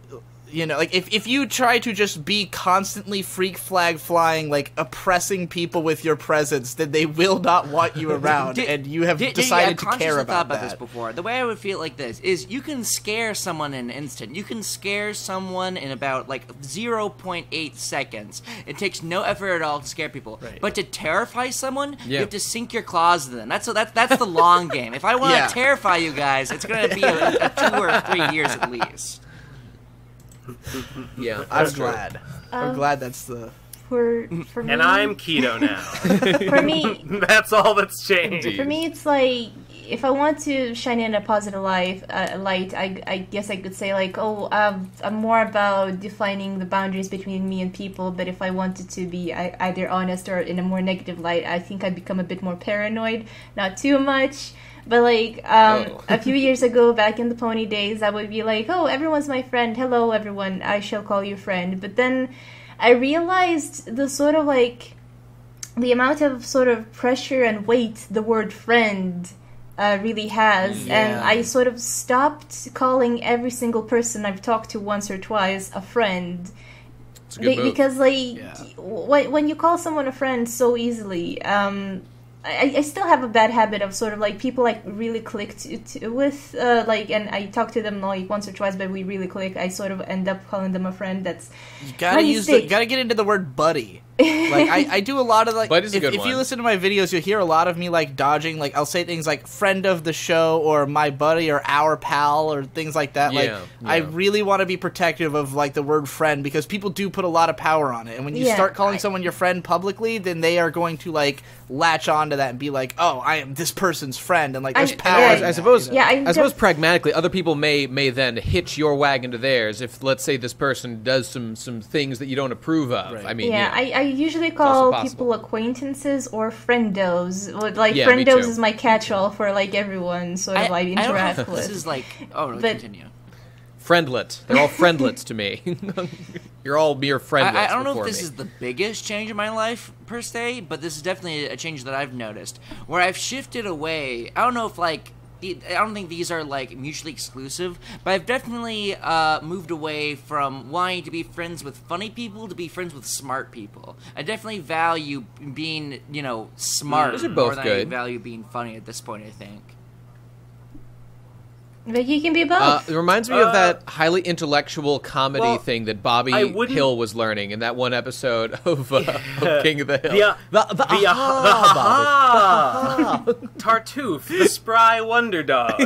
You know, like, if you try to just be constantly freak flag flying, like, oppressing people with your presence, then they will not want you around, and you have decided to care about that. This before. The way I would feel like this is you can scare someone in an instant. You can scare someone in about, like, 0.8 seconds. It takes no effort at all to scare people. Right. But to terrify someone, you have to sink your claws in them. That's the long game. If I want to terrify you guys, it's going to be a 2 or 3 years at least. Yeah, I'm glad. I'm glad that's the... For me... And I'm keto now. For me... That's all that's changed. For me, it's like, if I want to shine in a positive light, I guess I could say, like, I'm more about defining the boundaries between me and people, but if I wanted to be either honest or in a more negative light, I think I'd become a bit more paranoid. Not too much. But, like, a few years ago, back in the pony days, I would be like, oh, everyone's my friend. Hello, everyone. I shall call you friend. But then I realized the sort of, like, the amount of sort of pressure and weight the word friend really has. Yeah. And I sort of stopped calling every single person I've talked to once or twice a friend. It's a good move. Because, like, when you call someone a friend so easily... I still have a bad habit of sort of like people like really clicked with like, and I talk to them like once or twice, but we really click. I sort of end up calling them a friend. That's you gotta get into the word buddy. Like I do a lot of like if you listen to my videos, you'll hear a lot of me like dodging. Like I'll say things like friend of the show or my buddy or our pal or things like that. I really want to be protective of like the word friend because people do put a lot of power on it. And when you start calling someone your friend publicly, then they are going to like latch onto that and be like, oh, I am this person's friend, and like there's power. I suppose. I suppose pragmatically, other people may then hitch your wagon to theirs if, let's say, this person does some things that you don't approve of. Right. I mean, I usually call people acquaintances or friendos. Like friendos is my catch-all for like everyone sort of like interact with. This is like continue. Friendlet. They're all friendlets to me. You're all mere friendlets. I don't know if this is the biggest change in my life per se, but this is definitely a change that I've noticed where I've shifted away. I don't know if like. I don't think these are, like, mutually exclusive, but I've definitely moved away from wanting to be friends with funny people to be friends with smart people. I definitely value being, smart Those are both more than good. I value being funny at this point, I think. But you can be both. It reminds me of that highly intellectual comedy thing that Bobby Hill was learning in that one episode of King of the Hill. The Tartuffe, the spry wonder dog.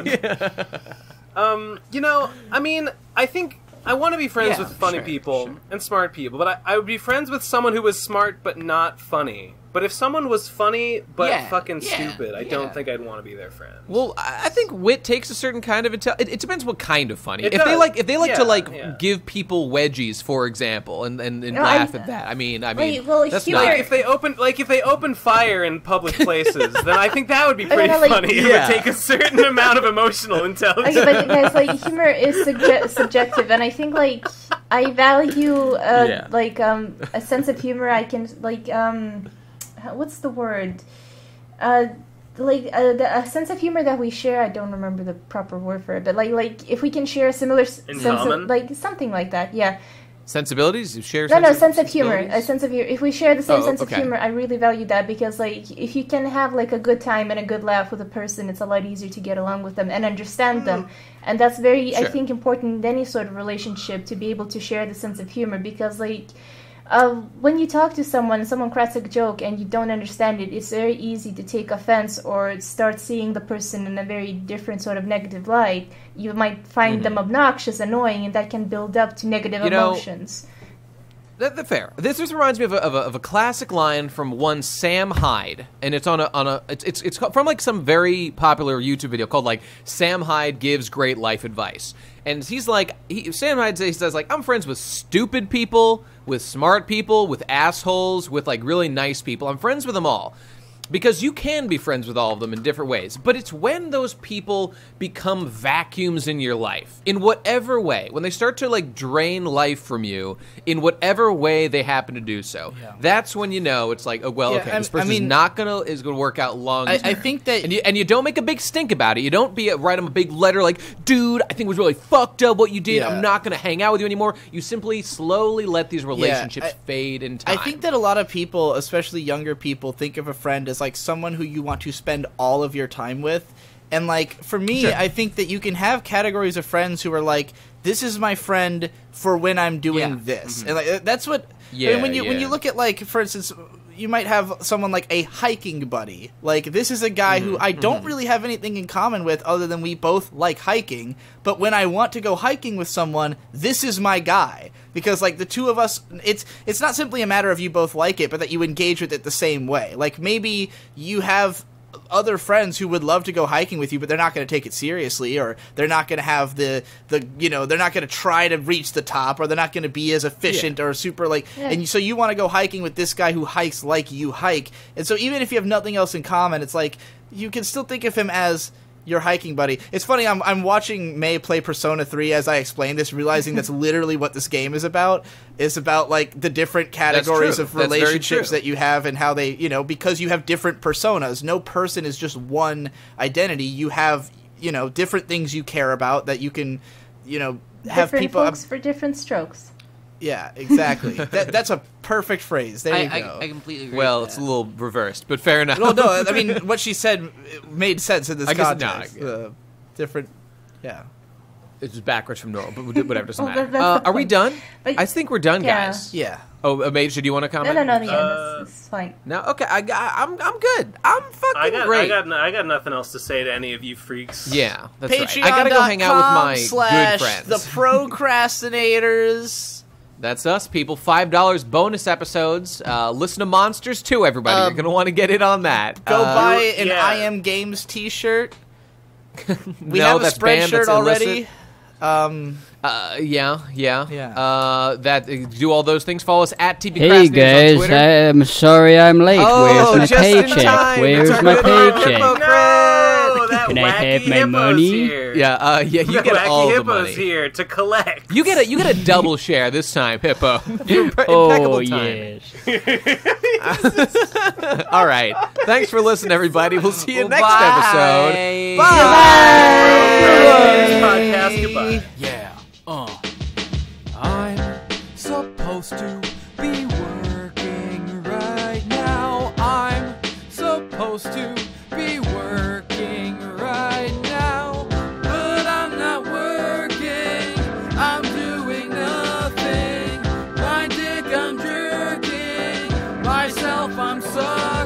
I mean, I think I want to be friends with funny people and smart people, but I would be friends with someone who was smart but not funny. But if someone was funny but fucking stupid, I don't think I'd want to be their friend. Well, I think wit takes a certain kind of it depends what kind of funny. If they like to give people wedgies, for example, and laugh at that. I mean, that's humor, not. If they open fire in public places, then I think that would be pretty funny. It would take a certain amount of emotional intelligence. Okay, but guys, like humor is subjective, and I think like I value a sense of humor. I can like what's the word? A sense of humor that we share. I don't remember the proper word for it, but like if we can share a similar sense of, like something like that, sensibilities. You share sense of humor. A sense of humor. If we share the same sense of humor, I really value that because like if you can have like a good time and a good laugh with a person, it's a lot easier to get along with them and understand them, and that's very I think important in any sort of relationship to be able to share the sense of humor because like. When you talk to someone cracks a joke and you don't understand it, it's very easy to take offense or start seeing the person in a very different sort of negative light. You might find them obnoxious, annoying, and that can build up to negative emotions. That's fair. This reminds me of a classic line from one Sam Hyde, and it's it's from like some very popular YouTube video called like Sam Hyde Gives Great Life Advice, and he's like Sam Hyde says like I'm friends with stupid people, with smart people, with assholes, with like really nice people. I'm friends with them all. because you can be friends with all of them in different ways. But it's when those people become vacuums in your life, in whatever way, when they start to like drain life from you in whatever way they happen to do so. Yeah. That's when you know it's like, oh well, okay, this person's not gonna work out long term. I think that, and you don't make a big stink about it. You don't write them a big letter like, dude, I think it was really fucked up what you did. I'm not gonna hang out with you anymore. You simply slowly let these relationships fade in time. I think that a lot of people, especially younger people, think of a friend as like someone who you want to spend all of your time with. And like for me, I think that you can have categories of friends who are like, this is my friend for when I'm doing this. And like that's what when you look at, like, for instance, you might have someone like a hiking buddy. Like, this is a guy who I don't really have anything in common with other than we both like hiking, but when I want to go hiking with someone, this is my guy. Because, like, the two of us, it's not simply a matter of you both like it, but that you engage with it the same way. Like, maybe you have other friends who would love to go hiking with you, but they're not going to take it seriously, or they're not going to have the they're not going to try to reach the top, or they're not going to be as efficient or super, like, and so you want to go hiking with this guy who hikes like you hike. And so even if you have nothing else in common, it's like, you can still think of him as your hiking buddy. It's funny, I'm watching May play Persona 3 as I explain this, realizing that's literally what this game is about. It's about, like, the different categories of relationships that you have and how they, because you have different personas. No person is just one identity. You have, different things you care about that you can, have different people... folks for different strokes. Yeah, exactly. That's a perfect phrase. There you go. I completely agree. Well, with it's that. a little reversed, but fair enough. Well, no, I mean, what she said made sense in this I guess context. Different, yeah. It's just backwards from normal, but whatever, doesn't Well, matter. that's the Are we point. done? But- I think we're done, guys. Yeah. Oh, Mage, do you want to comment? No, it's fine. No, okay, I'm good. I'm fucking great. I got nothing else to say to any of you freaks. Yeah, that's right. I gotta go hang out with my good friends. The Pro Crastinators. That's us, people. $5 bonus episodes. Listen to Monsters too, everybody. You're gonna want to get in on that. Go buy an I Am Games T-shirt. We No, have a that's spread banned, shirt that's already. Yeah. That do all those things. Follow us at TP Hey Crastinators on guys, Twitter. I'm sorry I'm late. Oh, Where's my just in paycheck? time. Where's It's my our good paycheck? No, that Can I wacky have my hippo's money? here. Yeah, you The get wacky all the hippo's money. here to collect. You get a double share this time, Hippo. Oh Impeccable time. yes. All right. Thanks for listening, everybody. We'll see you next Bye. episode. This podcast, goodbye. Yeah. I'm supposed to be working right now. I'm supposed to be working right now. But I'm not working. I'm doing nothing. My dick I'm jerking. Myself I'm sucking.